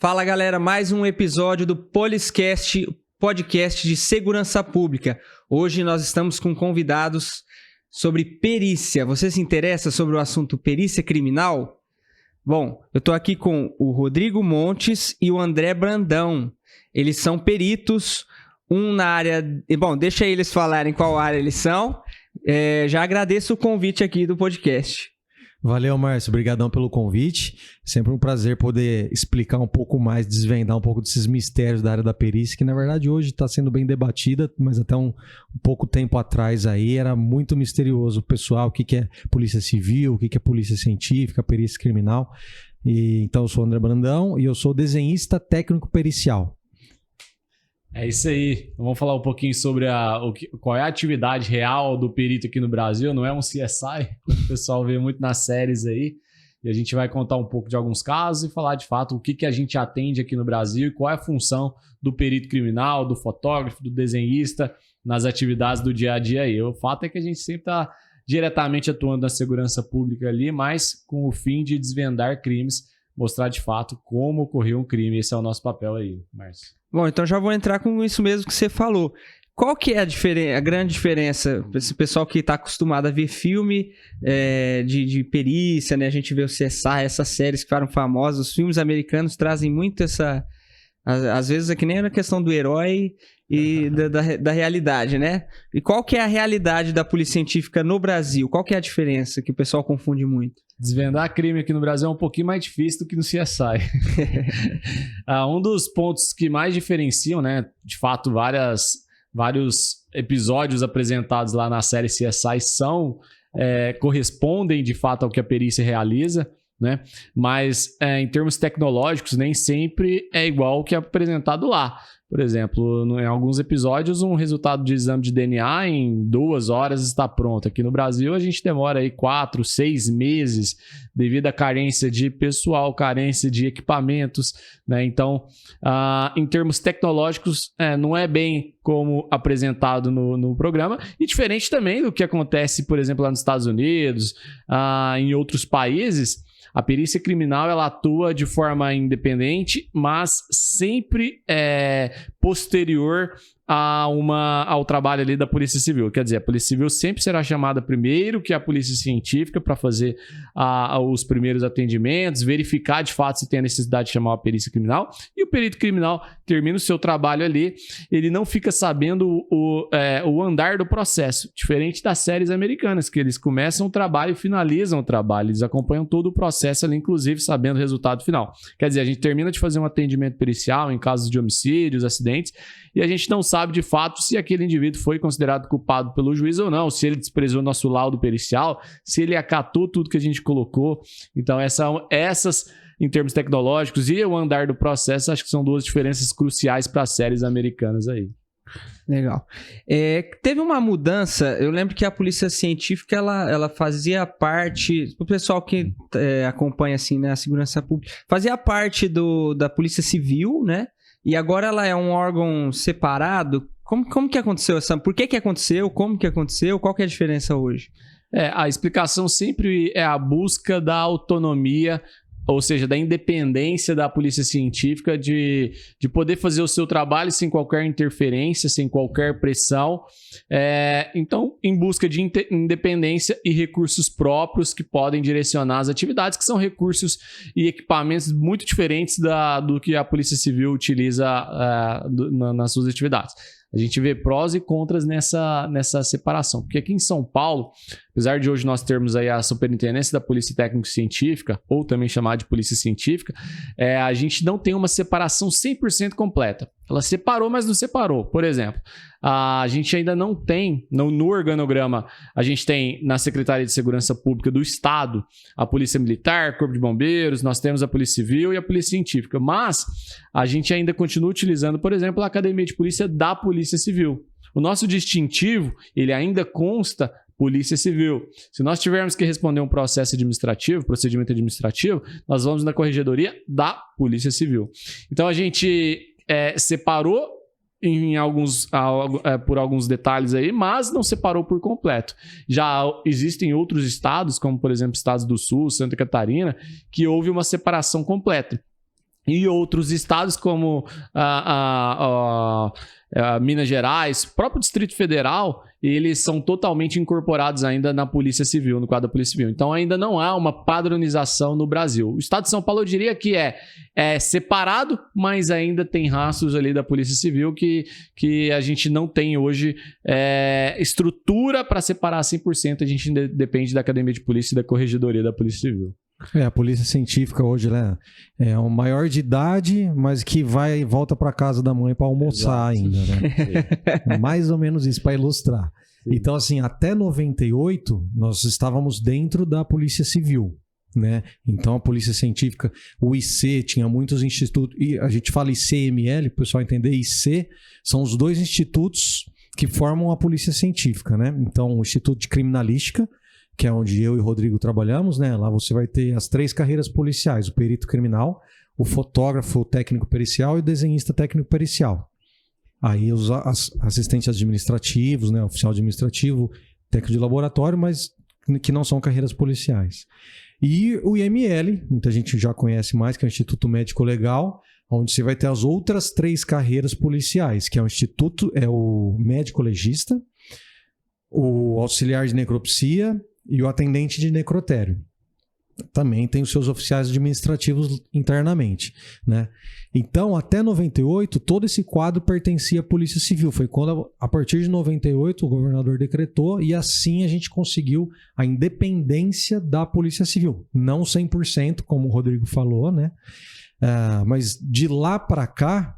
Fala galera, mais um episódio do Poliscast, podcast de segurança pública. Hoje nós estamos com convidados sobre perícia. Você se interessa sobre o assunto perícia criminal? Bom, eu estou aqui com o Rodrigo Montes e o André Brandão. Eles são peritos, um na área... Bom, deixa eles falarem qual área eles são. Já agradeço o convite aqui do podcast. Valeu, Márcio. Obrigadão pelo convite. Sempre um prazer poder explicar um pouco mais, desvendar um pouco desses mistérios da área da perícia, que na verdade hoje está sendo bem debatida, mas até um pouco tempo atrás aí era muito misterioso o pessoal, o que é polícia civil, o que é polícia científica, perícia criminal. Então eu sou o André Brandão e eu sou desenhista técnico pericial. É isso aí. Vamos falar um pouquinho sobre qual é a atividade real do perito aqui no Brasil. Não é um CSI, como o pessoal vê muito nas séries aí. E a gente vai contar um pouco de alguns casos e falar de fato o que a gente atende aqui no Brasil e qual é a função do perito criminal, do fotógrafo, do desenhista nas atividades do dia a dia aí. O fato é que a gente sempre está diretamente atuando na segurança pública ali, mas com o fim de desvendar crimes, mostrar de fato como ocorreu um crime. Esse é o nosso papel aí, Márcio. Bom, então já vou entrar com isso mesmo que você falou. Qual que é a grande diferença? Esse pessoal que está acostumado a ver filme de perícia, né? A gente vê o CSI, essas séries que ficaram famosas. Os filmes americanos trazem muito essa... Às vezes é que nem na questão do herói e da realidade, né? E qual que é a realidade da polícia científica no Brasil? Qual que é a diferença que o pessoal confunde muito? Desvendar crime aqui no Brasil é um pouquinho mais difícil do que no CSI. Um dos pontos que mais diferenciam, né? De fato, vários episódios apresentados lá na série CSI correspondem de fato ao que a perícia realiza, né? Mas em termos tecnológicos, nem sempre é igual ao que é apresentado lá. Por exemplo, em alguns episódios, um resultado de exame de DNA em 2 horas está pronto. Aqui no Brasil, a gente demora aí 4, 6 meses devido à carência de pessoal, carência de equipamentos, né? Então, em termos tecnológicos, não é bem como apresentado no programa. E diferente também do que acontece, por exemplo, lá nos Estados Unidos, em outros países. A perícia criminal ela atua de forma independente, mas sempre posterior ao trabalho ali da Polícia Civil. Quer dizer, a Polícia Civil sempre será chamada primeiro que a Polícia Científica para fazer os primeiros atendimentos, verificar de fato se tem a necessidade de chamar a perícia criminal. E o perito criminal termina o seu trabalho ali, ele não fica sabendo o andar do processo, diferente das séries americanas, que eles começam o trabalho e finalizam o trabalho. Eles acompanham todo o processo ali, inclusive sabendo o resultado final. Quer dizer, a gente termina de fazer um atendimento pericial em casos de homicídios, acidentes, e a gente não sabe de fato se aquele indivíduo foi considerado culpado pelo juiz ou não, se ele desprezou nosso laudo pericial, se ele acatou tudo que a gente colocou. Então essas em termos tecnológicos e o andar do processo, acho que são 2 diferenças cruciais para as séries americanas aí. Legal. Teve uma mudança, eu lembro que a polícia científica ela fazia parte, o pessoal que acompanha assim, né, a segurança pública, fazia parte da polícia civil, né? E agora ela é um órgão separado. Como que aconteceu essa? Por que aconteceu? Como que aconteceu? Qual que é a diferença hoje? A explicação sempre é a busca da autonomia, ou seja, da independência da polícia científica de poder fazer o seu trabalho sem qualquer interferência, sem qualquer pressão. Então, em busca de independência e recursos próprios que podem direcionar as atividades, que são recursos e equipamentos muito diferentes do que a Polícia Civil utiliza nas suas atividades. A gente vê prós e contras nessa separação, porque aqui em São Paulo, apesar de hoje nós termos aí a Superintendência da Polícia Técnico-Científica, ou também chamada de Polícia Científica, a gente não tem uma separação 100% completa. Ela separou, mas não separou. Por exemplo, a gente ainda não tem, no organograma, a gente tem na Secretaria de Segurança Pública do Estado a Polícia Militar, Corpo de Bombeiros, nós temos a Polícia Civil e a Polícia Científica, mas a gente ainda continua utilizando, por exemplo, a Academia de Polícia da Polícia Civil. O nosso distintivo, ele ainda consta Polícia Civil. Se nós tivermos que responder um processo administrativo, procedimento administrativo, nós vamos na Corregedoria da Polícia Civil. Então a gente separou por alguns detalhes aí, mas não separou por completo. Já existem outros estados, como por exemplo estados do Sul, Santa Catarina, que houve uma separação completa. E outros estados como Minas Gerais, próprio Distrito Federal, eles são totalmente incorporados ainda na Polícia Civil, no quadro da Polícia Civil. Então ainda não há uma padronização no Brasil. O estado de São Paulo eu diria que é separado, mas ainda tem rastros ali da Polícia Civil que a gente não tem hoje estrutura para separar 100%. A gente depende da Academia de Polícia e da Corregedoria da Polícia Civil. A polícia científica hoje, né, é um maior de idade, mas que vai e volta para casa da mãe para almoçar. Exato. Ainda, né? Mais ou menos isso, para ilustrar. Sim. Então, assim, até 98, nós estávamos dentro da Polícia Civil, né? Então, a polícia científica, o IC, tinha muitos institutos, e a gente fala ICML, para o pessoal entender, IC são os dois institutos que formam a polícia científica, né? Então, o Instituto de Criminalística, que é onde eu e o Rodrigo trabalhamos, né? Lá você vai ter as 3 carreiras policiais: o perito criminal, o fotógrafo técnico pericial e o desenhista técnico pericial. Aí os assistentes administrativos, né? Oficial administrativo, técnico de laboratório, mas que não são carreiras policiais. E o IML, muita gente já conhece mais, que é o Instituto Médico Legal, onde você vai ter as outras 3 carreiras policiais, que é o Instituto, o médico legista, o auxiliar de necropsia e o atendente de necrotério. Também tem os seus oficiais administrativos internamente, né? Então, até 98, todo esse quadro pertencia à Polícia Civil. Foi quando, a partir de 98, o governador decretou e assim a gente conseguiu a independência da Polícia Civil. Não 100%, como o Rodrigo falou, né? Mas de lá para cá,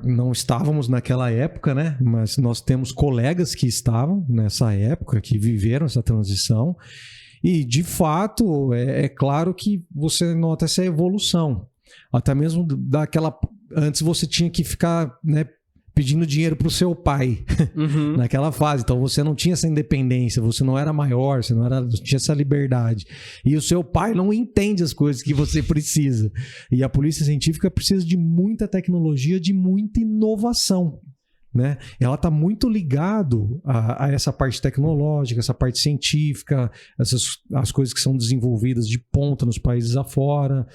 não estávamos naquela época, né? Mas nós temos colegas que estavam nessa época, que viveram essa transição. E, de fato, é claro que você nota essa evolução. Até mesmo daquela... Antes você tinha que ficar, né, pedindo dinheiro para o seu pai, naquela fase. Então você não tinha essa independência, você não era maior, você não tinha essa liberdade. E o seu pai não entende as coisas que você precisa. E a polícia científica precisa de muita tecnologia, de muita inovação, né? Ela está muito ligado a essa parte tecnológica, essa parte científica, as coisas que são desenvolvidas de ponta nos países afora.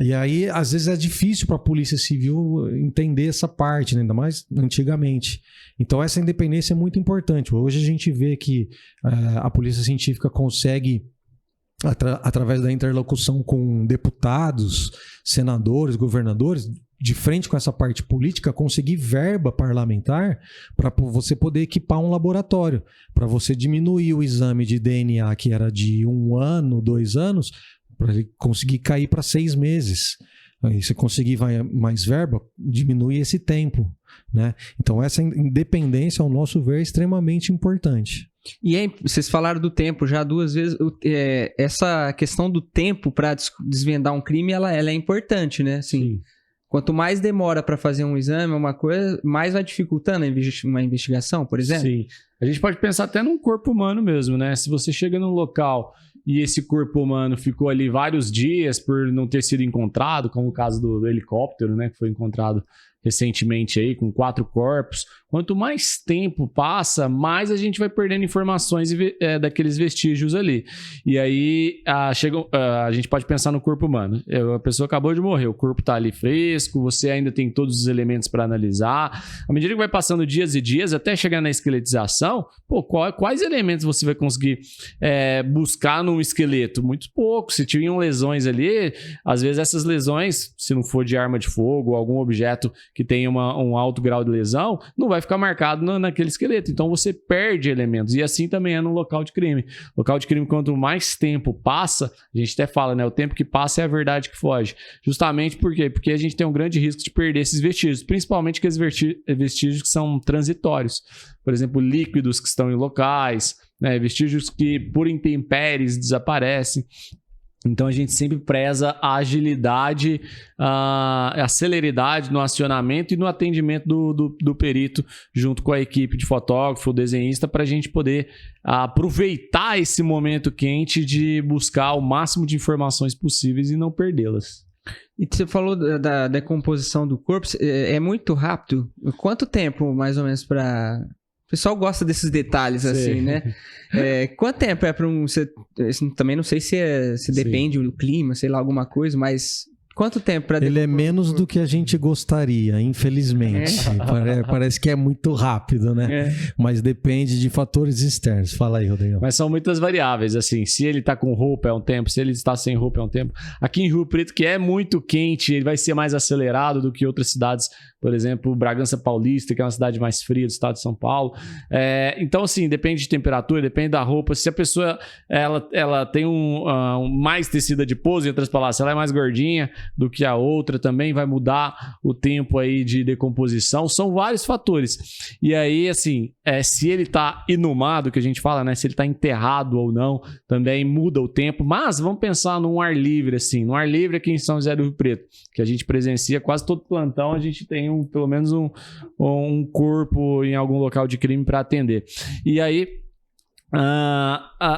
E aí, às vezes, é difícil para a Polícia Civil entender essa parte, né? Ainda mais antigamente. Então, essa independência é muito importante. Hoje a gente vê que a Polícia Científica consegue, através da interlocução com deputados, senadores, governadores, de frente com essa parte política, conseguir verba parlamentar para você poder equipar um laboratório, para você diminuir o exame de DNA, que era de 1 ano, 2 anos, para ele conseguir cair para 6 meses. Aí você conseguir mais verba, diminui esse tempo, né? Então essa independência, ao nosso ver, é extremamente importante. E aí, vocês falaram do tempo já 2 vezes. Essa questão do tempo para desvendar um crime, ela é importante, né? Assim, quanto mais demora para fazer um exame, uma coisa, mais vai dificultando uma investigação, por exemplo? Sim. A gente pode pensar até num corpo humano mesmo, né? Se você chega num local e esse corpo humano ficou ali vários dias por não ter sido encontrado, como o caso do helicóptero, né? Que foi encontrado recentemente aí, com 4 corpos. Quanto mais tempo passa, mais a gente vai perdendo informações daqueles vestígios ali. E aí a gente pode pensar no corpo humano. A pessoa acabou de morrer, o corpo está ali fresco, você ainda tem todos os elementos para analisar. À medida que vai passando dias e dias, até chegar na esqueletização, quais elementos você vai conseguir buscar num esqueleto? Muito pouco. Se tinham lesões ali, às vezes essas lesões, se não for de arma de fogo ou algum objeto que tenha um alto grau de lesão, não vai ficar marcado naquele esqueleto. Então você perde elementos. E assim também é no local de crime. Local de crime, quanto mais tempo passa, a gente até fala, né? O tempo que passa é a verdade que foge. Justamente por quê? Porque a gente tem um grande risco de perder esses vestígios, principalmente aqueles vestígios que são transitórios. Por exemplo, líquidos que estão em locais, né? Vestígios que por intempéries desaparecem. Então a gente sempre preza a agilidade, a celeridade no acionamento e no atendimento do perito junto com a equipe de fotógrafo, desenhista, para a gente poder aproveitar esse momento quente de buscar o máximo de informações possíveis e não perdê-las. E você falou da decomposição do corpo, é muito rápido? Quanto tempo mais ou menos para... O pessoal gosta desses detalhes, assim, né? Quanto tempo é para também não sei se depende do clima, sei lá, alguma coisa, mas Quanto tempo para Ele é menos do que a gente gostaria, infelizmente. Parece que é muito rápido, né? Mas depende de fatores externos. Fala aí, Rodrigo. Mas são muitas variáveis, assim. Se ele tá com roupa é um tempo, se ele está sem roupa é um tempo. Aqui em Rio Preto, que é muito quente, ele vai ser mais acelerado do que outras cidades, por exemplo, Bragança Paulista, que é uma cidade mais fria do estado de São Paulo. Então, assim, depende de temperatura, depende da roupa. Se a pessoa ela tem mais tecido adiposo, em outras palavras, se ela é mais gordinha do que a outra, também vai mudar o tempo aí de decomposição. São vários fatores. E aí, assim, se ele tá inumado, que a gente fala, né? Se ele tá enterrado ou não, também muda o tempo. Mas vamos pensar num ar livre, assim. No ar livre aqui em São José do Rio Preto, que a gente presencia quase todo plantão, a gente tem pelo menos um corpo em algum local de crime para atender. E aí,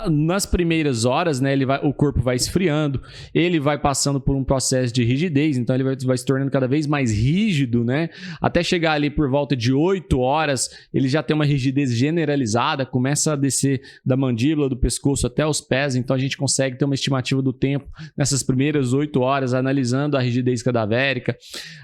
nas primeiras horas, né, o corpo vai esfriando, ele vai passando por um processo de rigidez, então ele vai se tornando cada vez mais rígido, né, até chegar ali por volta de 8 horas, ele já tem uma rigidez generalizada, começa a descer da mandíbula, do pescoço até os pés, então a gente consegue ter uma estimativa do tempo nessas primeiras 8 horas, analisando a rigidez cadavérica.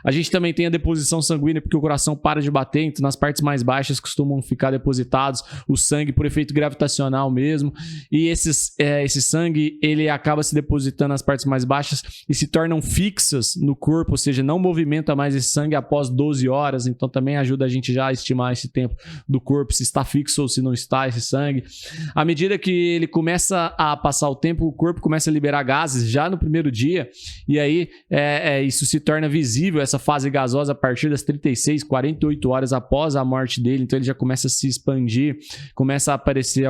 A gente também tem a deposição sanguínea, porque o coração para de bater, então nas partes mais baixas costumam ficar depositados o sangue por efeito gravitacional mesmo, e esse sangue ele acaba se depositando nas partes mais baixas e se tornam fixas no corpo, ou seja, não movimenta mais esse sangue após 12 horas, então também ajuda a gente já a estimar esse tempo do corpo, se está fixo ou se não está esse sangue. À medida que ele começa a passar o tempo, o corpo começa a liberar gases já no primeiro dia, e aí isso se torna visível, essa fase gasosa, a partir das 36, 48 horas após a morte dele, então ele já começa a se expandir, começa a aparecer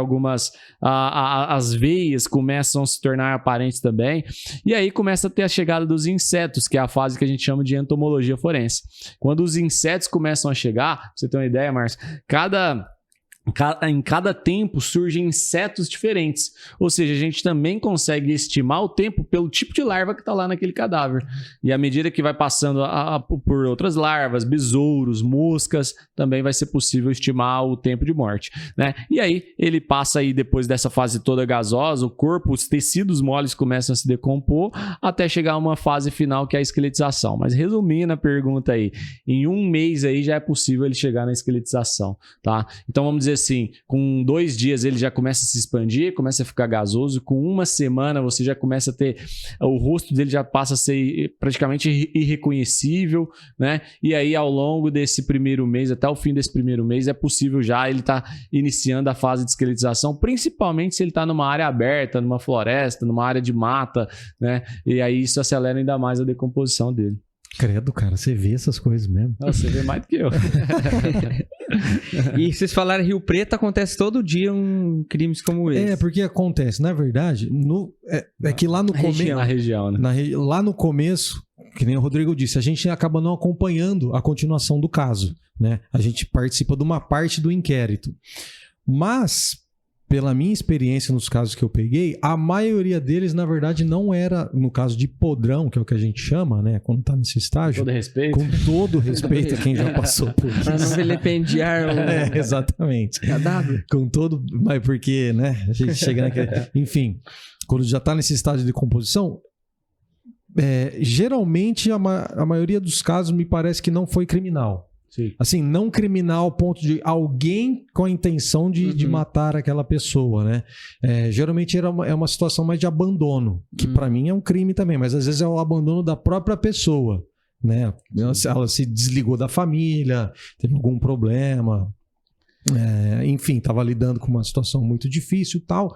as veias começam a se tornar aparentes também, e aí começa a ter a chegada dos insetos, que é a fase que a gente chama de entomologia forense. Quando os insetos começam a chegar, pra você ter uma ideia, Márcio, em cada tempo surgem insetos diferentes, ou seja, a gente também consegue estimar o tempo pelo tipo de larva que está lá naquele cadáver, e à medida que vai passando por outras larvas, besouros, moscas, também vai ser possível estimar o tempo de morte, né? E aí ele passa aí, depois dessa fase toda gasosa, o corpo, os tecidos moles começam a se decompor até chegar a uma fase final que é a esqueletização. Mas resumindo a pergunta aí, em 1 mês aí já é possível ele chegar na esqueletização, tá? Então vamos dizer assim, com 2 dias ele já começa a se expandir, começa a ficar gasoso, com 1 semana você já começa a ter, o rosto dele já passa a ser praticamente irreconhecível, né? E aí ao longo desse primeiro mês, até o fim desse primeiro mês, é possível já ele tá iniciando a fase de esqueletização, principalmente se ele tá numa área aberta, numa floresta, numa área de mata, né? E aí isso acelera ainda mais a decomposição dele. Credo, cara, você vê essas coisas mesmo. Não, você vê mais do que eu. E vocês falaram Rio Preto, acontece todo dia crimes como esse. Porque acontece, na verdade, que lá no começo... Na região, né? Lá no começo, que nem o Rodrigo disse, a gente acaba não acompanhando a continuação do caso, né? A gente participa de uma parte do inquérito. Mas, pela minha experiência nos casos que eu peguei, a maioria deles, na verdade, não era, no caso de podrão, que é o que a gente chama, né? Quando tá nesse estágio. Com todo respeito. Com todo respeito a quem já passou por isso. Pra não vilipendiar o... exatamente. cadáver. Com todo... Mas porque, né? A gente chega naquele... Enfim, quando já tá nesse estágio de decomposição, geralmente a maioria dos casos me parece que não foi criminal. Sim. Assim, não criminal ao ponto de alguém com a intenção de matar aquela pessoa, né? Geralmente é uma situação mais de abandono, que para mim é um crime também, mas às vezes é o abandono da própria pessoa, né? Ela se desligou da família, teve algum problema, enfim, estava lidando com uma situação muito difícil e tal.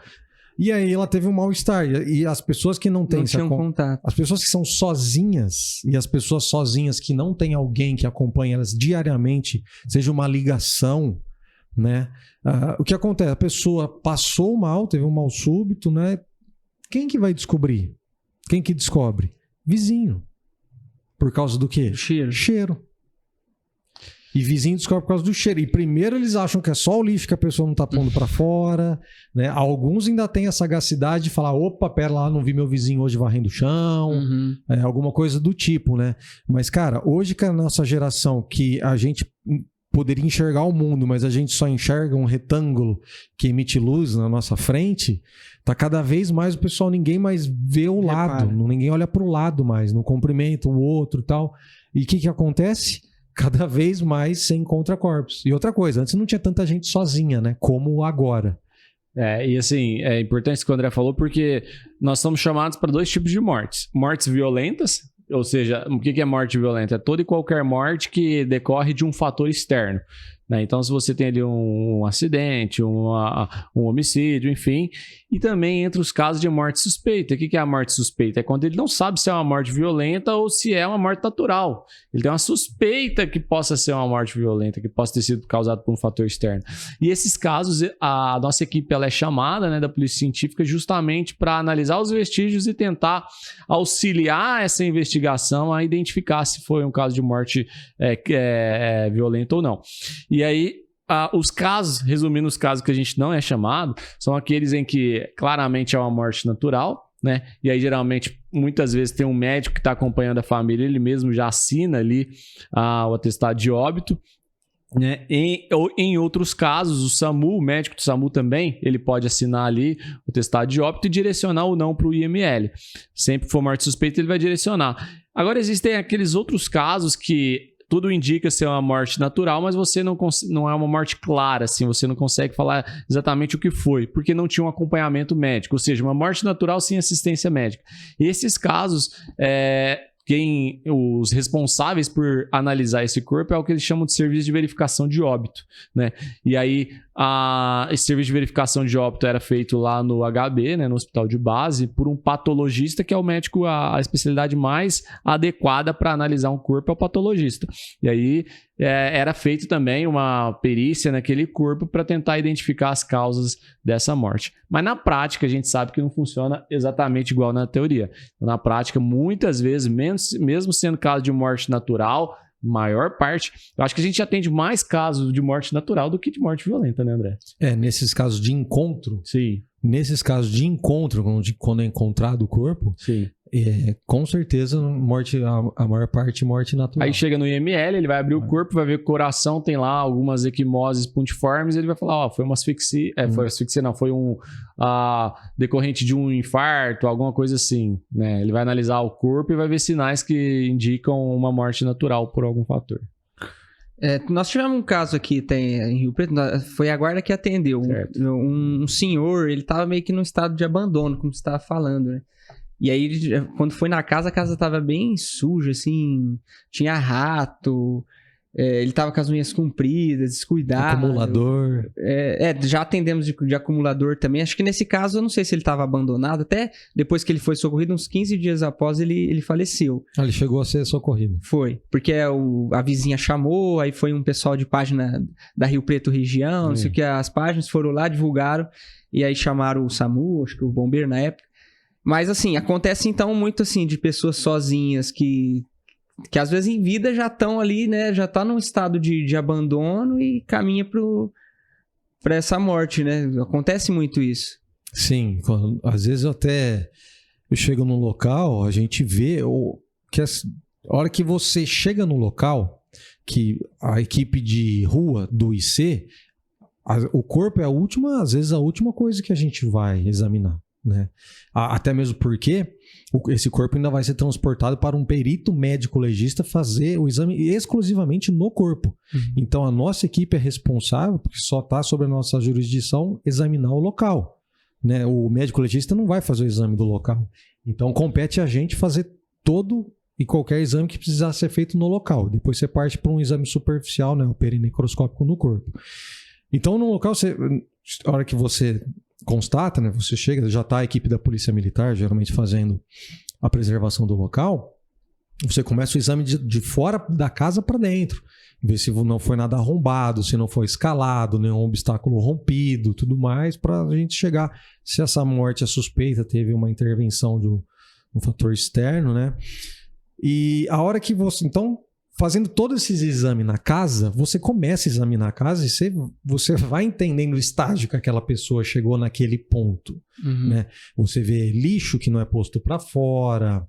E aí ela teve um mal-estar. E as pessoas que não têm contato. As pessoas que são sozinhas e as pessoas sozinhas que não tem alguém que acompanhe elas diariamente, seja uma ligação, né? O que acontece? A pessoa passou mal, teve um mal súbito, né? Quem que vai descobrir? Quem que descobre? Vizinho. Por causa do quê? Cheiro. E vizinho descobre por causa do cheiro. E primeiro eles acham que é só o lixo que a pessoa não tá pondo pra fora, né? Alguns ainda têm a sagacidade de falar, opa, pera lá, não vi meu vizinho hoje varrendo o chão, alguma coisa do tipo, né? Mas, cara, hoje que a nossa geração, que a gente poderia enxergar o mundo, mas a gente só enxerga um retângulo que emite luz na nossa frente, tá cada vez mais o pessoal, ninguém mais vê o lado, ninguém olha para o lado mais, não cumprimenta o outro e tal. E o que acontece? Cada vez mais você encontra corpos. E outra coisa, antes não tinha tanta gente sozinha, né? Como agora. E assim, é importante isso que o André falou, porque nós somos chamados para 2 tipos de mortes. Mortes violentas, ou seja, o que é morte violenta? É toda e qualquer morte que decorre de um fator externo, né? Então, se você tem ali um acidente, um homicídio, enfim, e também entre os casos de morte suspeita. O que é a morte suspeita? É quando ele não sabe se é uma morte violenta ou se é uma morte natural. Ele tem uma suspeita que possa ser uma morte violenta, que possa ter sido causada por um fator externo. E esses casos, a nossa equipe ela é chamada, né, da Polícia Científica justamente para analisar os vestígios e tentar auxiliar essa investigação a identificar se foi um caso de morte violenta ou não. E aí, os casos, resumindo os casos que a gente não é chamado, são aqueles em que claramente é uma morte natural, né? E aí, geralmente, muitas vezes tem um médico que está acompanhando a família, ele mesmo já assina ali o atestado de óbito, né? Em outros casos, o SAMU, o médico do SAMU também, ele pode assinar ali o atestado de óbito e direcionar ou não para o IML. Sempre que for morte suspeita, ele vai direcionar. Agora, existem aqueles outros casos que tudo indica ser uma morte natural, mas você não é uma morte clara, assim, você não consegue falar exatamente o que foi, porque não tinha um acompanhamento médico, ou seja, uma morte natural sem assistência médica. E esses casos, os responsáveis por analisar esse corpo é o que eles chamam de serviço de verificação de óbito, né? E aí, esse serviço de verificação de óbito era feito lá no HB, né, no hospital de base, por um patologista, que é o médico, a especialidade mais adequada para analisar um corpo é o patologista. E aí, era feito também uma perícia naquele corpo para tentar identificar as causas dessa morte. Mas na prática, a gente sabe que não funciona exatamente igual na teoria. Na prática, muitas vezes, mesmo sendo caso de morte natural, maior parte, eu acho que a gente atende mais casos de morte natural do que de morte violenta, né, André? Nesses casos de encontro. Sim. Nesses casos de encontro, quando é encontrado o corpo, sim. Com certeza a maior parte morte natural. Aí chega no IML, ele vai abrir o corpo, vai ver que o coração tem lá algumas equimoses pontiformes, ele vai falar, foi uma asfixia, foi asfixia não, foi decorrente de um infarto, alguma coisa assim, né? Ele vai analisar o corpo e vai ver sinais que indicam uma morte natural por algum fator. Nós tivemos um caso aqui em Rio Preto, foi a guarda que atendeu. Um senhor, ele estava meio que num estado de abandono, como você estava falando, né? E aí, quando foi na casa, a casa estava bem suja, assim, tinha rato, ele estava com as unhas compridas, descuidado. Acumulador. Já atendemos de acumulador também. Acho que nesse caso, eu não sei se ele estava abandonado, até depois que ele foi socorrido, uns 15 dias após, ele faleceu. Ele chegou a ser socorrido. Foi, porque a vizinha chamou, aí foi um pessoal de página da Rio Preto região, não sei o que, as páginas foram lá, divulgaram, e aí chamaram o SAMU, acho que o bombeiro na época. Mas, assim, acontece, então, muito, assim, de pessoas sozinhas que às vezes, em vida, já estão ali, né? Já tá num estado de abandono e caminha pra essa morte, né? Acontece muito isso. Sim. Às vezes, eu chego num local, a gente vê que a hora que você chega no local, que a equipe de rua do IC, o corpo é às vezes, a última coisa que a gente vai examinar. Né? Até mesmo porque esse corpo ainda vai ser transportado para um perito médico legista fazer o exame exclusivamente no corpo. Então a nossa equipe é responsável, porque só está sobre a nossa jurisdição, examinar o local, né? O médico legista não vai fazer o exame do local, então compete a gente fazer todo e qualquer exame que precisar ser feito no local. Depois você parte para um exame superficial, né? O perinecroscópico no corpo. Então no local, a hora que você constata, né? Você chega, já está a equipe da Polícia Militar, geralmente fazendo a preservação do local. Você começa o exame de fora da casa para dentro. Ver se não foi nada arrombado, se não foi escalado, nenhum obstáculo rompido, tudo mais, para a gente chegar. Se essa morte é suspeita, teve uma intervenção de um fator externo, né? E a hora que você... Então, fazendo todos esses exames na casa, você começa a examinar a casa e você vai entendendo o estágio que aquela pessoa chegou naquele ponto. Né? Você vê lixo que não é posto para fora,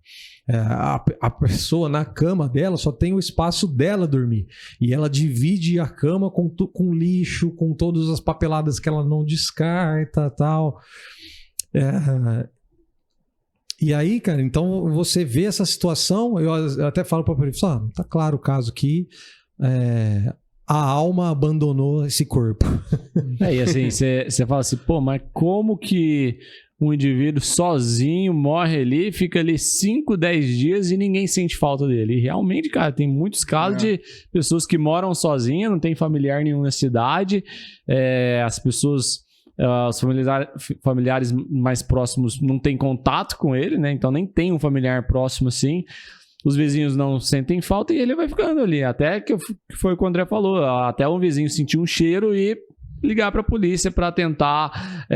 a pessoa na cama dela só tem o espaço dela dormir. E ela divide a cama com lixo, com todas as papeladas que ela não descarta, tal. E aí, cara, então você vê essa situação, eu até falo para a pessoa, tá claro o caso aqui, a alma abandonou esse corpo. E assim, você fala assim, pô, mas como que um indivíduo sozinho morre ali, fica ali 5, 10 dias e ninguém sente falta dele? E realmente, cara, tem muitos casos de pessoas que moram sozinhas, não tem familiar nenhum na cidade, as pessoas... os familiares mais próximos não têm contato com ele, né? Então nem tem um familiar próximo assim. Os vizinhos não sentem falta e ele vai ficando ali. Até que foi o que o André falou. Até um vizinho sentir um cheiro e ligar para a polícia para tentar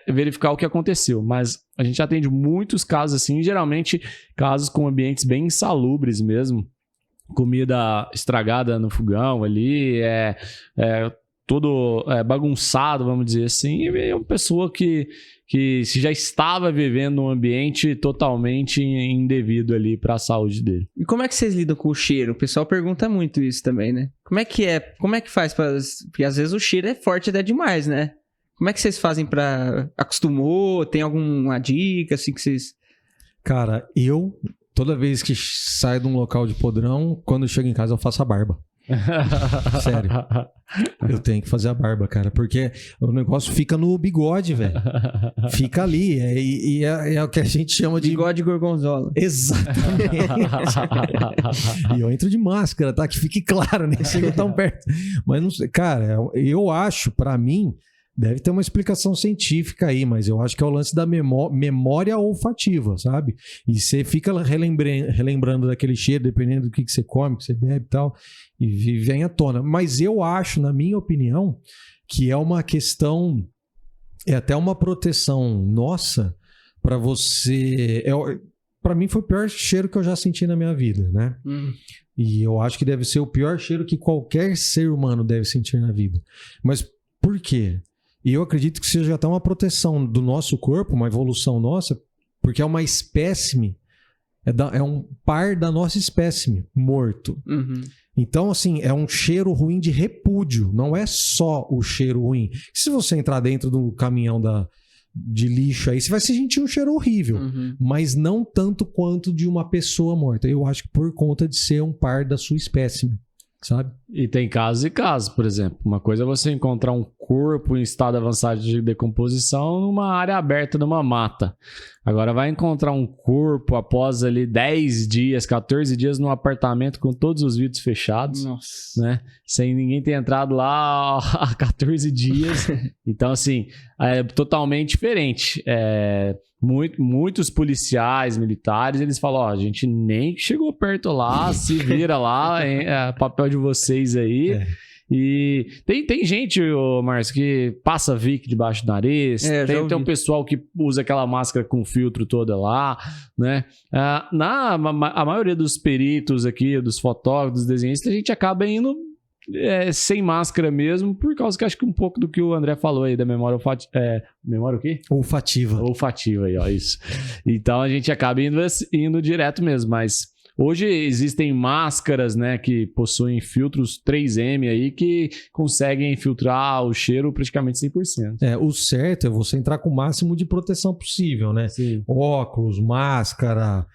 verificar o que aconteceu. Mas a gente atende muitos casos assim, geralmente casos com ambientes bem insalubres mesmo. Comida estragada no fogão ali, tudo bagunçado, vamos dizer assim, e é uma pessoa que se já estava vivendo um ambiente totalmente indevido ali para a saúde dele. E como é que vocês lidam com o cheiro? O pessoal pergunta muito isso também, né? Como é que faz para... Porque às vezes o cheiro é forte até demais, né? Como é que vocês fazem para... Acostumou? Tem alguma dica assim que vocês... Cara, toda vez que saio de um local de podrão, quando eu chego em casa eu faço a barba. Sério. Eu tenho que fazer a barba, cara, porque o negócio fica no bigode, velho. Fica ali. É o que a gente chama de... Bigode gorgonzola. Exatamente. E eu entro de máscara, tá? Que fique claro, nem chego tão perto. Mas não sei, cara, eu acho, pra mim, deve ter uma explicação científica aí, mas eu acho que é o lance da memória olfativa, sabe? E você fica relembrando daquele cheiro, dependendo do que você come, que você bebe e tal, e vem à tona. Mas eu acho, na minha opinião, que é uma questão, é até uma proteção nossa para você... Para mim foi o pior cheiro que eu já senti na minha vida, né? E eu acho que deve ser o pior cheiro que qualquer ser humano deve sentir na vida. Mas por quê? E eu acredito que seja até uma proteção do nosso corpo, uma evolução nossa, porque é uma espécime, é um par da nossa espécime morto. Então, assim, é um cheiro ruim de repúdio, não é só o cheiro ruim. Se você entrar dentro do caminhão de lixo aí, você vai sentir um cheiro horrível, mas não tanto quanto de uma pessoa morta. Eu acho que por conta de ser um par da sua espécime, sabe? E tem casos e casos, por exemplo. Uma coisa é você encontrar um corpo em estado avançado de decomposição numa área aberta numa mata. Agora vai encontrar um corpo após ali 10 dias, 14 dias num apartamento com todos os vidros fechados. Nossa. Né? Sem ninguém ter entrado lá há 14 dias. Então, assim, é totalmente diferente. Muitos policiais, militares, eles falam, a gente nem chegou perto lá, se vira lá, papel de vocês aí. E tem gente, Márcio, que passa Vic debaixo do nariz, tem um pessoal que usa aquela máscara com filtro toda lá, né? A maioria dos peritos aqui, dos fotógrafos, dos desenhistas, a gente acaba indo sem máscara mesmo, por causa que acho que um pouco do que o André falou aí da memória olfativa. Memória o quê? Olfativa. Olfativa aí, ó, isso. Então a gente acaba indo direto mesmo, mas hoje existem máscaras, né, que possuem filtros 3M aí que conseguem filtrar o cheiro praticamente 100%. O certo é você entrar com o máximo de proteção possível, né? Sim. Óculos, máscara,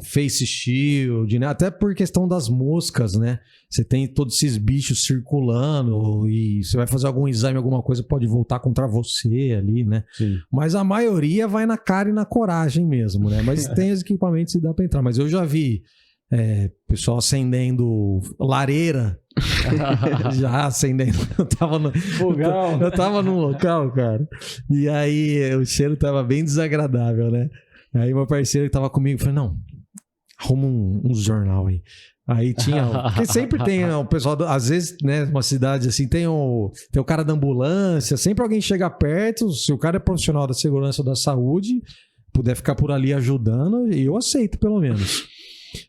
face shield, né? Até por questão das moscas, né? Você tem todos esses bichos circulando e você vai fazer algum exame, alguma coisa pode voltar contra você ali, né? Sim. Mas a maioria vai na cara e na coragem mesmo, né? Mas tem os equipamentos que dá pra entrar. Mas eu já vi pessoal acendendo lareira. Já acendendo. Eu tava no fogão. Eu tava num local, cara. E aí o cheiro tava bem desagradável, né? Aí meu parceiro que tava comigo falou, não, arruma uns jornal aí. Aí tinha... Porque sempre tem o pessoal... Às vezes, né, uma cidade assim, tem o cara da ambulância, sempre alguém chega perto, se o cara é profissional da segurança ou da saúde, puder ficar por ali ajudando, eu aceito pelo menos.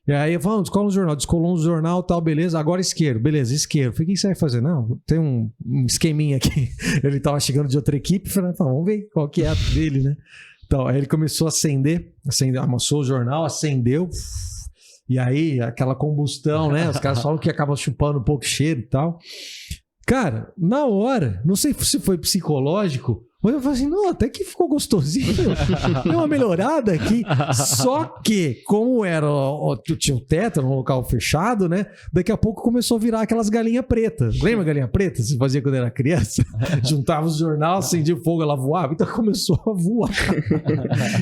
E aí, vamos, descola um jornal. Descolou um jornal, tal, beleza. Agora isqueiro. Beleza, isqueiro. Falei, o que você vai fazer? Não, tem um esqueminha aqui. Ele tava chegando de outra equipe. Falei, vamos ver qual que é a dele, né? Então, aí ele começou a acender, amassou o jornal, acendeu. E aí, aquela combustão, né? Os caras falam que acaba chupando um pouco cheiro e tal. Cara, na hora, não sei se foi psicológico, mas eu falei assim, não, até que ficou gostosinho. Deu uma melhorada aqui. Só que, como era tinha o teto, era um local fechado, né? Daqui a pouco começou a virar aquelas galinhas pretas. Lembra galinha preta? Você fazia quando era criança? Juntava os jornal, acendia o fogo, ela voava. Então começou a voar.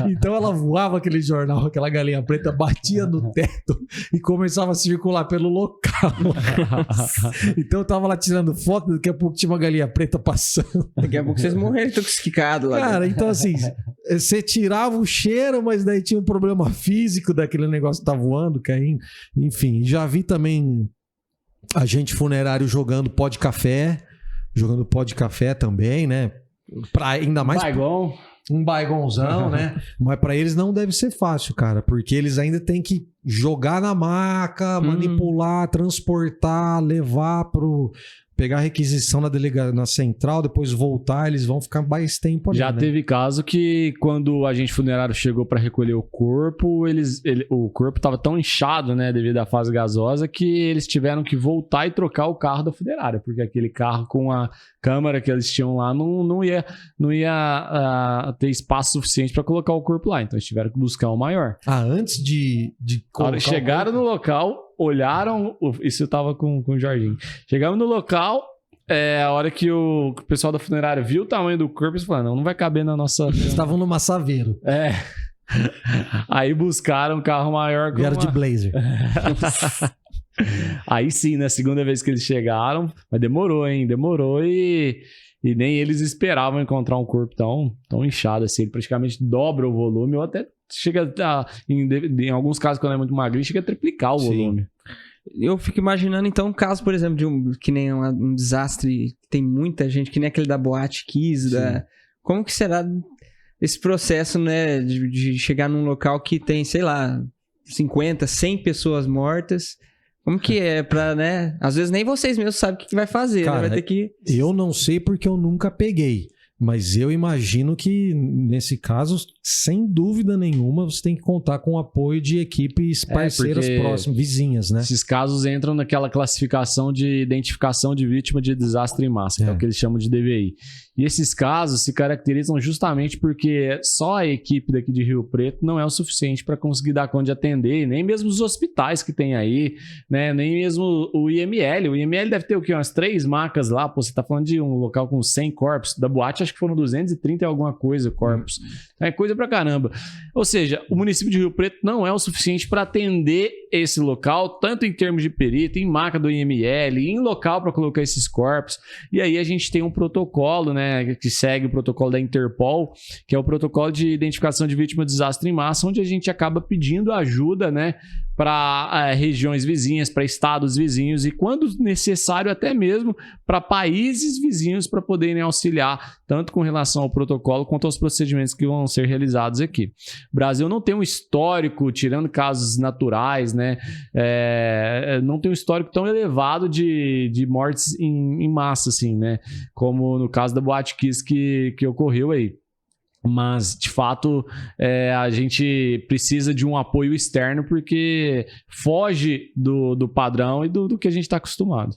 Então ela voava aquele jornal, aquela galinha preta, batia no teto e começava a circular pelo local. Então eu tava lá tirando foto, daqui a pouco tinha uma galinha preta passando. Daqui a pouco vocês morreram intoxicados lá. Cara, então assim, você tirava o cheiro, mas daí tinha um problema físico daquele negócio que tá voando, caindo. Enfim, já vi também agente funerário jogando pó de café também, né? Ainda mais Baigon. um baigonzão, né? Mas pra eles não deve ser fácil, cara, porque eles ainda têm que jogar na maca, manipular, transportar, levar pegar a requisição na central, depois voltar, eles vão ficar mais tempo ali. Já né? teve caso que quando o agente funerário chegou para recolher o corpo, o corpo estava tão inchado, né, devido à fase gasosa, que eles tiveram que voltar e trocar o carro da funerária, porque aquele carro com a câmara que eles tinham lá não ia ter espaço suficiente para colocar o corpo lá. Então eles tiveram que buscar um maior. Antes de colocar chegaram no local, olharam, isso eu tava com o Jorginho. Chegamos no local, a hora que o pessoal da funerária viu o tamanho do corpo, eles falaram, não vai caber na nossa... Eles estavam no Massaveiro. Aí buscaram um carro maior. Vieram de Blazer. Aí sim, na segunda vez que eles chegaram, mas demorou, hein? Demorou e nem eles esperavam encontrar um corpo tão inchado assim. Ele praticamente dobra o volume ou até chega em alguns casos, quando é muito magrinho, chega a triplicar o volume. Eu fico imaginando, então, um caso, por exemplo, que nem um desastre, tem muita gente, que nem aquele da Boate Kiss, como que será esse processo, né, de chegar num local que tem, sei lá, 50, 100 pessoas mortas? Como que é pra, né? Às vezes nem vocês mesmos sabem o que vai fazer, cara, né? Vai ter que... Eu não sei porque eu nunca peguei. Mas eu imagino que, nesse caso, sem dúvida nenhuma, você tem que contar com o apoio de equipes parceiras próximas, vizinhas, né? Esses casos entram naquela classificação de identificação de vítima de desastre em massa, que é o que eles chamam de DVI. E esses casos se caracterizam justamente porque só a equipe daqui de Rio Preto não é o suficiente para conseguir dar conta de atender, nem mesmo os hospitais que tem aí, né? Nem mesmo o IML. O IML deve ter o quê? Umas 3 macas lá. Pô, você tá falando de um local com 100 corpos. Da boate, acho que foram 230 e alguma coisa corpos. É coisa pra caramba. Ou seja, o município de Rio Preto não é o suficiente para atender esse local, tanto em termos de perito, em maca do IML, em local para colocar esses corpos. E aí a gente tem um protocolo, né, que segue o protocolo da Interpol, que é o protocolo de identificação de vítima de desastre em massa, onde a gente acaba pedindo ajuda, né, para regiões vizinhas, para estados vizinhos e, quando necessário, até mesmo para países vizinhos para poderem auxiliar, tanto com relação ao protocolo quanto aos procedimentos que vão ser realizados aqui. O Brasil não tem um histórico, tirando casos naturais, né, não tem um histórico tão elevado de mortes em massa, assim, né, como no caso da Boate Kiss que ocorreu aí. Mas, de fato, a gente precisa de um apoio externo porque foge do padrão e do que a gente está acostumado.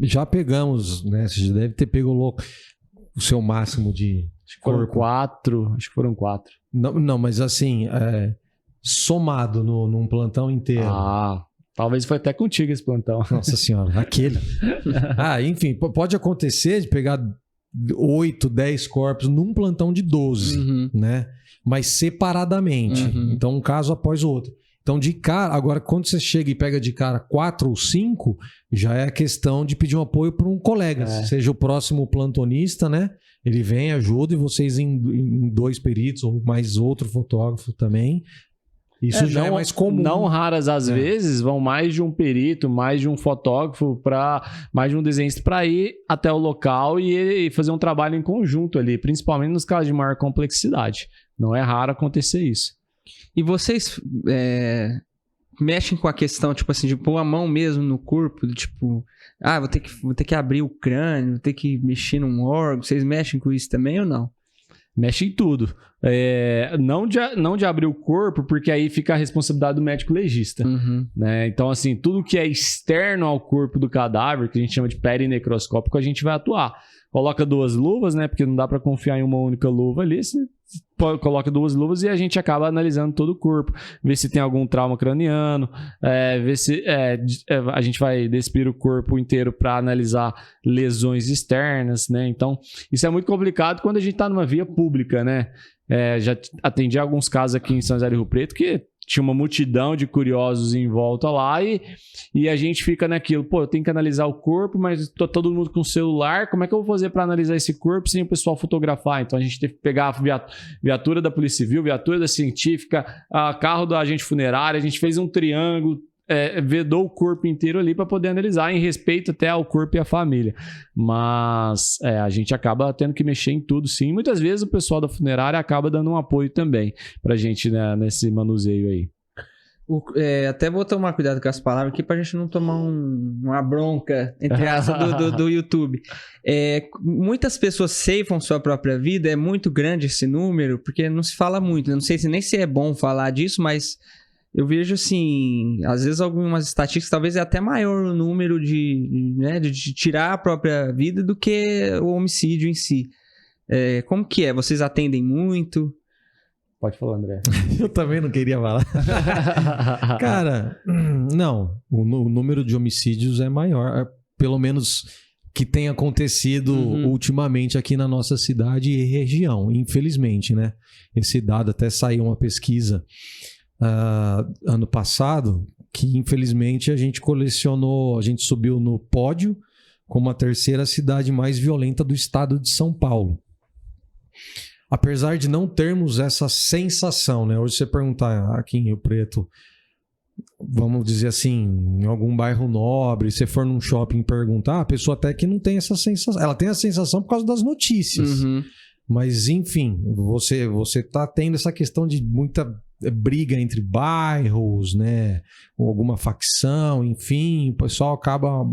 Já pegamos, né? Você já deve ter pego o seu máximo de Foram 4, acho que foram 4. Não, mas assim, somado num plantão inteiro. Talvez foi até contigo esse plantão. Nossa senhora, aquele. Enfim, pode acontecer de pegar 8, 10 corpos num plantão de 12, né? Mas separadamente. Então, um caso após o outro. Então, de cara, agora, quando você chega e pega de cara 4 ou 5, já é a questão de pedir um apoio para um colega, seja o próximo plantonista, né? Ele vem, ajuda, e vocês em 2 peritos, ou mais outro fotógrafo também. Isso já é mais comum. Não raras às vezes vão mais de um perito, mais de um fotógrafo, mais de um desenhista para ir até o local e fazer um trabalho em conjunto ali, principalmente nos casos de maior complexidade. Não é raro acontecer isso. E vocês mexem com a questão, tipo assim, de pôr a mão mesmo no corpo, tipo, vou ter que abrir o crânio, vou ter que mexer num órgão. Vocês mexem com isso também ou não? Mexe em tudo. Não de abrir o corpo, porque aí fica a responsabilidade do médico legista. Uhum. Né? Então, assim, tudo que é externo ao corpo do cadáver, que a gente chama de perinecroscópico, a gente vai atuar. Coloca 2 luvas, né? Porque não dá para confiar em uma única luva ali. Você coloca 2 luvas e a gente acaba analisando todo o corpo. Ver se tem algum trauma craniano. Ver se a gente vai despir o corpo inteiro para analisar lesões externas, né? Então, isso é muito complicado quando a gente está numa via pública, né? Já atendi alguns casos aqui em São José do Rio Preto que tinha uma multidão de curiosos em volta lá e a gente fica naquilo, eu tenho que analisar o corpo, mas tô todo mundo com celular, como é que eu vou fazer para analisar esse corpo sem o pessoal fotografar? Então a gente teve que pegar a viatura da Polícia Civil, viatura da científica, carro da agente funerária, a gente fez um triângulo, vedou o corpo inteiro ali para poder analisar, em respeito até ao corpo e à família. Mas a gente acaba tendo que mexer em tudo, sim. Muitas vezes o pessoal da funerária acaba dando um apoio também pra gente, né, nesse manuseio aí. Até vou tomar cuidado com as palavras aqui pra gente não tomar uma bronca, entre aspas, do YouTube. Muitas pessoas ceifam sua própria vida, é muito grande esse número, porque não se fala muito, né? Não sei nem se é bom falar disso, mas eu vejo, assim, às vezes algumas estatísticas, talvez é até maior o número de tirar a própria vida do que o homicídio em si. Como que é? Vocês atendem muito? Pode falar, André. Eu também não queria falar. Cara, não. O número de homicídios é maior. Pelo menos que tem acontecido ultimamente aqui na nossa cidade e região, infelizmente, né? Esse dado até saiu uma pesquisa ano passado, que infelizmente a gente subiu no pódio como a 3ª cidade mais violenta do estado de São Paulo. Apesar de não termos essa sensação, né? Hoje você perguntar aqui em Rio Preto, vamos dizer assim, em algum bairro nobre, se for num shopping e perguntar, a pessoa até que não tem essa sensação. Ela tem a sensação por causa das notícias. Mas, enfim, você tá tendo essa questão de muita briga entre bairros, né? Ou alguma facção, enfim, o pessoal acaba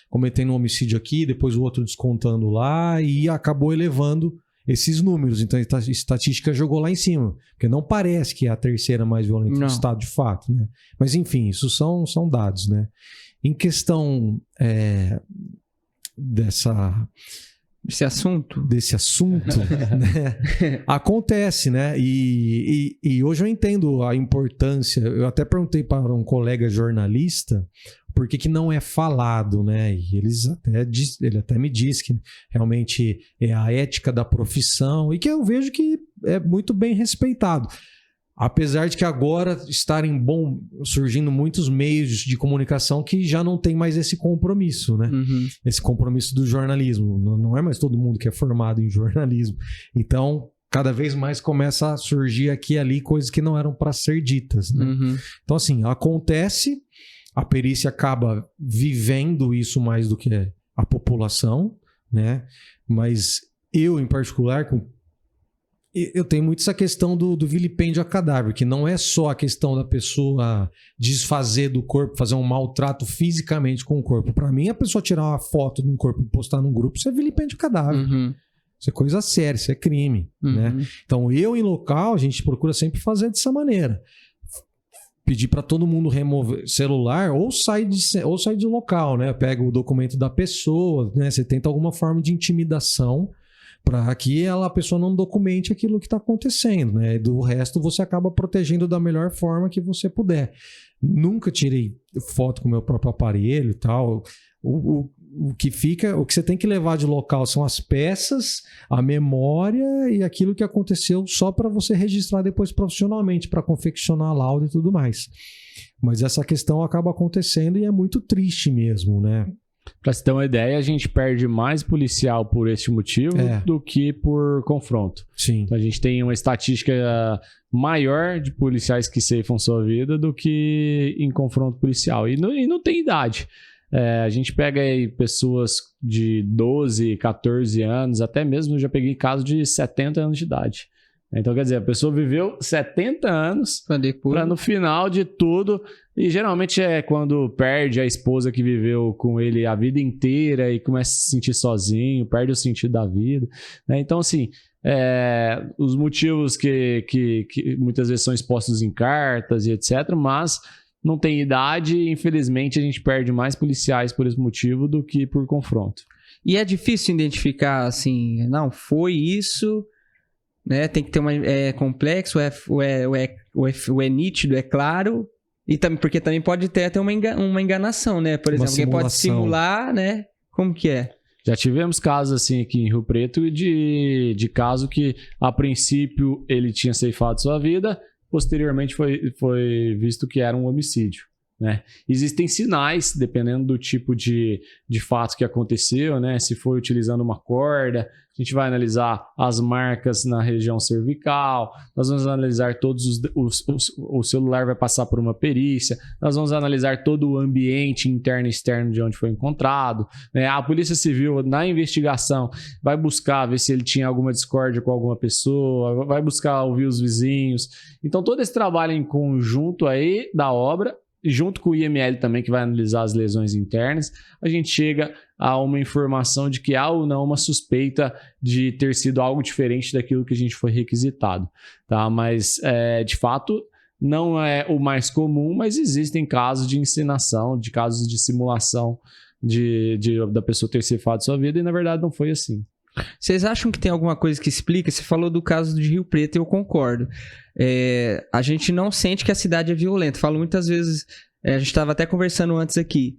cometendo um homicídio aqui, depois o outro descontando lá e acabou elevando esses números. Então a estatística jogou lá em cima, porque não parece que é a 3ª mais violenta do estado de fato, né? Mas enfim, isso são dados, né? Em questão desse assunto, né? Acontece, né? E hoje eu entendo a importância. Eu até perguntei para um colega jornalista por que não é falado, né? E ele até me disse que realmente é a ética da profissão e que eu vejo que é muito bem respeitado. Apesar de que agora estarem surgindo muitos meios de comunicação que já não tem mais esse compromisso, né? Esse compromisso do jornalismo. Não é mais todo mundo que é formado em jornalismo. Então, cada vez mais começa a surgir aqui e ali coisas que não eram para ser ditas, né? Então, assim, acontece, a perícia acaba vivendo isso mais do que a população, né? Mas eu, em particular, eu tenho muito essa questão do vilipêndio a cadáver, que não é só a questão da pessoa desfazer do corpo, fazer um maltrato fisicamente com o corpo. Para mim, a pessoa tirar uma foto de um corpo e postar num grupo, isso é vilipêndio a cadáver. Isso é coisa séria, isso é crime, né? Então, em local, a gente procura sempre fazer dessa maneira. Pedir para todo mundo remover celular ou sair de local, né? Pega o documento da pessoa, né? Você tenta alguma forma de intimidação para que a pessoa não documente aquilo que está acontecendo, né? E do resto você acaba protegendo da melhor forma que você puder. Nunca tirei foto com o meu próprio aparelho e tal. O que você tem que levar de local são as peças, a memória e aquilo que aconteceu só para você registrar depois profissionalmente, para confeccionar laudo e tudo mais. Mas essa questão acaba acontecendo e é muito triste mesmo, né? Pra você ter uma ideia, a gente perde mais policial por esse motivo do que por confronto. Sim. Então a gente tem uma estatística maior de policiais que ceifam sua vida do que em confronto policial. E não tem idade. A gente pega aí pessoas de 12, 14 anos, até mesmo eu já peguei casos de 70 anos de idade. Então, quer dizer, a pessoa viveu 70 anos para no final de tudo, e geralmente é quando perde a esposa que viveu com ele a vida inteira e começa a se sentir sozinho, perde o sentido da vida, né? Então, assim, os motivos que muitas vezes são expostos em cartas e etc., mas não tem idade e, infelizmente, a gente perde mais policiais por esse motivo do que por confronto. E é difícil identificar, assim, não, foi isso... Né? Tem que ter é complexo, é nítido, é claro, e também, porque também pode ter até uma enganação, né? Por exemplo, alguém pode simular, né? Como que é? Já tivemos casos assim aqui em Rio Preto de caso que a princípio ele tinha ceifado sua vida, posteriormente foi visto que era um homicídio, né? Existem sinais, dependendo do tipo de fato que aconteceu, né? Se foi utilizando uma corda, a gente vai analisar as marcas na região cervical, nós vamos analisar todos o celular vai passar por uma perícia, nós vamos analisar todo o ambiente interno e externo de onde foi encontrado, né? A Polícia Civil, na investigação, vai buscar ver se ele tinha alguma discórdia com alguma pessoa, vai buscar ouvir os vizinhos. Então, todo esse trabalho em conjunto aí da obra, junto com o IML também, que vai analisar as lesões internas, a gente chega a uma informação de que há ou não uma suspeita de ter sido algo diferente daquilo que a gente foi requisitado, tá? Mas, de fato, não é o mais comum, mas existem casos de encenação, de casos de simulação da pessoa ter ceifado sua vida e, na verdade, não foi assim. Vocês acham que tem alguma coisa que explica? Você falou do caso de Rio Preto e eu concordo. A gente não sente que a cidade é violenta. Falo muitas vezes, a gente estava até conversando antes aqui.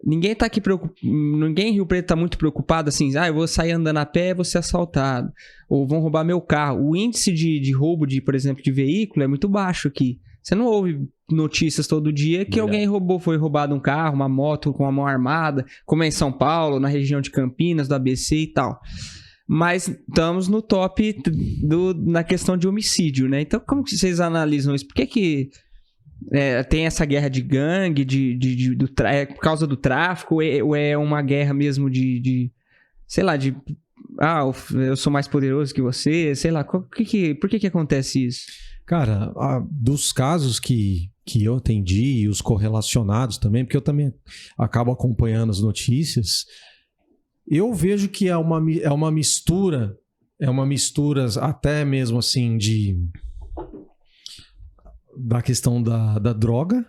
Ninguém tá aqui ninguém em Rio Preto tá muito preocupado assim, eu vou sair andando a pé, vou ser assaltado, ou vão roubar meu carro. O índice de roubo, por exemplo, de veículo é muito baixo aqui. Você não ouve notícias todo dia que alguém foi roubado um carro, uma moto com uma mão armada, como é em São Paulo, na região de Campinas, do ABC e tal. Mas estamos no top na questão de homicídio, né? Então, como que vocês analisam isso? Por que tem essa guerra de gangue, por causa do tráfico, ou é uma guerra mesmo sei lá, eu sou mais poderoso que você, sei lá, por que acontece isso? Cara, dos casos que eu atendi e os correlacionados também, porque eu também acabo acompanhando as notícias, eu vejo que é uma mistura até mesmo assim da questão da droga,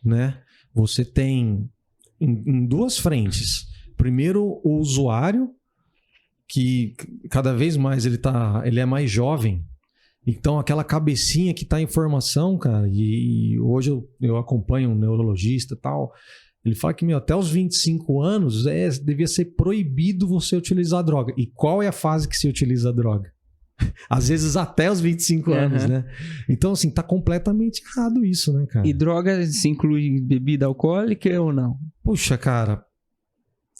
né? Você tem em duas frentes. Primeiro, o usuário, que cada vez mais ele é mais jovem. Então, aquela cabecinha que tá em formação, cara, e hoje eu acompanho um neurologista e tal, ele fala que, até os 25 anos devia ser proibido você utilizar droga. E qual é a fase que se utiliza a droga? Às vezes até os 25 anos, né? Então, assim, tá completamente errado isso, né, cara? E droga se inclui bebida alcoólica ou não? Puxa, cara,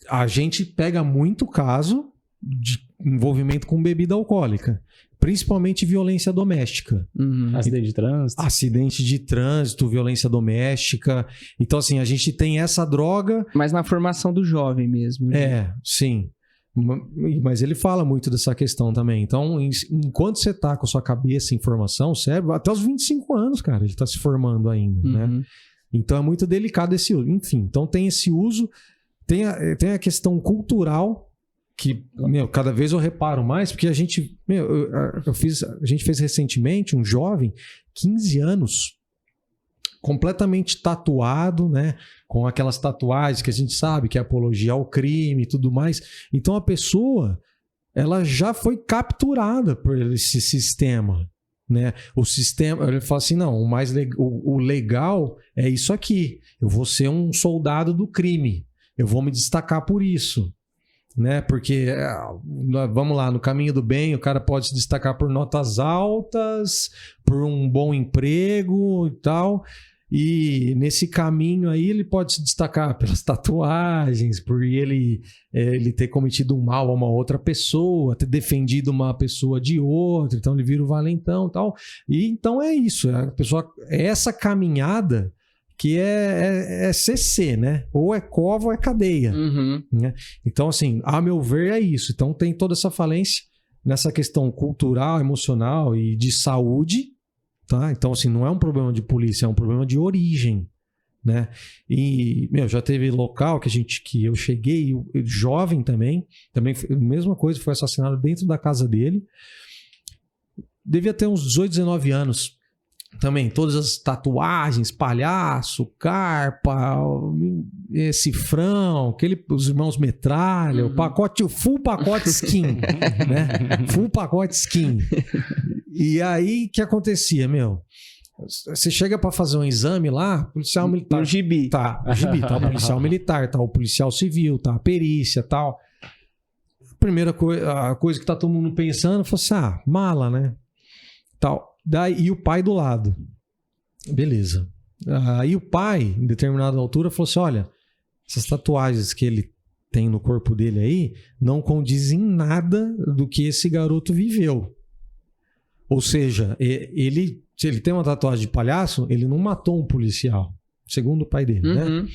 a gente pega muito caso de envolvimento com bebida alcoólica, principalmente violência doméstica. Acidente de trânsito, violência doméstica. Então, assim, a gente tem essa droga... Mas na formação do jovem mesmo. Né? Sim. Mas ele fala muito dessa questão também. Então, enquanto você tá com a sua cabeça em formação, o cérebro, até os 25 anos, cara, ele tá se formando ainda, né? Então, é muito delicado esse uso. Enfim, então tem esse uso, tem a questão cultural, que, cada vez eu reparo mais, porque a gente fez recentemente um jovem, 15 anos, completamente tatuado, né? Com aquelas tatuagens que a gente sabe que é apologia ao crime e tudo mais. Então a pessoa, ela já foi capturada por esse sistema, né? O sistema, ele fala assim, não, o legal é isso aqui. Eu vou ser um soldado do crime. Eu vou me destacar por isso, né? Porque, vamos lá, no caminho do bem, o cara pode se destacar por notas altas, por um bom emprego e tal. E nesse caminho aí ele pode se destacar pelas tatuagens, por ele ter cometido um mal a uma outra pessoa, ter defendido uma pessoa de outra, então ele vira o valentão e tal. E então é isso, a pessoa, essa caminhada que é CC, né? Ou é cova ou é cadeia. Né? Então, assim, a meu ver é isso. Então tem toda essa falência nessa questão cultural, emocional e de saúde, tá? Então, assim, não é um problema de polícia, é um problema de origem, né? E, já teve local que eu cheguei, jovem também a mesma coisa, foi assassinado dentro da casa dele. Devia ter uns 18, 19 anos. Também, todas as tatuagens, palhaço, carpa, cifrão, os irmãos metralha, o full pacote skin, né? Full pacote skin. E aí, o que acontecia, Você chega pra fazer um exame lá, policial militar. No gibi. Tá, o policial militar, tá o policial civil, tá a perícia, tal. Primeira a coisa que tá todo mundo pensando foi assim, mala, né? Tal. E o pai do lado. Beleza. Aí o pai, em determinada altura, falou assim, olha, essas tatuagens que ele tem no corpo dele aí não condizem nada do que esse garoto viveu. Ou seja, se ele tem uma tatuagem de palhaço, ele não matou um policial, segundo o pai dele, né?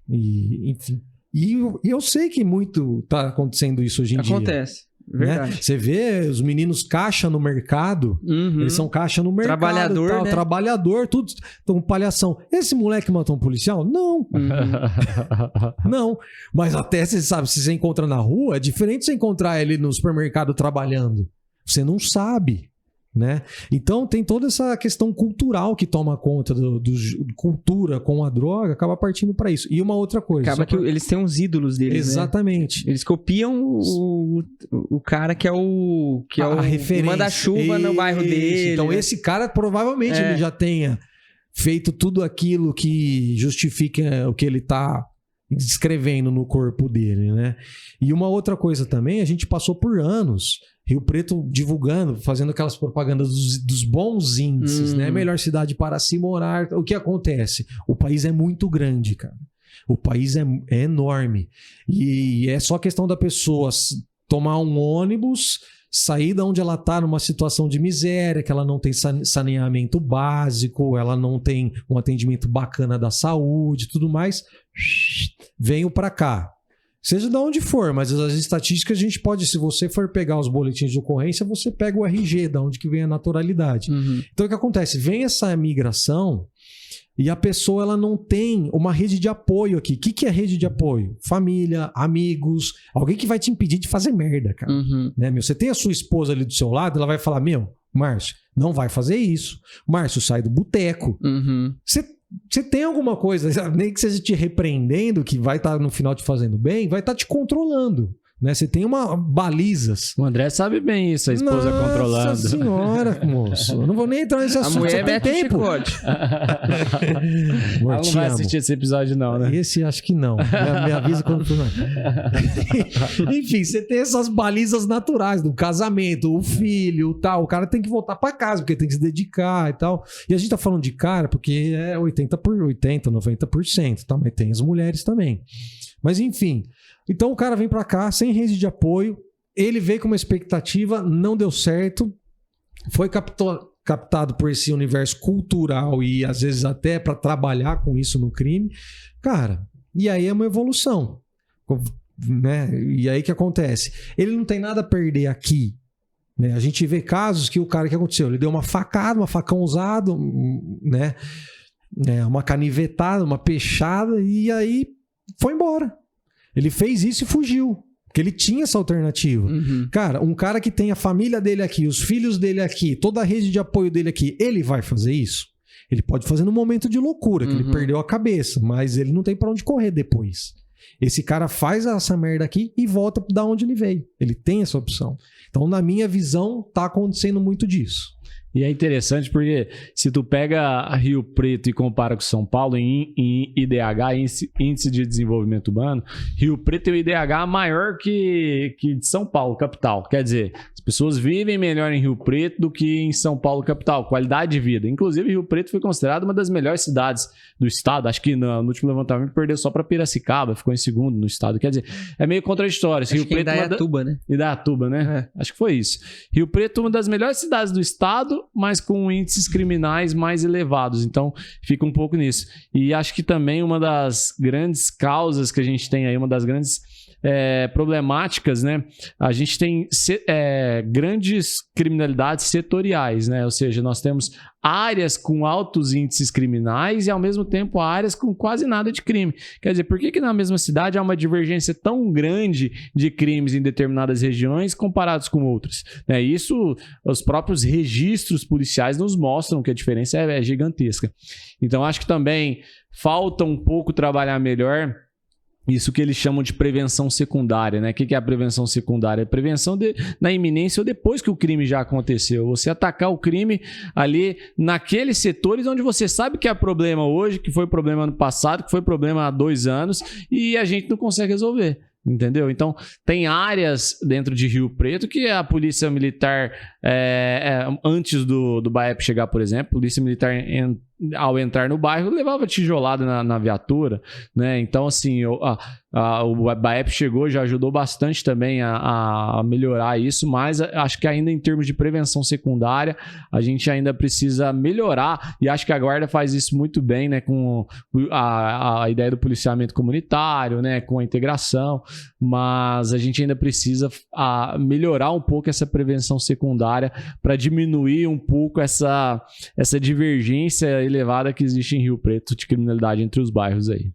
E, enfim. E eu sei que muito tá acontecendo isso hoje em dia. Acontece, verdade. Né? Você vê os meninos caixa no mercado, eles são caixa no mercado. Trabalhador, tal, né? Trabalhador, tudo. Então, palhação. Esse moleque matou um policial? Não. Não. Mas até, você sabe, se você encontra na rua, é diferente você encontrar ele no supermercado trabalhando. Você não sabe. Né? Então tem toda essa questão cultural que toma conta do cultura com a droga, acaba partindo para isso. E uma outra coisa. Acaba que eles têm uns ídolos deles. Exatamente. Né? Eles copiam o cara que é a referência. Manda-chuva no bairro dele. Então né? esse cara provavelmente ele já tenha feito tudo aquilo que justifica o que ele tá escrevendo no corpo dele, né? E uma outra coisa também, a gente passou por anos Rio Preto divulgando, fazendo aquelas propagandas dos bons índices, né? Melhor cidade para se morar. O que acontece? O país é muito grande, cara. O país é enorme. E é só questão da pessoa tomar um ônibus, sair de onde ela está numa situação de miséria, que ela não tem saneamento básico, ela não tem um atendimento bacana da saúde, tudo mais. Venho para cá. Seja de onde for, mas as estatísticas a gente pode, se você for pegar os boletins de ocorrência, você pega o RG, de onde que vem a naturalidade. Então o que acontece? Vem essa migração e a pessoa ela não tem uma rede de apoio aqui. O que é rede de apoio? Família, amigos, alguém que vai te impedir de fazer merda, cara. Né, Você tem a sua esposa ali do seu lado, ela vai falar, Márcio, não vai fazer isso. Márcio, sai do boteco. Você tem alguma coisa, nem que seja te repreendendo, que vai estar no final te fazendo bem, vai estar te controlando. Né? Você tem balizas. O André sabe bem isso, a esposa controlando. Nossa senhora, moço. Eu não vou nem entrar nesse assunto. A mulher mete tempo. Amor, ela não vai assistir esse episódio não, né? Esse acho que não. Me avisa quando for. Enfim, você tem essas balizas naturais do casamento, o filho, tal. O cara tem que voltar pra casa, porque tem que se dedicar e tal. E a gente tá falando de cara porque é 80%, 90%, tá? Mas tem as mulheres também. Mas enfim... Então o cara vem pra cá sem rede de apoio, ele veio com uma expectativa, não deu certo, foi captado por esse universo cultural e às vezes até para trabalhar com isso no crime. Cara, e aí é uma evolução, né? E aí o que acontece? Ele não tem nada a perder aqui. Né? A gente vê casos que o cara, o que aconteceu? Ele deu uma facada, uma facão usado, né? Uma canivetada, uma peixada e aí foi embora. Ele fez isso e fugiu. Porque ele tinha essa alternativa. Cara, um cara que tem a família dele aqui, os filhos dele aqui, toda a rede de apoio dele aqui, ele vai fazer isso? Ele pode fazer num momento de loucura, que ele perdeu a cabeça, mas ele não tem pra onde correr depois. Esse cara faz essa merda aqui e volta da onde ele veio. Ele tem essa opção. Então, na minha visão, tá acontecendo muito disso. E é interessante porque se tu pega Rio Preto e compara com São Paulo em IDH, Índice de Desenvolvimento Humano, Rio Preto tem o IDH maior que de São Paulo, capital. Quer dizer, as pessoas vivem melhor em Rio Preto do que em São Paulo, capital. Qualidade de vida. Inclusive, Rio Preto foi considerado uma das melhores cidades do estado. Acho que no último levantamento perdeu só para Piracicaba, ficou em segundo no estado. Quer dizer, é meio contraditório. Acho Rio que Preto Indaiatuba, né? Indaiatuba, né? Acho que foi isso. Rio Preto, uma das melhores cidades do estado, mas com índices criminais mais elevados. Então, fica um pouco nisso. E acho que também uma das grandes causas que a gente tem aí, uma das grandes problemáticas, né? A gente tem grandes criminalidades setoriais, né? Ou seja, nós temos áreas com altos índices criminais e, ao mesmo tempo, áreas com quase nada de crime. Quer dizer, por que na mesma cidade há uma divergência tão grande de crimes em determinadas regiões comparados com outras? Isso, os próprios registros policiais nos mostram que a diferença é gigantesca. Então, acho que também falta um pouco trabalhar melhor isso que eles chamam de prevenção secundária, né? O que é a prevenção secundária? Prevenção na iminência ou depois que o crime já aconteceu. Você atacar o crime ali naqueles setores onde você sabe que é problema hoje, que foi problema ano passado, que foi problema há 2 anos e a gente não consegue resolver. Entendeu? Então, tem áreas dentro de Rio Preto que a polícia militar, antes do BAEP chegar, por exemplo, a polícia militar, ao entrar no bairro, levava tijolada na viatura, né? Então, assim, o BAEP chegou, já ajudou bastante também a melhorar isso, mas acho que ainda em termos de prevenção secundária, a gente ainda precisa melhorar, e acho que a Guarda faz isso muito bem, né? Com a ideia do policiamento comunitário, né? Com a integração, mas a gente ainda precisa melhorar um pouco essa prevenção secundária para diminuir um pouco essa divergência elevada que existe em Rio Preto de criminalidade entre os bairros aí.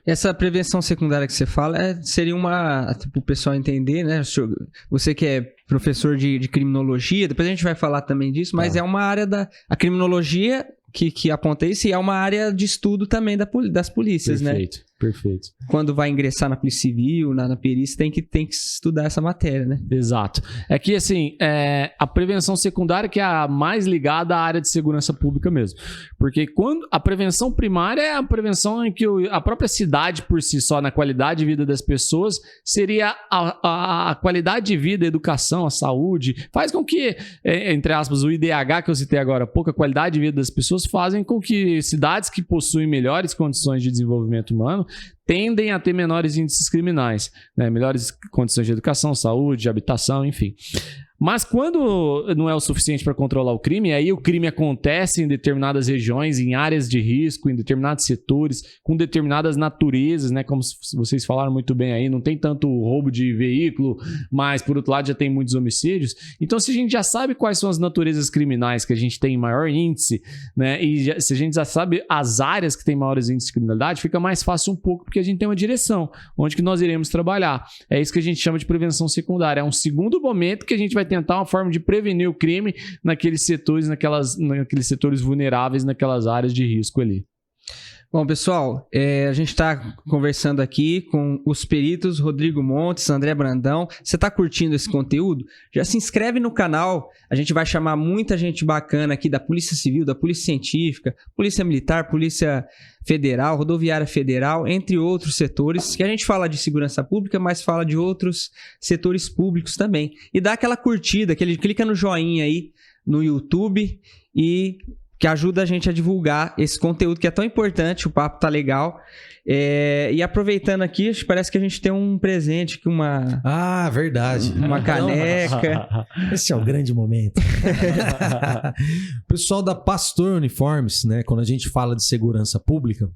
Essa prevenção secundária que você fala seria para o pessoal entender, né? Você que é professor de criminologia, depois a gente vai falar também disso, mas é uma área a criminologia que aponta isso e é uma área de estudo também das polícias, Perfeito. Perfeito. Quando vai ingressar na Polícia Civil, na perícia, tem que estudar essa matéria, né? Exato. É que, assim, a prevenção secundária que é a mais ligada à área de segurança pública mesmo. Porque quando a prevenção primária é a prevenção em que a própria cidade por si só, na qualidade de vida das pessoas, seria a qualidade de vida, a educação, a saúde, faz com que, entre aspas, o IDH que eu citei agora há pouco, a qualidade de vida das pessoas fazem com que cidades que possuem melhores condições de desenvolvimento humano tendem a ter menores índices criminais, né? Melhores condições de educação, saúde, habitação, enfim. Mas quando não é o suficiente para controlar o crime, aí o crime acontece em determinadas regiões, em áreas de risco, em determinados setores, com determinadas naturezas, né? Como vocês falaram muito bem aí, não tem tanto roubo de veículo, mas por outro lado já tem muitos homicídios. Então, se a gente já sabe quais são as naturezas criminais que a gente tem em maior índice, né? E se a gente já sabe as áreas que têm maiores índices de criminalidade, fica mais fácil um pouco, porque a gente tem uma direção, onde que nós iremos trabalhar. É isso que a gente chama de prevenção secundária. É um segundo momento que a gente vai tentar uma forma de prevenir o crime naqueles setores, naqueles setores vulneráveis, naquelas áreas de risco ali. Bom, pessoal, a gente está conversando aqui com os peritos Rodrigo Montes, André Brandão. Você está curtindo esse conteúdo? Já se inscreve no canal. A gente vai chamar muita gente bacana aqui da Polícia Civil, da Polícia Científica, Polícia Militar, Polícia Federal, Rodoviária Federal, entre outros setores, que a gente fala de segurança pública, mas fala de outros setores públicos também. E dá aquela curtida, clica no joinha aí no YouTube e que ajuda a gente a divulgar esse conteúdo que é tão importante, o papo tá legal. E aproveitando aqui, parece que a gente tem um presente aqui, verdade. Uma caneca. Esse é o grande momento. Pessoal da Pastor Uniformes, né? Quando a gente fala de segurança pública,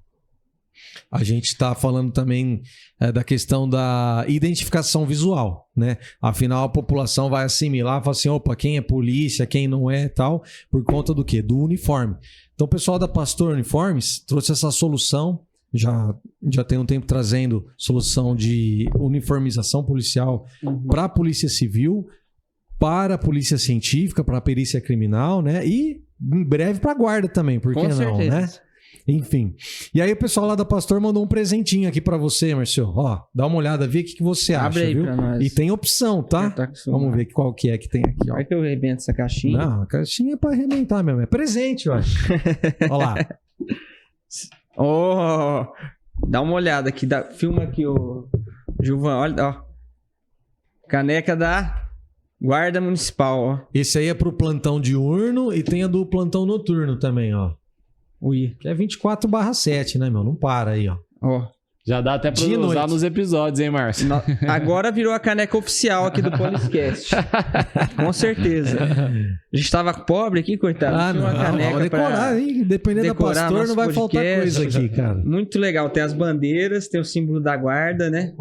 a gente está falando também da questão da identificação visual, né? Afinal, a população vai assimilar, fala assim, opa, quem é polícia, quem não é, tal, por conta do quê? Do uniforme. Então, o pessoal da Pastor Uniformes trouxe essa solução, já tem um tempo trazendo solução de uniformização policial para a Polícia Civil, para a Polícia Científica, para a Perícia Criminal, né? E em breve para a Guarda também, por que não, né? Enfim. E aí o pessoal lá da Pastor mandou um presentinho aqui pra você, Marcio. Ó, dá uma olhada, vê o que você acha, Abre aí, viu? pra nós. E tem opção, tá? Vamos ver qual que é que tem aqui, ó. Vai que eu arrebento essa caixinha. Não, a caixinha é pra arrebentar mesmo. É presente, ó. Ó lá. Dá uma olhada aqui. Filma aqui, ô Gilvan. Olha, ó. Caneca da Guarda Municipal, ó. Esse aí é pro plantão diurno e tem a do plantão noturno também, ó. Ui. Que é 24/7, né, meu? Não para aí, ó. Ó. Já dá até pra De usar noite. nos episódios, hein, Márcio? Agora virou a caneca oficial aqui do Poliscast. Com certeza. A gente tava pobre aqui, coitado. Ah, tinha não, uma caneca vamos decorar, hein? Dependendo da decorar pastor, nosso não vai faltar podcast. coisa aqui, cara. Muito legal. Tem as bandeiras, tem o símbolo da guarda, né?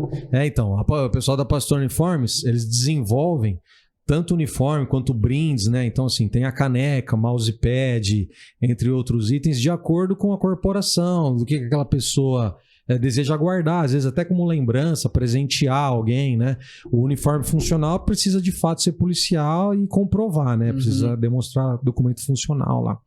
Então, o pessoal da Pastor Uniformes, eles desenvolvem tanto uniforme quanto brindes, né? Então, assim, tem a caneca, mousepad, entre outros itens, de acordo com a corporação, do que aquela pessoa deseja guardar, às vezes até como lembrança, presentear alguém, né? O uniforme funcional precisa de fato ser policial e comprovar, né? Precisa demonstrar documento funcional lá.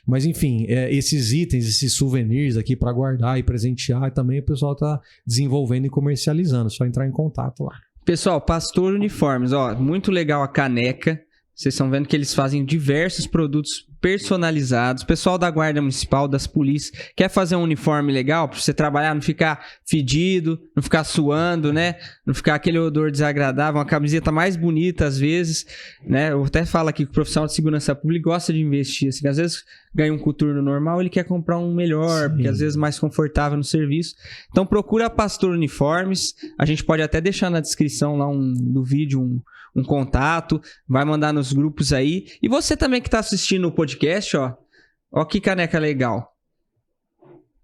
Mas enfim, esses itens, esses souvenirs aqui para guardar e presentear, também o pessoal tá desenvolvendo e comercializando, é só entrar em contato lá. Pessoal, Pastor Uniformes, ó, muito legal a caneca. Vocês estão vendo que eles fazem diversos produtos personalizados. Pessoal da Guarda Municipal, das polícias, quer fazer um uniforme legal para você trabalhar, não ficar fedido, não ficar suando, né? Não ficar aquele odor desagradável, uma camiseta mais bonita às vezes, né? Eu até falo aqui que o profissional de segurança pública gosta de investir, assim, às vezes ganha um coturno normal, ele quer comprar um melhor, porque às vezes mais confortável no serviço. Então procura a Pastor Uniformes, a gente pode até deixar na descrição lá do vídeo um contato, vai mandar nos grupos aí. E você também que está assistindo o podcast, ó que caneca legal.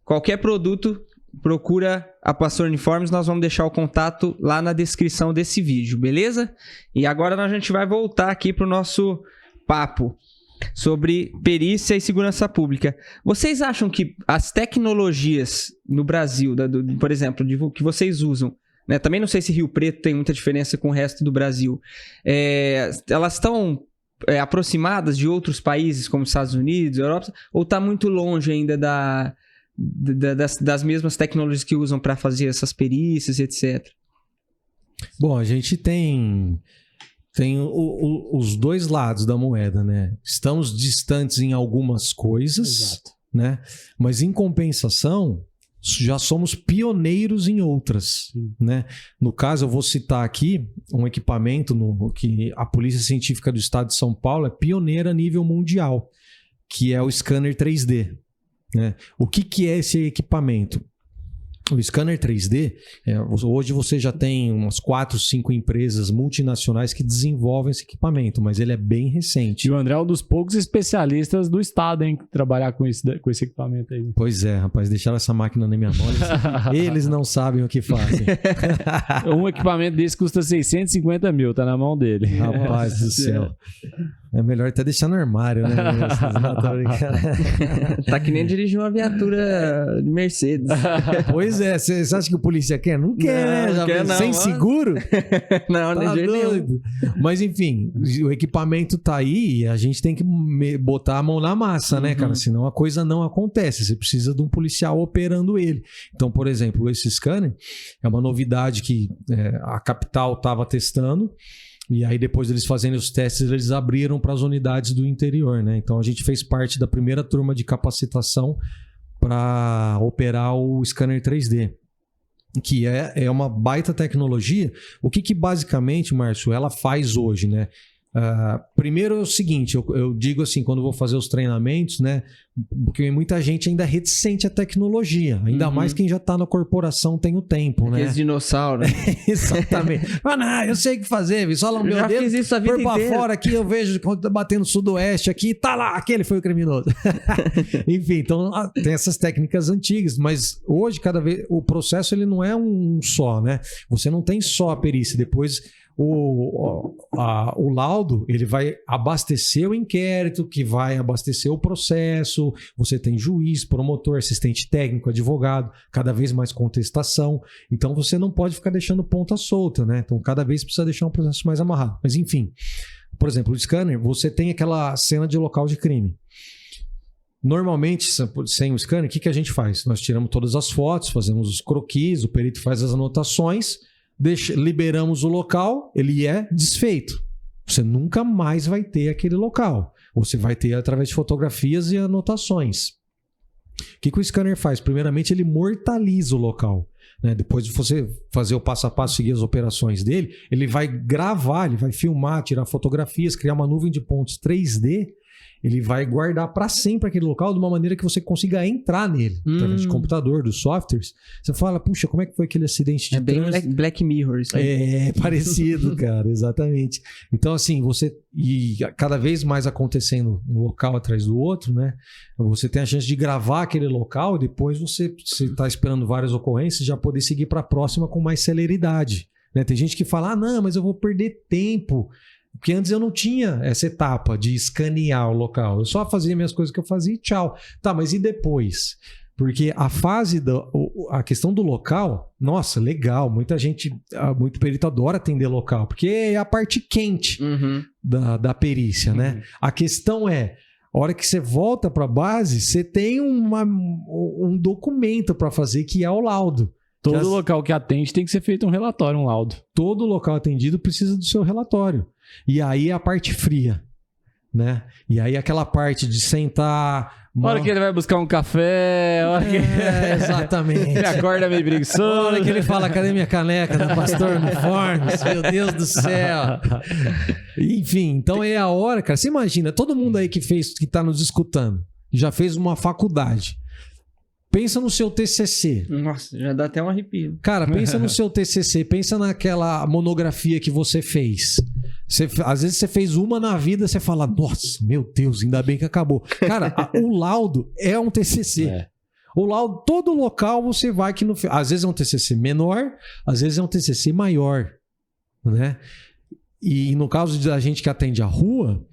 Qualquer produto, procura a Pastor Uniformes, nós vamos deixar o contato lá na descrição desse vídeo, beleza? E agora a gente vai voltar aqui para o nosso papo sobre perícia e segurança pública. Vocês acham que as tecnologias no Brasil, por exemplo, que vocês usam, né? Também não sei se Rio Preto tem muita diferença com o resto do Brasil. Elas estão aproximadas de outros países, como Estados Unidos, Europa, ou está muito longe ainda das mesmas tecnologias que usam para fazer essas perícias, etc? Bom, a gente tem os dois lados da moeda, né? Estamos distantes em algumas coisas, né? Mas em compensação, já somos pioneiros em outras, né? No caso, eu vou citar aqui um equipamento que a Polícia Científica do Estado de São Paulo é pioneira a nível mundial, que é o scanner 3D, né? O que é esse equipamento? O scanner 3D, hoje você já tem umas 4, 5 empresas multinacionais que desenvolvem esse equipamento, mas ele é bem recente. E o André é um dos poucos especialistas do estado, hein, que trabalhar com esse equipamento aí. Pois é, rapaz, deixaram essa máquina na minha mão. Eles não sabem o que fazem. Um equipamento desse custa 650 mil, tá na mão dele. Rapaz do céu. É melhor até deixar no armário, né? Tá que nem dirigir uma viatura de Mercedes. Pois é, você acha que o polícia quer? Não quer, não quer não, sem mano. Seguro? Não, Tá de jeito nenhum. doido. Mas enfim, o equipamento tá aí e a gente tem que botar a mão na massa, né, cara? Senão a coisa não acontece. Você precisa de um policial operando ele. Então, por exemplo, esse scanner é uma novidade que a capital estava testando. E aí, depois deles fazendo os testes, eles abriram para as unidades do interior, né? Então, a gente fez parte da primeira turma de capacitação para operar o scanner 3D, que é uma baita tecnologia. O que basicamente, Márcio, ela faz hoje, né? Primeiro é o seguinte, eu digo assim, quando eu vou fazer os treinamentos, né? Porque muita gente ainda é reticente à tecnologia, ainda mais quem já está na corporação tem o tempo, né? Aqueles dinossauros. Exatamente. Não, eu sei o que fazer, só lá no meu dedo, fiz isso a vida por pra inteira. fora aqui, eu vejo quando tá batendo no sudoeste aqui, tá lá, aquele foi o criminoso. Enfim, então tem essas técnicas antigas, mas hoje cada vez o processo ele não é um só, né? Você não tem só a perícia, depois o laudo ele vai abastecer o inquérito, que vai abastecer o processo, você tem juiz, promotor, assistente técnico, advogado, cada vez mais contestação, então você não pode ficar deixando ponta solta, né? Então cada vez precisa deixar um processo mais amarrado, mas enfim, por exemplo, o scanner, você tem aquela cena de local de crime. Normalmente, sem o scanner, o que a gente faz? Nós tiramos todas as fotos, fazemos os croquis, o perito faz as anotações, liberamos o local, ele é desfeito. Você nunca mais vai ter aquele local. Você vai ter através de fotografias e anotações. O que o scanner faz? Primeiramente, ele mortaliza o local, né? Depois de você fazer o passo a passo, seguir as operações dele, ele vai gravar, ele vai filmar, tirar fotografias, criar uma nuvem de pontos 3D. ele vai guardar para sempre aquele local de uma maneira que você consiga entrar nele, através de computador, dos softwares. Você fala, puxa, como é que foi aquele acidente de bem trânsito? Black Mirror isso aí. É parecido, cara, exatamente. Então, assim, e cada vez mais acontecendo um local atrás do outro, né? Você tem a chance de gravar aquele local e depois você está esperando várias ocorrências já poder seguir para a próxima com mais celeridade. Né? Tem gente que fala, não, mas eu vou perder tempo. Porque antes eu não tinha essa etapa de escanear o local. Eu só fazia minhas coisas que eu fazia e tchau. Tá, mas e depois? Porque a questão do local, nossa, legal. Muita gente, muito perito adora atender local, porque é a parte quente da perícia, né? A questão é, a hora que você volta para a base, você tem um documento para fazer que é o laudo. Todo local que atende tem que ser feito um relatório, um laudo. Todo local atendido precisa do seu relatório. E aí é a parte fria, né? E aí aquela parte de sentar... A hora que ele vai buscar um café, a hora que... exatamente. Ele acorda meio preguiçoso. A hora que ele fala, cadê minha caneca da Pastor Uniformes? Meu Deus do céu. Enfim, então é a hora, cara. Você imagina, todo mundo aí que tá nos escutando, já fez uma faculdade. Pensa no seu TCC. Nossa, já dá até um arrepio. Cara, pensa no seu TCC, pensa naquela monografia que você fez. Às vezes você fez uma na vida, você fala, nossa, meu Deus, ainda bem que acabou. Cara, o laudo é um TCC. É. O laudo, todo local você vai que às vezes é um TCC menor, às vezes é um TCC maior, né? E no caso da gente que atende a rua,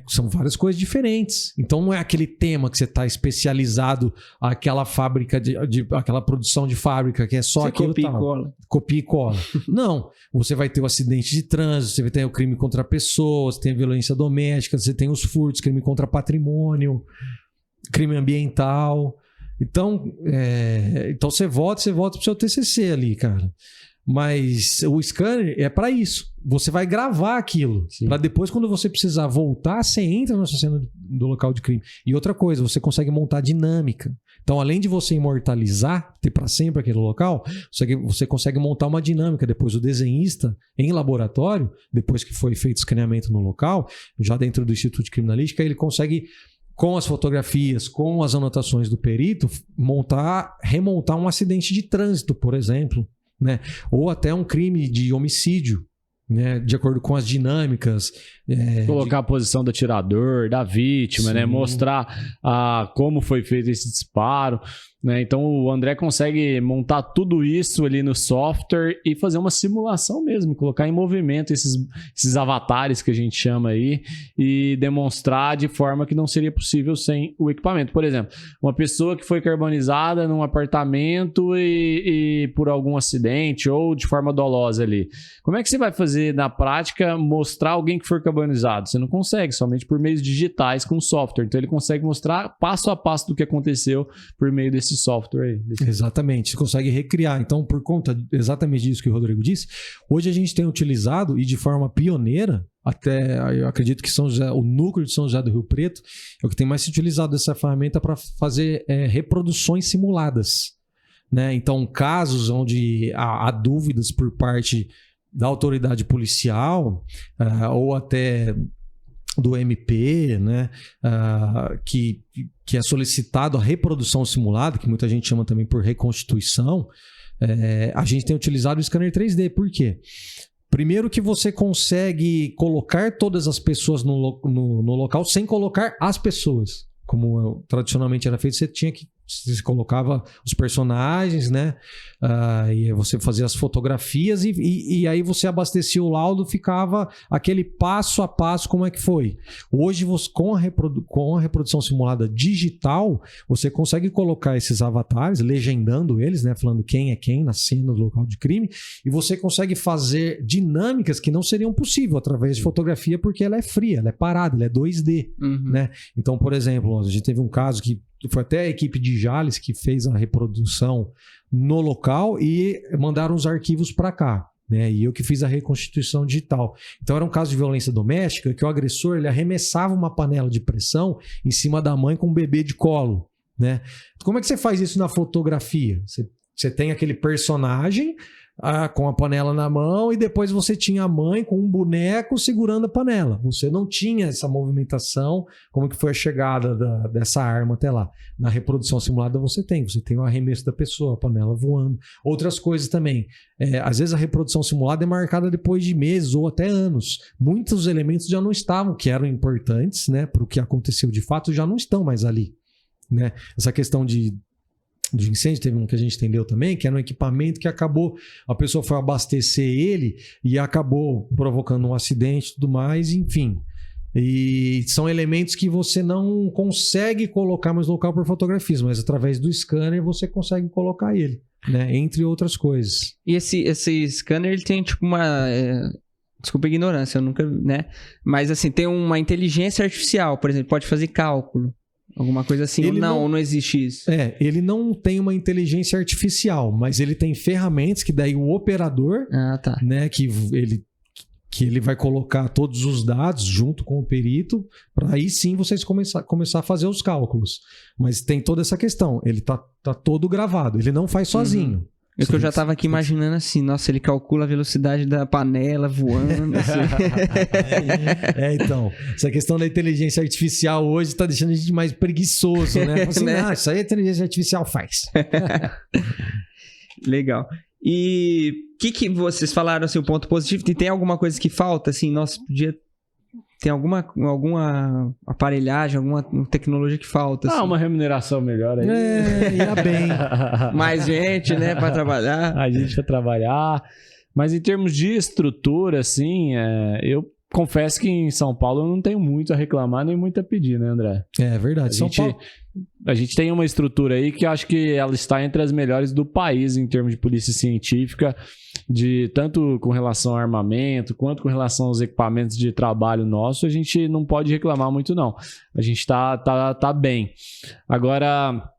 são várias coisas diferentes. Então não é aquele tema que você está especializado, aquela fábrica, aquela produção de fábrica que é só aquilo. Copia e cola. Copia e cola. Não. Você vai ter o acidente de trânsito, você vai ter o crime contra pessoas, tem a violência doméstica, você tem os furtos, crime contra patrimônio, crime ambiental. Então você volta para o seu TCC ali, cara. Mas o scanner é para isso. Você vai gravar aquilo. Para depois, quando você precisar voltar, você entra nessa cena do local de crime. E outra coisa, você consegue montar dinâmica. Então, além de você imortalizar, ter para sempre aquele local, você consegue montar uma dinâmica. Depois, o desenhista, em laboratório, depois que foi feito o escaneamento no local, já dentro do Instituto de Criminalística, ele consegue, com as fotografias, com as anotações do perito, remontar um acidente de trânsito, por exemplo. Né? Ou até um crime de homicídio, né? De acordo com as dinâmicas. Colocar a posição do atirador, da vítima, né? Mostrar como foi feito esse disparo. Né? Então o André consegue montar tudo isso ali no software e fazer uma simulação mesmo, colocar em movimento esses avatares que a gente chama aí e demonstrar de forma que não seria possível sem o equipamento. Por exemplo, uma pessoa que foi carbonizada num apartamento e por algum acidente ou de forma dolosa ali. Como é que você vai fazer na prática mostrar alguém que foi carbonizado? Você não consegue, somente por meios digitais com software. Então ele consegue mostrar passo a passo do que aconteceu por meio desse software aí. Exatamente, você consegue recriar. Então, por conta exatamente disso que o Rodrigo disse, hoje a gente tem utilizado, e de forma pioneira, até eu acredito que o núcleo de São José do Rio Preto é o que tem mais se utilizado dessa ferramenta para fazer reproduções simuladas. Né? Então, casos onde há dúvidas por parte da autoridade policial ou até do MP, né, que é solicitado a reprodução simulada, que muita gente chama também por reconstituição, a gente tem utilizado o scanner 3D. Por quê? Primeiro que você consegue colocar todas as pessoas no local sem colocar as pessoas. Como tradicionalmente era feito, você colocava os personagens, né? E você fazia as fotografias e aí você abastecia o laudo, ficava aquele passo a passo como é que foi. Hoje, com a reprodução simulada digital, você consegue colocar esses avatares, legendando eles, né? Falando quem é quem na cena do local de crime, e você consegue fazer dinâmicas que não seriam possíveis através de fotografia, porque ela é fria, ela é parada, ela é 2D, né? Então, por exemplo, a gente teve um caso que foi até a equipe de Jales que fez a reprodução no local e mandaram os arquivos para cá, né? E eu que fiz a reconstituição digital. Então era um caso de violência doméstica que o agressor ele arremessava uma panela de pressão em cima da mãe com um bebê de colo, né? Como é que você faz isso na fotografia? Você tem aquele personagem com a panela na mão e depois você tinha a mãe com um boneco segurando a panela. Você não tinha essa movimentação, como que foi a chegada dessa arma até lá. Na reprodução simulada você tem o arremesso da pessoa, a panela voando. Outras coisas também. Às vezes a reprodução simulada é marcada depois de meses ou até anos. Muitos elementos já não estavam, que eram importantes, né, para o que aconteceu de fato, já não estão mais ali, né? Essa questão de incêndio, teve um que a gente entendeu também, que era um equipamento que acabou, a pessoa foi abastecer ele e acabou provocando um acidente e tudo mais, enfim. E são elementos que você não consegue colocar mais no local por fotografias, mas através do scanner você consegue colocar ele, né? Entre outras coisas. E esse scanner, ele tem tipo uma... Desculpa a ignorância, eu nunca... né? Mas assim, tem uma inteligência artificial, por exemplo, pode fazer cálculo. Alguma coisa assim, ou não existe isso? Ele não tem uma inteligência artificial, mas ele tem ferramentas que daí o operador, né, que ele vai colocar todos os dados junto com o perito, para aí sim vocês começar a fazer os cálculos. Mas tem toda essa questão, ele tá todo gravado, ele não faz sozinho. É que eu já estava aqui imaginando assim, nossa, ele calcula a velocidade da panela voando. Assim. Então, essa questão da inteligência artificial hoje está deixando a gente mais preguiçoso, né? Assim, né? Isso aí a inteligência artificial faz. Legal. E o que vocês falaram, assim, o ponto positivo? Tem alguma coisa que falta, assim, nossa, podia... Tem alguma aparelhagem, alguma tecnologia que falta? Assim? Uma remuneração melhor aí. Ia bem. Mais gente, né, para trabalhar. A gente vai trabalhar. Mas em termos de estrutura, assim, eu confesso que em São Paulo eu não tenho muito a reclamar, nem muito a pedir, né, André? É verdade. A gente tem uma estrutura aí que eu acho que ela está entre as melhores do país em termos de polícia científica, tanto com relação ao armamento, quanto com relação aos equipamentos de trabalho nosso, a gente não pode reclamar muito, não. A gente tá bem. Agora,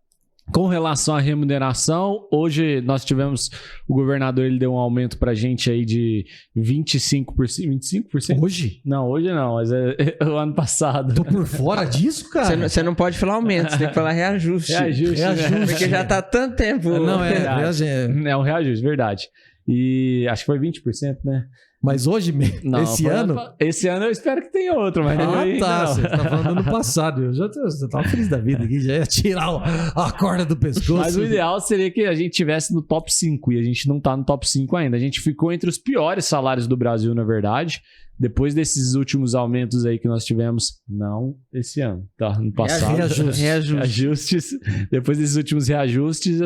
com relação à remuneração, hoje nós tivemos, o governador ele deu um aumento pra gente aí de 25%. 25%? Hoje? Não, hoje não, mas é o ano passado. Tô por fora disso, cara? Você não pode falar aumento, você tem que falar reajuste. Reajuste. Né? Porque já tá tanto tempo. Não, é um reajuste, verdade. E acho que foi 20%, né? Mas hoje, esse ano... Esse ano eu espero que tenha outro, mas... Você tá falando do ano passado. Eu já tava feliz da vida aqui, já ia tirar a corda do pescoço. Mas o ideal seria que a gente tivesse no top 5, e a gente não tá no top 5 ainda. A gente ficou entre os piores salários do Brasil, na verdade. Depois desses últimos aumentos aí que nós tivemos, não esse ano, tá? No passado. Reajustes. Depois desses últimos reajustes,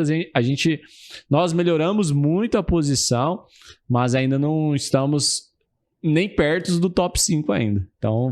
nós melhoramos muito a posição, mas ainda não estamos nem perto do top 5 ainda. Então,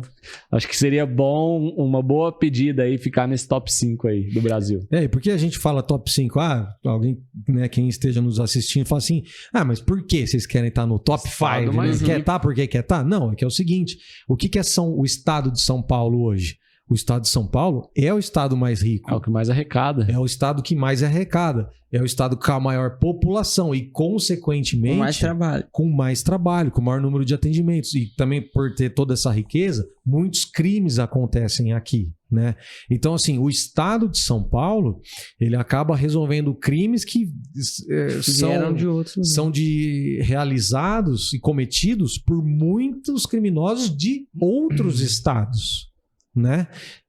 acho que seria bom, uma boa pedida aí, ficar nesse top 5 aí do Brasil. E por que a gente fala top 5? Alguém, né, quem esteja nos assistindo, fala assim, mas por que vocês querem estar no top 5? Quer estar porque quer estar? Não, é que é o seguinte, o que é o estado de São Paulo hoje? O estado de São Paulo é o estado mais rico. É o que mais arrecada. É o estado que mais arrecada. É o estado com a maior população e, consequentemente... Com mais trabalho, com maior número de atendimentos. E também, por ter toda essa riqueza, muitos crimes acontecem aqui, né? Então, assim, o estado de São Paulo, ele acaba resolvendo crimes que são realizados e cometidos por muitos criminosos de outros estados, né?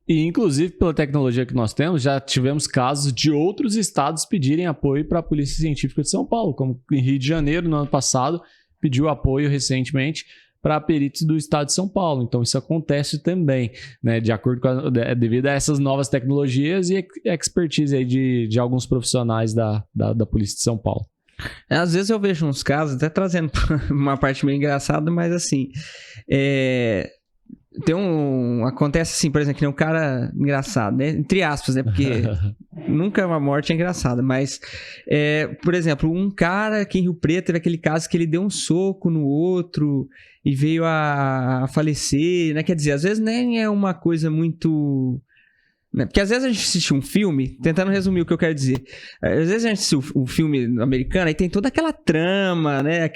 E, inclusive, pela tecnologia que nós temos, já tivemos casos de outros estados pedirem apoio para a Polícia Científica de São Paulo, como em Rio de Janeiro, no ano passado, pediu apoio recentemente para peritos do estado de São Paulo. Então, isso acontece também, né? De acordo com devido a essas novas tecnologias e expertise aí de alguns profissionais da Polícia de São Paulo. Às vezes eu vejo uns casos, até trazendo uma parte meio engraçada, mas assim... Acontece assim, por exemplo, que nem um cara engraçado, né? Entre aspas, né? Porque nunca uma morte é engraçada, mas, por exemplo, um cara aqui em Rio Preto teve aquele caso que ele deu um soco no outro e veio a falecer, né? Quer dizer, às vezes nem é uma coisa muito... né? Porque às vezes a gente assiste um filme, tentando resumir o que eu quero dizer. Às vezes a gente assiste um filme americano e tem toda aquela trama, né?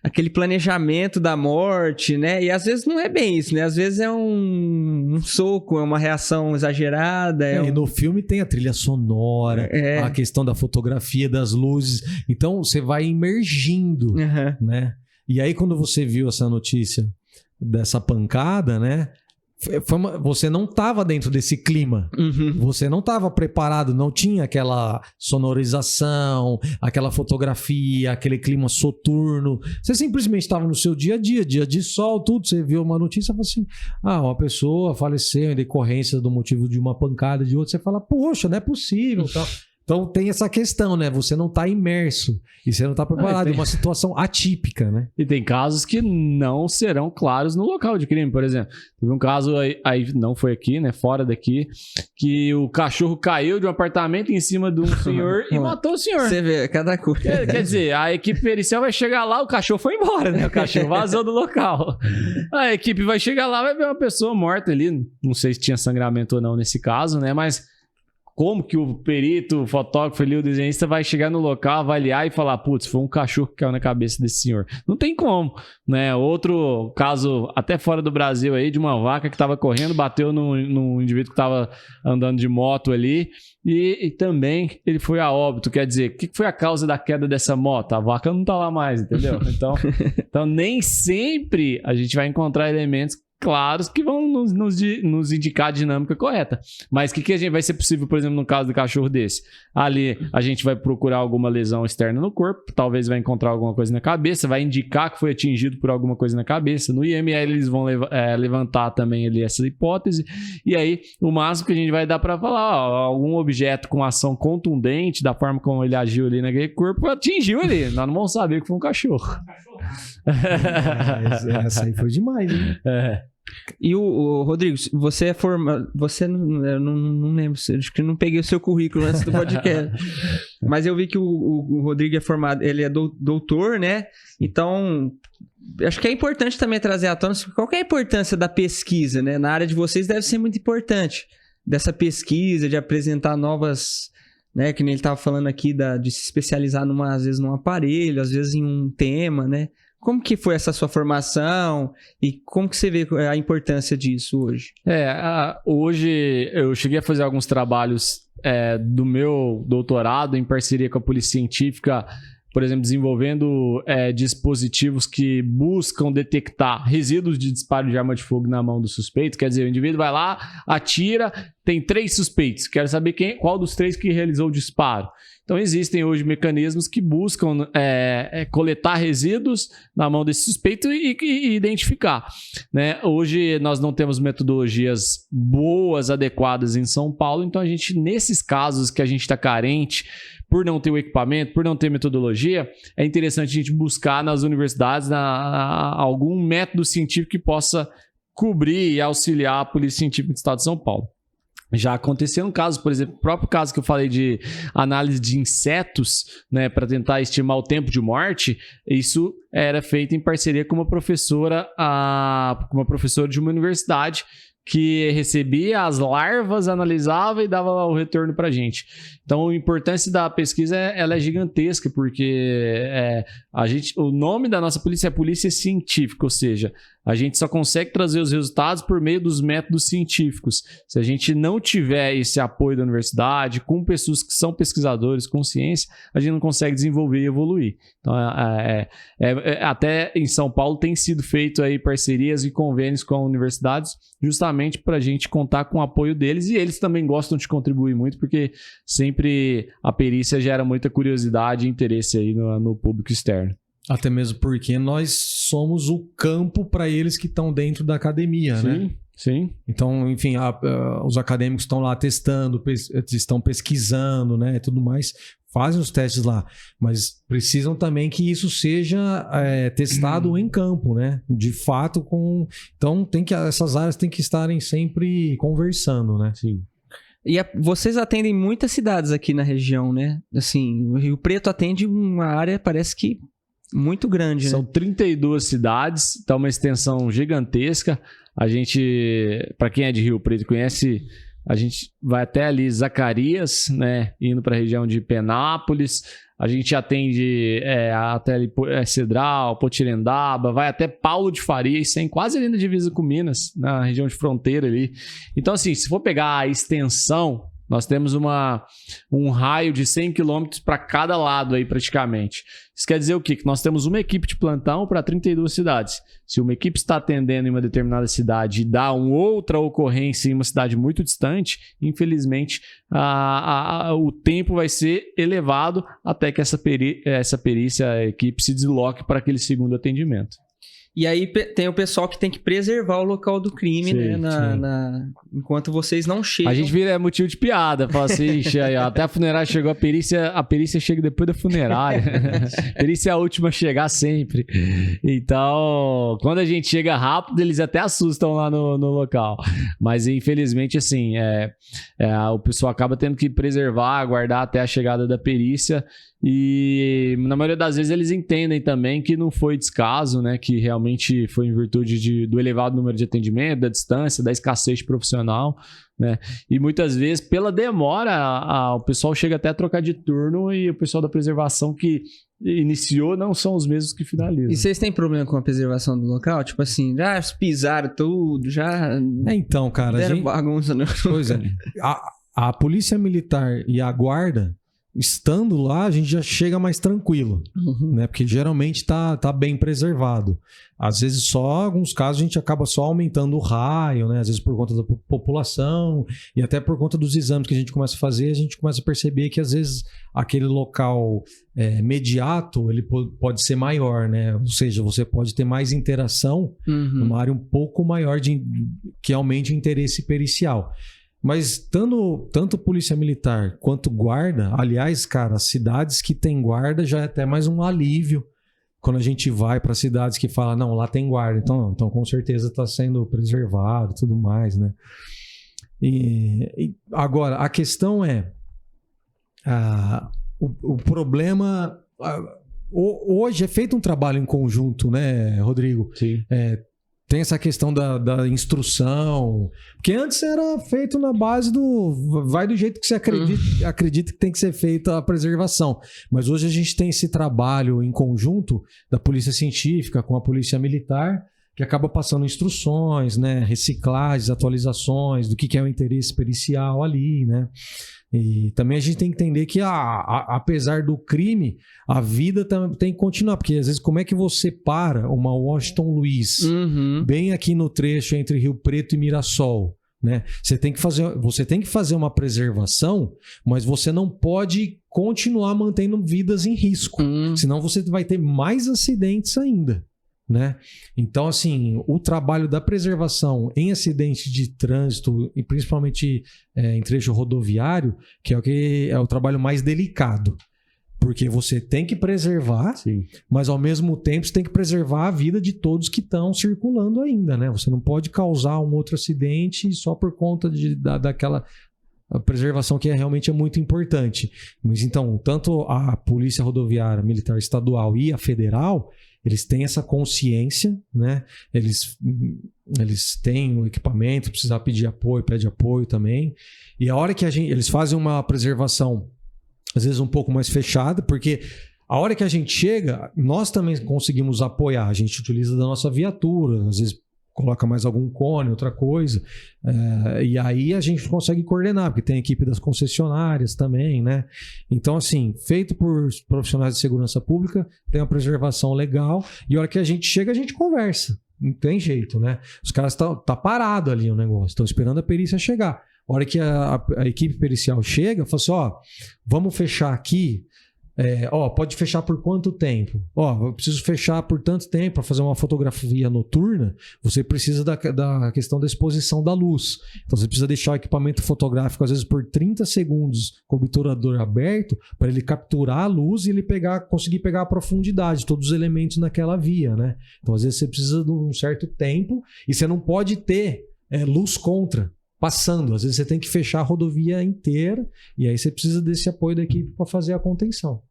Aquele planejamento da morte, né? E às vezes não é bem isso, né? Às vezes é um soco, é uma reação exagerada. E no filme tem a trilha sonora, a questão da fotografia, das luzes. Então você vai imergindo, né? E aí quando você viu essa notícia dessa pancada, né? Você não estava dentro desse clima. Você não estava preparado, não tinha aquela sonorização, aquela fotografia, aquele clima soturno. Você simplesmente estava no seu dia a dia de sol, tudo. Você viu uma notícia e falou assim: uma pessoa faleceu em decorrência do motivo de uma pancada de outra. Você fala, poxa, não é possível, tal. Então tem essa questão, né? Você não está imerso e você não está preparado. É uma situação atípica, né? E tem casos que não serão claros no local de crime. Por exemplo, teve um caso aí não foi aqui, né? Fora daqui, que o cachorro caiu de um apartamento em cima de um senhor e matou o senhor. Você vê, cada coisa. Quer dizer, a equipe pericial vai chegar lá, o cachorro foi embora, né? O cachorro vazou do local. A equipe vai chegar lá, vai ver uma pessoa morta ali. Não sei se tinha sangramento ou não nesse caso, né? Mas como que o perito, o fotógrafo ali, o desenhista vai chegar no local, avaliar e falar, putz, foi um cachorro que caiu na cabeça desse senhor. Não tem como, né? Outro caso, até fora do Brasil aí, de uma vaca que estava correndo, bateu num indivíduo que estava andando de moto ali e também ele foi a óbito. Quer dizer, o que foi a causa da queda dessa moto? A vaca não tá lá mais, entendeu? Então nem sempre a gente vai encontrar elementos claros que vão nos indicar a dinâmica correta. Mas o que a gente vai ser possível, por exemplo, no caso do cachorro desse? Ali a gente vai procurar alguma lesão externa no corpo, talvez vai encontrar alguma coisa na cabeça, vai indicar que foi atingido por alguma coisa na cabeça. No IML eles vão levantar também ali essa hipótese. E aí o máximo que a gente vai dar para falar, algum objeto com ação contundente, da forma como ele agiu ali naquele corpo, atingiu ele. Nós não vamos saber que foi um cachorro. Essa aí foi demais, hein? E o Rodrigo, você é formado. Você não lembro, acho que não peguei o seu currículo antes do podcast. Mas eu vi que o Rodrigo é formado, ele é doutor, né? Então, acho que é importante também trazer à tona qual que é a importância da pesquisa, né? Na área de vocês deve ser muito importante. Dessa pesquisa, de apresentar novas, né? Que nem ele estava falando aqui, de se especializar às vezes num aparelho, às vezes em um tema, né? Como que foi essa sua formação e como que você vê a importância disso hoje? Hoje eu cheguei a fazer alguns trabalhos do meu doutorado em parceria com a Polícia Científica, por exemplo, desenvolvendo dispositivos que buscam detectar resíduos de disparo de arma de fogo na mão do suspeito. Quer dizer, o indivíduo vai lá, atira, tem 3 suspeitos. Quero saber qual dos 3 que realizou o disparo. Então, existem hoje mecanismos que buscam coletar resíduos na mão desse suspeito e identificar, né? Hoje, nós não temos metodologias boas, adequadas em São Paulo, então nesses casos que a gente está carente, por não ter o equipamento, por não ter metodologia, é interessante a gente buscar nas universidades algum método científico que possa cobrir e auxiliar a Polícia Científica do Estado de São Paulo. Já aconteceram casos, por exemplo, o próprio caso que eu falei de análise de insetos, né, para tentar estimar o tempo de morte, isso era feito em parceria com uma professora de uma universidade que recebia as larvas, analisava e dava o retorno para a gente. Então, a importância da pesquisa ela é gigantesca, porque o nome da nossa polícia é Polícia Científica, ou seja, a gente só consegue trazer os resultados por meio dos métodos científicos. Se a gente não tiver esse apoio da universidade, com pessoas que são pesquisadores, com ciência, a gente não consegue desenvolver e evoluir. Então, até em São Paulo tem sido feito aí parcerias e convênios com universidades, justamente para a gente contar com o apoio deles, e eles também gostam de contribuir muito, porque sempre a perícia gera muita curiosidade e interesse aí no público externo. Até mesmo porque nós somos o campo para eles que estão dentro da academia, sim, né? Sim. Então, enfim, os acadêmicos estão lá testando, estão pesquisando, né? Tudo mais, fazem os testes lá, mas precisam também que isso seja testado em campo, né? De fato, então essas áreas têm que estarem sempre conversando, né? Sim. E vocês atendem muitas cidades aqui na região, né? Assim, o Rio Preto atende uma área, parece que muito grande, né? São 32 cidades, então uma extensão gigantesca. A gente, para quem é de Rio Preto, conhece A gente vai até ali Zacarias, né? Indo para a região de Penápolis. A gente atende até ali Cedral, Potirendaba, vai até Paulo de Faria, isso é quase ali na divisa com Minas, na região de fronteira ali. Então, assim, se for pegar a extensão, nós temos um raio de 100 quilômetros para cada lado aí, praticamente. Isso quer dizer o quê? Que nós temos uma equipe de plantão para 32 cidades. Se uma equipe está atendendo em uma determinada cidade e dá uma outra ocorrência em uma cidade muito distante, infelizmente, o tempo vai ser elevado até que essa perícia, a equipe, se desloque para aquele segundo atendimento. E aí tem o pessoal que tem que preservar o local do crime, Sim, né? Enquanto vocês não chegam. A gente vira motivo de piada. Fala assim, "Ixi, aí, ó, até a funerária chegou, a perícia chega depois da funerária. A perícia é a última a chegar sempre. Então, quando a gente chega rápido, eles até assustam lá no local. Mas, infelizmente, assim, o pessoal acaba tendo que preservar, aguardar até a chegada da perícia. E na maioria das vezes eles entendem também que não foi descaso, né? Que realmente foi em virtude do elevado número de atendimento, da distância, da escassez de profissional, né? E muitas vezes, pela demora, o pessoal chega até a trocar de turno e o pessoal da preservação que iniciou não são os mesmos que finalizam. E vocês têm problema com a preservação do local? Tipo assim, já pisaram tudo, já Então, cara, deram bagunça. Né? Pois é. A polícia militar e a guarda, estando lá, a gente já chega mais tranquilo, né? Porque geralmente tá bem preservado. Às vezes só, em alguns casos, a gente acaba só aumentando o raio, né? Às vezes por conta da população e até por conta dos exames que a gente começa a fazer, a gente começa a perceber que às vezes aquele local imediato, ele pode ser maior, né? Ou seja, você pode ter mais interação numa área um pouco maior que aumente o interesse pericial. Mas tanto polícia militar quanto guarda, aliás, cara, as cidades que tem guarda já é até mais um alívio quando a gente vai para cidades que falam, não, lá tem guarda, então com certeza está sendo preservado e tudo mais, né? E agora, a questão é, o problema, hoje é feito um trabalho em conjunto, né, Rodrigo? Sim. Tem essa questão da instrução, porque antes era feito na base vai do jeito que você acredita que tem que ser feita a preservação. Mas hoje a gente tem esse trabalho em conjunto da polícia científica com a polícia militar, que acaba passando instruções, né, reciclagens, atualizações do que é o interesse pericial ali, né? E também a gente tem que entender que, apesar do crime, a vida tem que continuar. Porque, às vezes, como é que você para uma Washington Luiz bem aqui no trecho entre Rio Preto e Mirassol, né? Você tem que fazer uma preservação, mas você não pode continuar mantendo vidas em risco. Senão você vai ter mais acidentes ainda, né? Então, assim, o trabalho da preservação em acidentes de trânsito e principalmente em trecho rodoviário, que é o trabalho mais delicado, porque você tem que preservar, sim, mas ao mesmo tempo você tem que preservar a vida de todos que estão circulando ainda, né? Você não pode causar um outro acidente só por conta daquela preservação que realmente é muito importante. Mas então, tanto a Polícia Rodoviária Militar Estadual e a Federal, eles têm essa consciência, né? Eles têm o equipamento, precisar pedir apoio, pede apoio também. E a hora que eles fazem uma preservação, às vezes um pouco mais fechada, porque a hora que a gente chega, nós também conseguimos apoiar. A gente utiliza da nossa viatura, às vezes coloca mais algum cone, outra coisa. E aí a gente consegue coordenar, porque tem a equipe das concessionárias também, né? Então, assim, feito por profissionais de segurança pública, tem uma preservação legal. E a hora que a gente chega, a gente conversa. Não tem jeito, né? Os caras tá parado ali o negócio, estão esperando a perícia chegar. A hora que a equipe pericial chega, fala assim, vamos fechar aqui. Pode fechar por quanto tempo? Eu preciso fechar por tanto tempo para fazer uma fotografia noturna. Você precisa da questão da exposição da luz. Então você precisa deixar o equipamento fotográfico às vezes por 30 segundos com o obturador aberto para ele capturar a luz e ele conseguir pegar a profundidade, todos os elementos naquela via, né? Então às vezes você precisa de um certo tempo e você não pode ter luz contra passando. Às vezes você tem que fechar a rodovia inteira e aí você precisa desse apoio da equipe para fazer a contenção.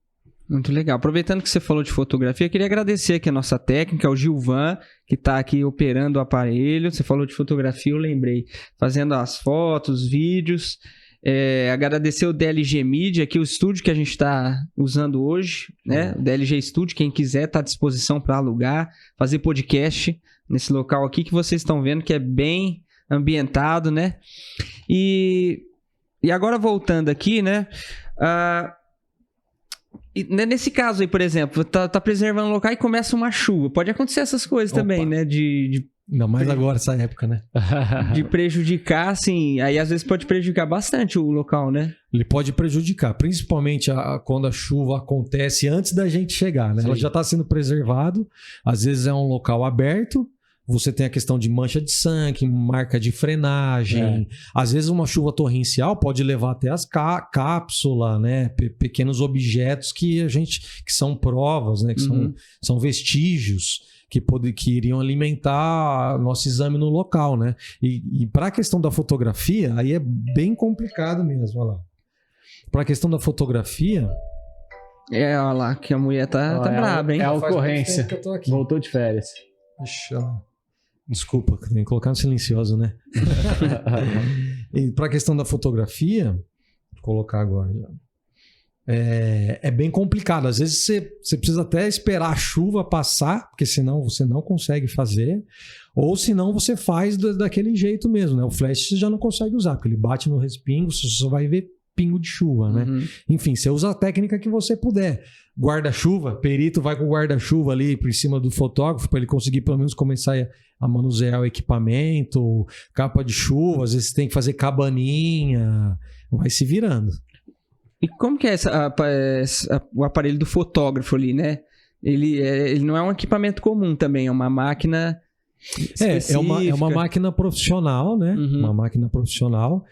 Muito legal. Aproveitando que você falou de fotografia, eu queria agradecer aqui a nossa técnica, o Gilvan, que está aqui operando o aparelho. Você falou de fotografia, eu lembrei. Fazendo as fotos, vídeos. Agradecer o DLG Media, aqui o estúdio que a gente está usando hoje, né? O DLG Studio, quem quiser está à disposição para alugar, fazer podcast nesse local aqui que vocês estão vendo que é bem ambientado, né? E agora voltando aqui, né? Nesse caso aí, por exemplo, tá preservando o local e começa uma chuva. Pode acontecer essas coisas também, né? Ainda mais agora, essa época, né? De prejudicar, assim, aí às vezes pode prejudicar bastante o local, né? Ele pode prejudicar, principalmente quando a chuva acontece antes da gente chegar, né? Ela já está sendo preservado, às vezes é um local aberto, você tem a questão de mancha de sangue, marca de frenagem, às vezes uma chuva torrencial pode levar até as cápsulas, né? Pequenos objetos que são provas, né? Que são vestígios que iriam alimentar nosso exame no local, né? E para a questão da fotografia, aí é bem complicado mesmo, olha lá. Para a questão da fotografia... olha lá, que a mulher tá braba, hein? É a ocorrência. Que eu tô aqui. Voltou de férias. Desculpa, tem que colocar no silencioso, né? E para a questão da fotografia, vou colocar agora já. É bem complicado. Às vezes você precisa até esperar a chuva passar, porque senão você não consegue fazer. Ou senão você faz daquele jeito mesmo, né? O flash você já não consegue usar, porque ele bate no respingo, você só vai ver pingo de chuva, né? Enfim, você usa a técnica que você puder. Guarda-chuva, perito vai com o guarda-chuva ali por cima do fotógrafo para ele conseguir pelo menos começar a manusear o equipamento, capa de chuva, às vezes você tem que fazer cabaninha, vai se virando. E como que é o aparelho do fotógrafo ali, né? Ele não é um equipamento comum também, é uma máquina específica. É uma máquina profissional, né? Uma máquina profissional.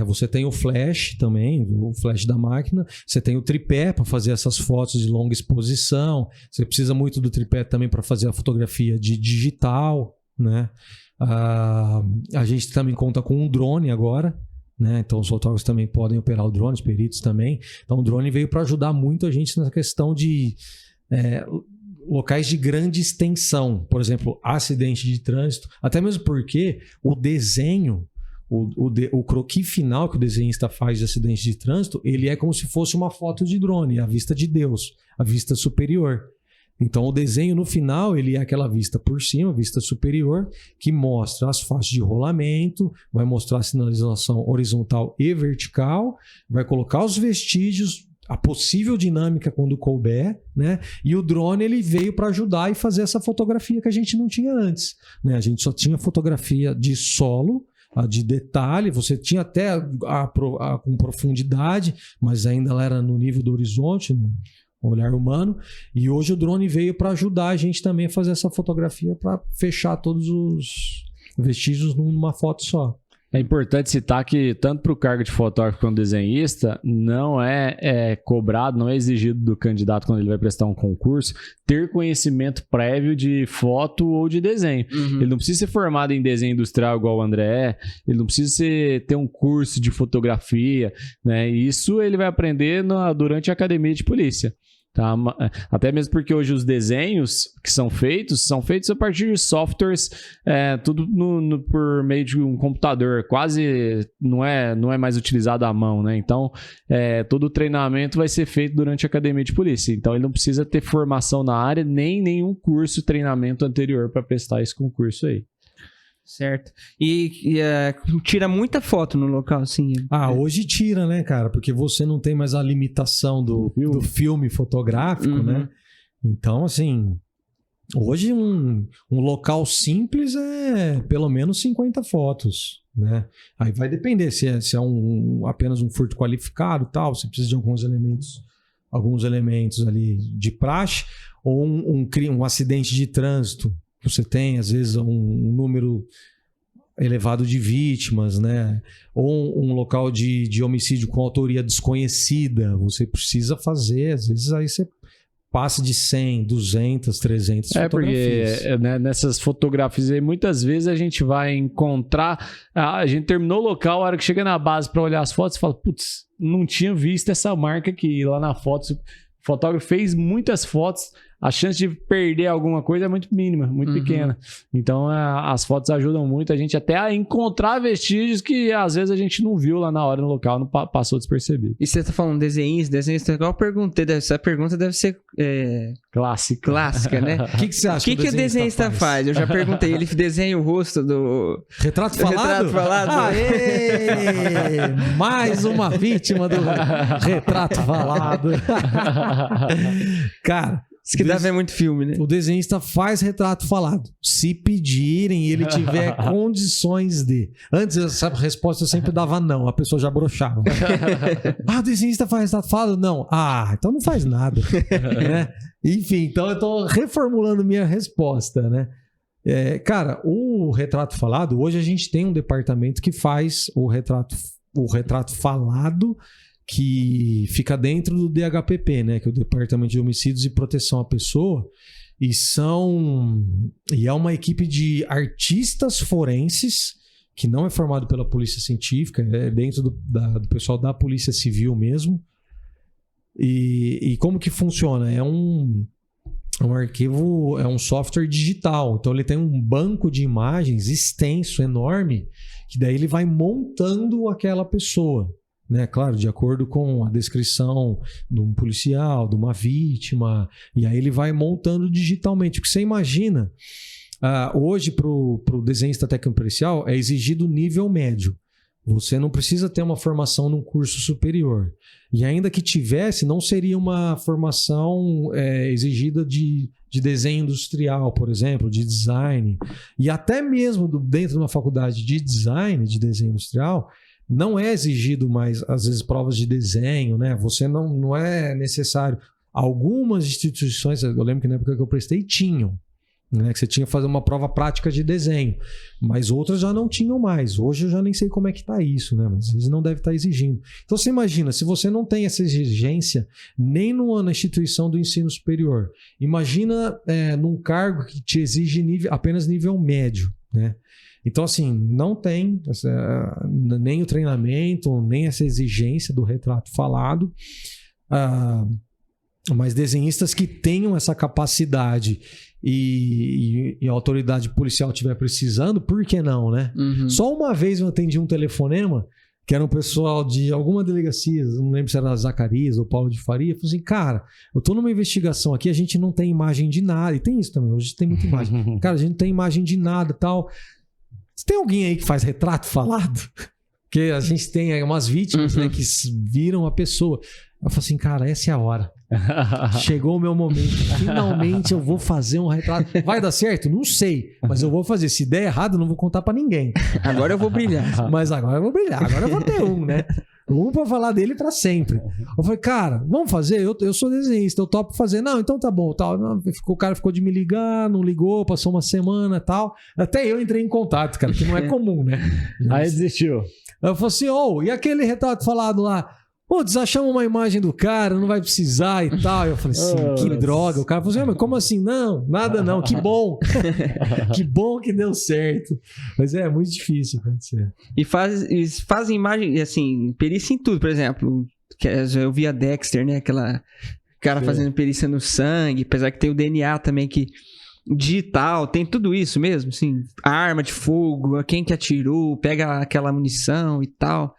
Você tem o flash também, o flash da máquina. Você tem o tripé para fazer essas fotos de longa exposição. Você precisa muito do tripé também para fazer a fotografia de digital, né? A gente também conta com um drone agora, né? Então os fotógrafos também podem operar o drone, os peritos também. Então o drone veio para ajudar muito a gente nessa questão de locais de grande extensão, por exemplo, acidente de trânsito, até mesmo porque o desenho, o croquis final que o desenhista faz de acidente de trânsito, ele é como se fosse uma foto de drone, a vista de Deus, a vista superior. Então o desenho no final, ele é aquela vista por cima, vista superior, que mostra as faixas de rolamento, vai mostrar a sinalização horizontal e vertical, vai colocar os vestígios, a possível dinâmica quando couber, né? E o drone ele veio para ajudar e fazer essa fotografia que a gente não tinha antes, né? A gente só tinha fotografia de solo, de detalhe, você tinha até com profundidade, mas ainda ela era no nível do horizonte, no olhar humano, e hoje o drone veio para ajudar a gente também a fazer essa fotografia para fechar todos os vestígios numa foto só. É importante citar que tanto para o cargo de fotógrafo quanto desenhista não é cobrado, não é exigido do candidato quando ele vai prestar um concurso ter conhecimento prévio de foto ou de desenho. Ele não precisa ser formado em desenho industrial igual o André, ele não precisa ter um curso de fotografia, né? Isso ele vai aprender durante a academia de polícia. Tá? Até mesmo porque hoje os desenhos que são feitos a partir de softwares, tudo por meio de um computador, quase não é mais utilizado à mão, né? Então todo o treinamento vai ser feito durante a academia de polícia, então ele não precisa ter formação na área, nem nenhum curso, treinamento anterior para prestar esse concurso aí. Certo. E tira muita foto no local, assim. Hoje tira, né, cara? Porque você não tem mais a limitação do filme fotográfico, né? Então, assim, hoje um local simples é pelo menos 50 fotos, né? Aí vai depender se é apenas um furto qualificado e tal, você precisa de alguns elementos ali de praxe, ou um acidente de trânsito. Você tem, às vezes, um número elevado de vítimas, né? Ou um local de homicídio com autoria desconhecida. Você precisa fazer, às vezes, aí você passa de 100, 200, 300 fotografias. Porque nessas fotografias aí, muitas vezes a gente vai encontrar... A gente terminou o local, a hora que chega na base para olhar as fotos, você fala, putz, não tinha visto essa marca aqui. Lá na foto... O fotógrafo fez muitas fotos, a chance de perder alguma coisa é muito mínima, muito pequena. Então, as fotos ajudam muito a gente até a encontrar vestígios que às vezes a gente não viu lá na hora no local, não passou despercebido. E você tá falando desenhista, igual eu perguntei, essa pergunta deve ser clássica, né? O que você acha O que o desenhista faz? Eu já perguntei, ele desenha o rosto do... Retrato falado? Retrato falado. Aê! Mais uma vítima do retrato falado. Cara... Isso que dá ver muito filme, né? O desenhista faz retrato falado. Se pedirem e ele tiver condições de... Antes, essa resposta eu sempre dava não. A pessoa já broxava. O desenhista faz retrato falado? Não. Então não faz nada. Né? Enfim, então eu tô reformulando minha resposta, né? Cara, o retrato falado... Hoje a gente tem um departamento que faz o retrato falado, que fica dentro do DHPP, né? Que é o Departamento de Homicídios e Proteção à Pessoa, e é uma equipe de artistas forenses, que não é formado pela Polícia Científica, é dentro do pessoal da Polícia Civil mesmo. E como que funciona? É um arquivo, é um software digital, então ele tem um banco de imagens extenso, enorme, que daí ele vai montando aquela pessoa. Né? Claro, de acordo com a descrição de um policial, de uma vítima, e aí ele vai montando digitalmente. Porque você imagina, hoje para o desenhista técnico-pericial é exigido nível médio. Você não precisa ter uma formação num curso superior. E ainda que tivesse, não seria uma formação exigida de desenho industrial, por exemplo, de design. E até mesmo dentro de uma faculdade de design, de desenho industrial, não é exigido mais, às vezes, provas de desenho, né? Você não é necessário. Algumas instituições, eu lembro que na época que eu prestei, tinham, né? Que você tinha que fazer uma prova prática de desenho, mas outras já não tinham mais. Hoje eu já nem sei como é que está isso, né? Mas eles não devem estar exigindo. Então você imagina, se você não tem essa exigência nem na instituição do ensino superior, imagina num cargo que te exige apenas nível médio, né? Então, assim, não tem nem o treinamento, nem essa exigência do retrato falado, mas desenhistas que tenham essa capacidade e a autoridade policial estiver precisando, por que não, né? Só uma vez eu atendi um telefonema, que era um pessoal de alguma delegacia, não lembro se era Zacarias ou Paulo de Faria, falou assim, cara, eu tô numa investigação aqui, a gente não tem imagem de nada, e tem isso também, hoje tem muita imagem. Cara, a gente não tem imagem de nada e tal... Tem alguém aí que faz retrato falado? Porque a gente tem umas vítimas, né, que viram a pessoa. Eu falo assim, cara, essa é a hora. Chegou o meu momento. Finalmente eu vou fazer um retrato. Vai dar certo? Não sei. Mas eu vou fazer. Se der errado, eu não vou contar pra ninguém. Agora eu vou brilhar. Mas agora eu vou brilhar. Agora eu vou ter né? Um pra falar dele pra sempre. Eu falei, cara, vamos fazer? Eu sou desenhista, eu topo fazer. Não, então tá bom. Tal. O cara ficou de me ligar, não ligou, passou uma semana e tal. Até eu entrei em contato, cara, que não é comum, né? Aí desistiu. Eu falei assim, e aquele retrato falado lá? Putz, achamos uma imagem do cara, não vai precisar e tal. Eu falei assim, que droga. O cara falou assim, mas como assim? Não, nada não, que bom. Que bom que deu certo. Mas é muito difícil acontecer. E fazem imagem, assim, perícia em tudo, por exemplo. Eu vi a Dexter, né? Aquela cara fazendo perícia no sangue, apesar que tem o DNA também que... digital, tem tudo isso mesmo, assim, arma de fogo, quem que atirou, pega aquela munição e tal.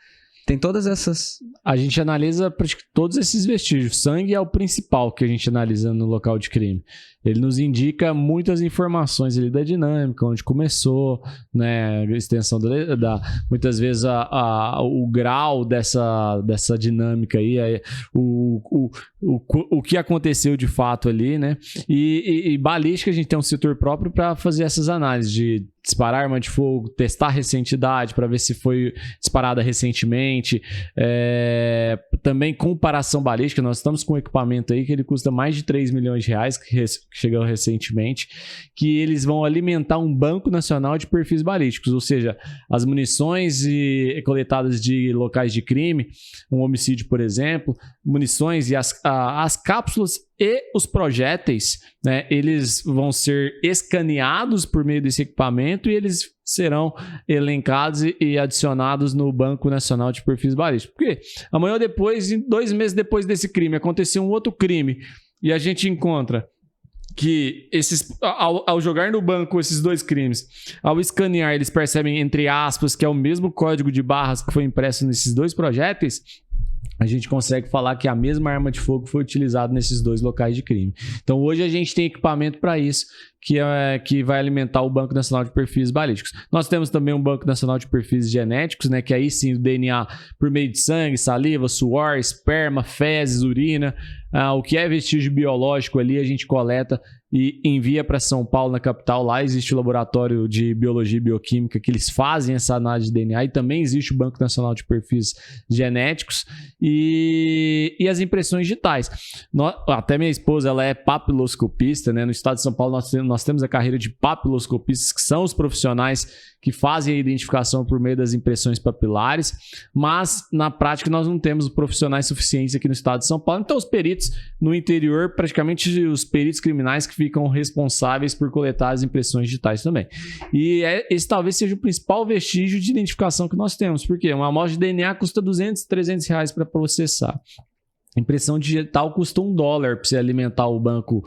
Tem todas essas... A gente analisa todos esses vestígios. Sangue é o principal que a gente analisa no local de crime. Ele nos indica muitas informações ali da dinâmica, onde começou, né, a extensão muitas vezes o grau dessa dinâmica aí, o que aconteceu de fato ali, né? E balística, a gente tem um setor próprio para fazer essas análises de disparar arma de fogo, testar a recentidade para ver se foi disparada recentemente. Também comparação balística, nós estamos com um equipamento aí que ele custa mais de 3 milhões de reais, que chegou recentemente, que eles vão alimentar um banco nacional de perfis balísticos, ou seja, as munições coletadas de locais de crime, um homicídio, por exemplo, munições e as cápsulas E os projéteis, né, eles vão ser escaneados por meio desse equipamento e eles serão elencados e adicionados no Banco Nacional de Perfis Balísticos. Porque amanhã ou depois, 2 meses depois desse crime, aconteceu um outro crime e a gente encontra que ao jogar no banco esses 2 crimes, ao escanear, eles percebem, entre aspas, que é o mesmo código de barras que foi impresso nesses 2 projéteis, a gente consegue falar que a mesma arma de fogo foi utilizada nesses 2 locais de crime. Então, hoje a gente tem equipamento para isso, que vai alimentar o Banco Nacional de Perfis Balísticos. Nós temos também um Banco Nacional de Perfis Genéticos, né, que aí sim o DNA por meio de sangue, saliva, suor, esperma, fezes, urina, o que é vestígio biológico ali a gente coleta e envia para São Paulo, na capital. Lá existe o laboratório de biologia e bioquímica que eles fazem essa análise de DNA, e também existe o Banco Nacional de Perfis Genéticos e as impressões digitais. Até minha esposa, ela é papiloscopista, né? No estado de São Paulo nós temos a carreira de papiloscopistas, que são os profissionais que fazem a identificação por meio das impressões papilares, mas na prática nós não temos profissionais suficientes aqui no estado de São Paulo. Então os peritos no interior, praticamente os peritos criminais que ficam responsáveis por coletar as impressões digitais também. E esse talvez seja o principal vestígio de identificação que nós temos, porque uma amostra de DNA custa 200, 300 reais para processar. Impressão digital custa $1 para você alimentar o banco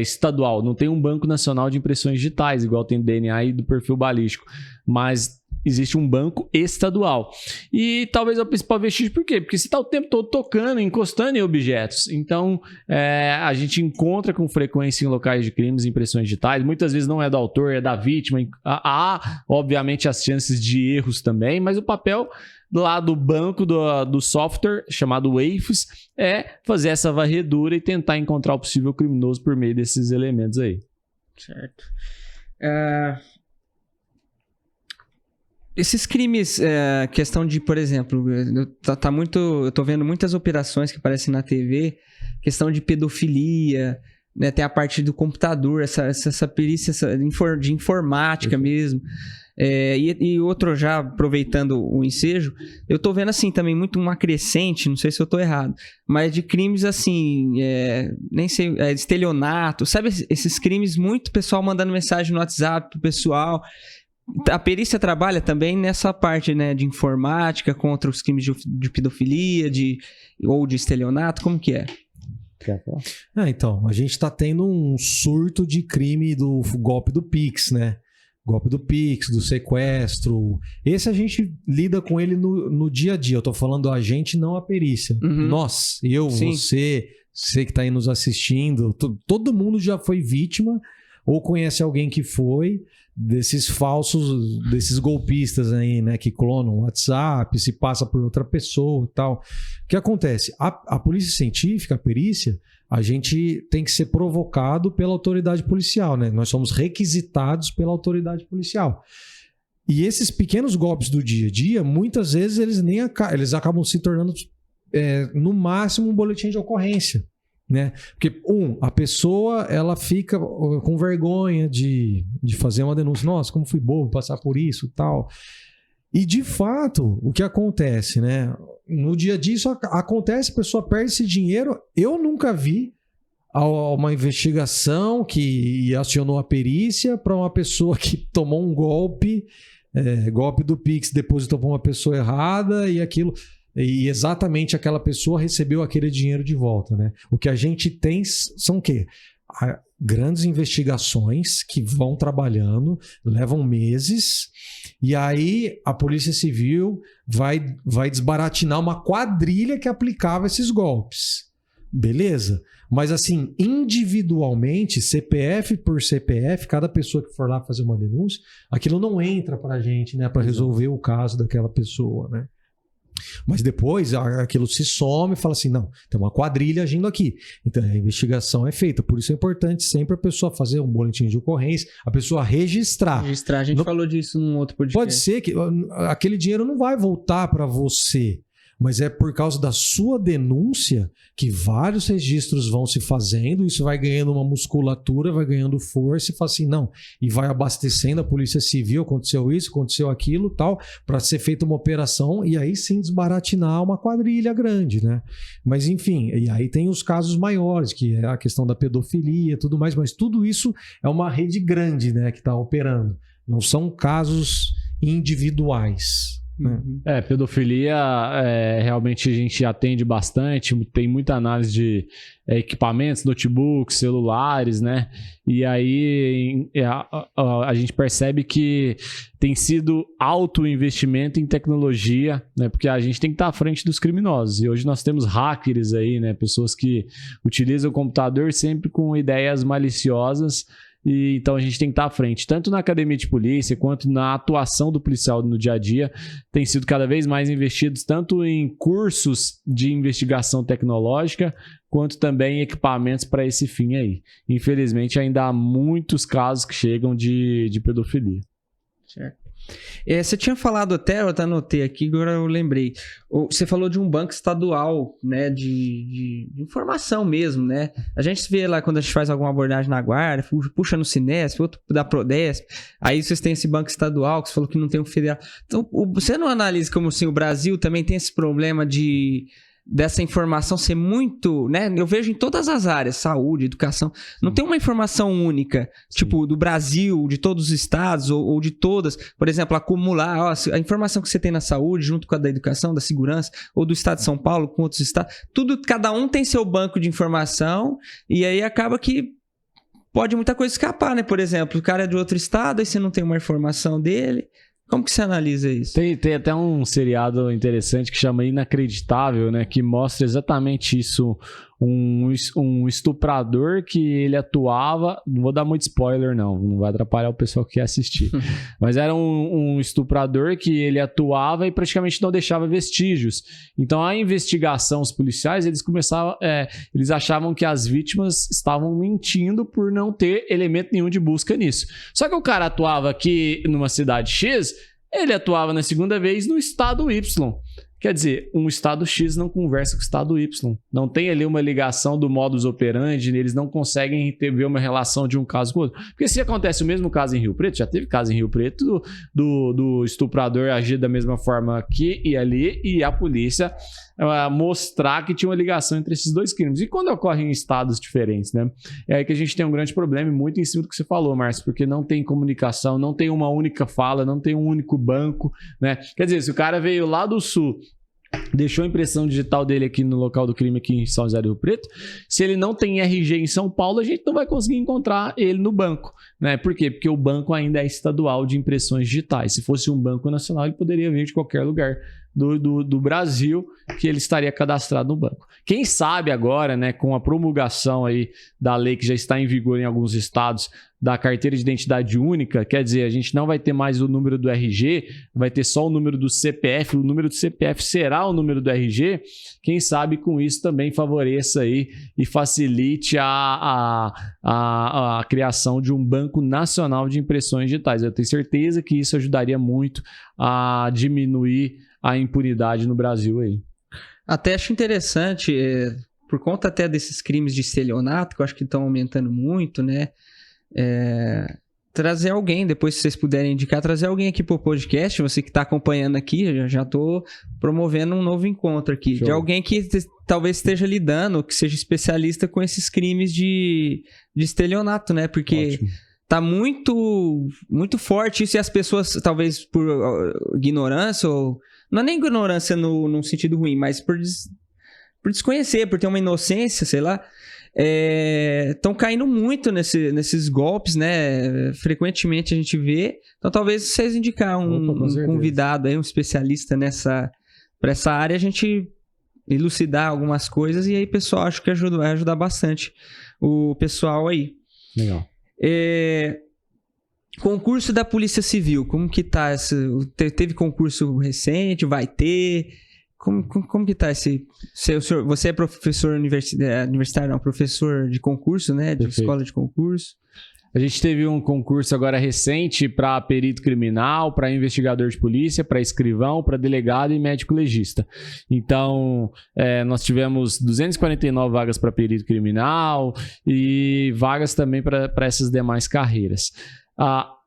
estadual. Não tem um banco nacional de impressões digitais, igual tem do DNA e do perfil balístico, mas existe um banco estadual. E talvez é o principal vestígio, por quê? Porque você está o tempo todo tocando, encostando em objetos. Então, a gente encontra com frequência em locais de crimes impressões digitais. Muitas vezes não é do autor, é da vítima. Há, obviamente, as chances de erros também, mas o papel lá do banco do software, chamado WAFES, é fazer essa varredura e tentar encontrar o possível criminoso por meio desses elementos aí. Certo. Esses crimes, questão de, por exemplo, eu tô vendo muitas operações que aparecem na TV, questão de pedofilia, né, tem a parte do computador, essa perícia de informática mesmo. E outro, já aproveitando o ensejo, eu tô vendo assim também muito uma crescente, não sei se eu tô errado, mas de crimes assim, nem sei, estelionato, sabe esses crimes, muito pessoal mandando mensagem no WhatsApp pro pessoal. A perícia trabalha também nessa parte, né, de informática contra os crimes de pedofilia ou de estelionato, como que é? Então, a gente tá tendo um surto de crime do golpe do Pix, né? Golpe do Pix, do sequestro. Esse a gente lida com ele no dia a dia. Eu tô falando a gente, não a perícia. Uhum. Nós, eu, Sim. você que tá aí nos assistindo, todo mundo já foi vítima ou conhece alguém que foi desses falsos, desses golpistas aí, né? Que clonam o WhatsApp, se passa por outra pessoa e tal. O que acontece? A polícia científica, a perícia, a gente tem que ser provocado pela autoridade policial, né? Nós somos requisitados pela autoridade policial. E esses pequenos golpes do dia a dia, muitas vezes eles acabam se tornando, no máximo, um boletim de ocorrência, né? Porque, a pessoa ela fica com vergonha de fazer uma denúncia. Nossa, como fui bobo passar por isso e tal. E, de fato, o que acontece, né? No dia a dia isso acontece, a pessoa perde esse dinheiro. Eu nunca vi uma investigação que acionou a perícia para uma pessoa que tomou um golpe do Pix, depositou para uma pessoa errada e exatamente aquela pessoa recebeu aquele dinheiro de volta, né? O que a gente tem são o quê? Grandes investigações que vão trabalhando, levam meses, e aí a Polícia Civil vai desbaratinar uma quadrilha que aplicava esses golpes. Beleza? Mas assim, individualmente, CPF por CPF, cada pessoa que for lá fazer uma denúncia, aquilo não entra pra gente, né? Para resolver o caso daquela pessoa, né? Mas depois aquilo se some e fala assim, não, tem uma quadrilha agindo aqui. Então a investigação é feita. Por isso é importante sempre a pessoa fazer um boletim de ocorrência, a pessoa registrar. A gente falou disso num outro podcast. Pode ser que aquele dinheiro não vai voltar para você. mas é por causa da sua denúncia que vários registros vão se fazendo, isso vai ganhando uma musculatura, vai ganhando força e fala assim, não, e vai abastecendo a Polícia Civil, aconteceu isso, aconteceu aquilo, tal, para ser feita uma operação e aí sim desbaratinar uma quadrilha grande, né? Mas enfim, e aí tem os casos maiores, que é a questão da pedofilia e tudo mais, mas tudo isso é uma rede grande, né, que está operando. Não são casos individuais. Pedofilia realmente a gente atende bastante, tem muita análise de equipamentos, notebooks, celulares, né? E aí a gente percebe que tem sido alto investimento em tecnologia, né? Porque a gente tem que estar à frente dos criminosos. E hoje nós temos hackers aí, né? Pessoas que utilizam o computador sempre com ideias maliciosas. E então a gente tem que estar à frente, tanto na academia de polícia quanto na atuação do policial no dia a dia. Tem sido cada vez mais investidos tanto em cursos de investigação tecnológica quanto também em equipamentos para esse fim aí. Infelizmente ainda há muitos casos que chegam de pedofilia. Certo. Você tinha falado até, eu até anotei aqui, agora eu lembrei. Você falou de um banco estadual, né, de informação mesmo, né? A gente vê lá quando a gente faz alguma abordagem na guarda, puxa no Cinesp, outro da Prodesp, aí vocês têm esse banco estadual que você falou que não tem um federal. Então, você não analisa como assim, o Brasil também tem esse problema dessa informação ser muito, né? Eu vejo em todas as áreas, saúde, educação, não tem uma informação única, tipo, do Brasil, de todos os estados ou de todas, por exemplo, acumular a informação que você tem na saúde junto com a da educação, da segurança, ou do estado de São Paulo com outros estados, tudo, cada um tem seu banco de informação e aí acaba que pode muita coisa escapar, né? Por exemplo, o cara é de outro estado, aí você não tem uma informação dele. Como que você analisa isso? Tem até um seriado interessante que chama Inacreditável, né? Que mostra exatamente isso. Um estuprador que ele atuava... Não vou dar muito spoiler, não vai atrapalhar o pessoal que quer assistir. Mas era um estuprador que ele atuava e praticamente não deixava vestígios. Então, a investigação, os policiais, eles achavam que as vítimas estavam mentindo por não ter elemento nenhum de busca nisso. Só que o cara atuava aqui numa cidade X, ele atuava na segunda vez no estado Y. Quer dizer, um estado X não conversa com o estado Y. Não tem ali uma ligação do modus operandi, eles não conseguem ver uma relação de um caso com o outro. Porque se acontece o mesmo caso em Rio Preto, já teve caso em Rio Preto do estuprador agir da mesma forma aqui e ali, e a polícia mostrar que tinha uma ligação entre esses dois crimes. E quando ocorre em estados diferentes, né? É aí que a gente tem um grande problema, muito em cima do que você falou, Márcio, porque não tem comunicação, não tem uma única fala, não tem um único banco, né? Quer dizer, se o cara veio lá do sul, deixou a impressão digital dele aqui no local do crime aqui em São José do Rio Preto, se ele não tem RG em São Paulo, a gente não vai conseguir encontrar ele no banco, né? Por quê? Porque o banco ainda é estadual de impressões digitais. Se fosse um banco nacional, ele poderia vir de qualquer lugar do Brasil que ele estaria cadastrado no banco. Quem sabe agora, né, com a promulgação aí da lei que já está em vigor em alguns estados, da carteira de identidade única, quer dizer, a gente não vai ter mais o número do RG, vai ter só o número do CPF, o número do CPF será o número do RG, quem sabe com isso também favoreça aí e facilite a criação de um banco nacional de impressões digitais. Eu tenho certeza que isso ajudaria muito a diminuir a impunidade no Brasil aí. Até acho interessante, por conta até desses crimes de estelionato, que eu acho que estão aumentando muito, né? Trazer alguém, depois se vocês puderem indicar, trazer alguém aqui pro podcast, você que está acompanhando aqui, eu já estou promovendo um novo encontro aqui, de alguém que talvez esteja lidando, que seja especialista com esses crimes de estelionato, né? Porque ótimo. Tá muito, muito forte isso e as pessoas, talvez por ignorância, ou não é nem ignorância num sentido ruim, mas por desconhecer, por ter uma inocência, sei lá, estão caindo muito nesses golpes, né? Frequentemente a gente vê. Então talvez vocês indicar um convidado aí, um especialista para essa área, a gente elucidar algumas coisas e aí pessoal, acho que vai ajudar bastante o pessoal aí. Legal. Concurso da Polícia Civil, como que tá? Teve concurso recente? Vai ter? Como que tá esse... Você é professor universitário, não, professor de concurso, né? De Perfeito. Escola de concurso. A gente teve um concurso agora recente para perito criminal, para investigador de polícia, para escrivão, para delegado e médico legista. Então, nós tivemos 249 vagas para perito criminal e vagas também para essas demais carreiras.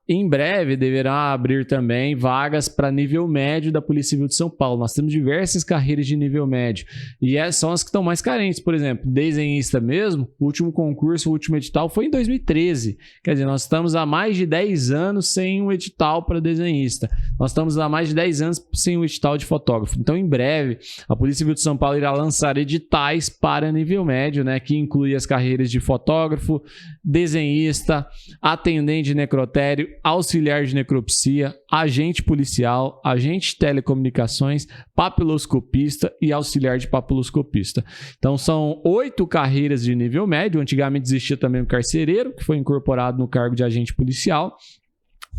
Em breve, deverá abrir também vagas para nível médio da Polícia Civil de São Paulo. Nós temos diversas carreiras de nível médio. E são as que estão mais carentes. Por exemplo, desenhista mesmo, o último concurso, o último edital foi em 2013. Quer dizer, nós estamos há mais de 10 anos sem um edital para desenhista. Nós estamos há mais de 10 anos sem um edital de fotógrafo. Então, em breve, a Polícia Civil de São Paulo irá lançar editais para nível médio, né, que inclui as carreiras de fotógrafo, desenhista, atendente de necrotério, auxiliar de necropsia, agente policial, agente de telecomunicações, papiloscopista e auxiliar de papiloscopista. Então são 8 carreiras de nível médio. Antigamente existia também o carcereiro, que foi incorporado no cargo de agente policial.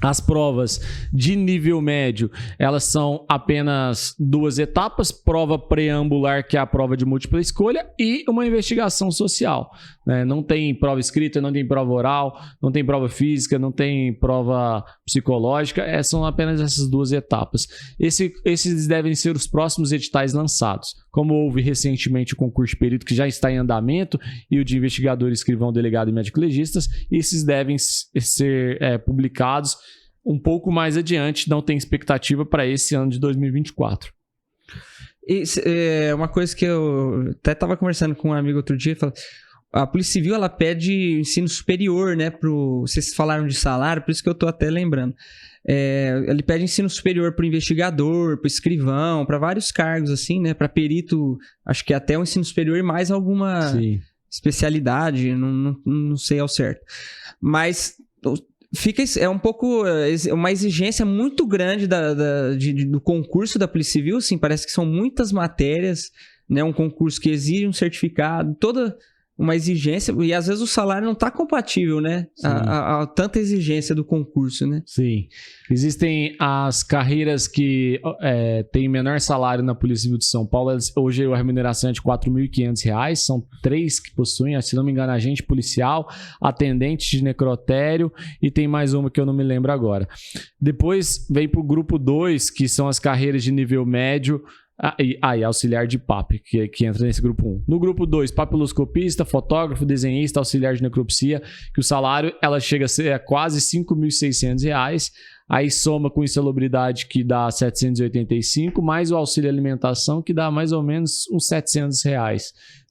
As provas de nível médio, elas são apenas 2 etapas, prova preambular, que é a prova de múltipla escolha, e uma investigação social. Não tem prova escrita, não tem prova oral, não tem prova física, não tem prova psicológica, são apenas essas 2 etapas. Esses devem ser os próximos editais lançados. Como houve recentemente o concurso de perito que já está em andamento e o de investigador, escrivão, delegado e médico legistas, esses devem ser publicados um pouco mais adiante, não tem expectativa para esse ano de 2024. Uma coisa que eu até estava conversando com um amigo outro dia, a Polícia Civil ela pede ensino superior, né? Vocês falaram de salário, por isso que eu estou até lembrando. Ele pede ensino superior para o investigador, para o escrivão, para vários cargos, assim, né? Para perito, acho que até o ensino superior e mais alguma especialidade, não sei ao certo. Mas um pouco uma exigência muito grande do concurso da Polícia Civil, assim, parece que são muitas matérias, né? Um concurso que exige um certificado, toda uma exigência, e às vezes o salário não está compatível, né? A tanta exigência do concurso, né? Sim. Existem as carreiras que têm menor salário na Polícia Civil de São Paulo. Hoje a remuneração é de R$ 4.500. São 3 que possuem, se não me engano, agente policial, atendente de necrotério e tem mais uma que eu não me lembro agora. Depois vem para o grupo 2, que são as carreiras de nível médio, e auxiliar de PAP, que entra nesse grupo 1. No grupo 2, papiloscopista, fotógrafo, desenhista, auxiliar de necropsia, que o salário ela chega a ser quase R$ 5.600. Aí soma com insalubridade, que dá R$ 785, mais o auxílio alimentação, que dá mais ou menos uns R$ 700.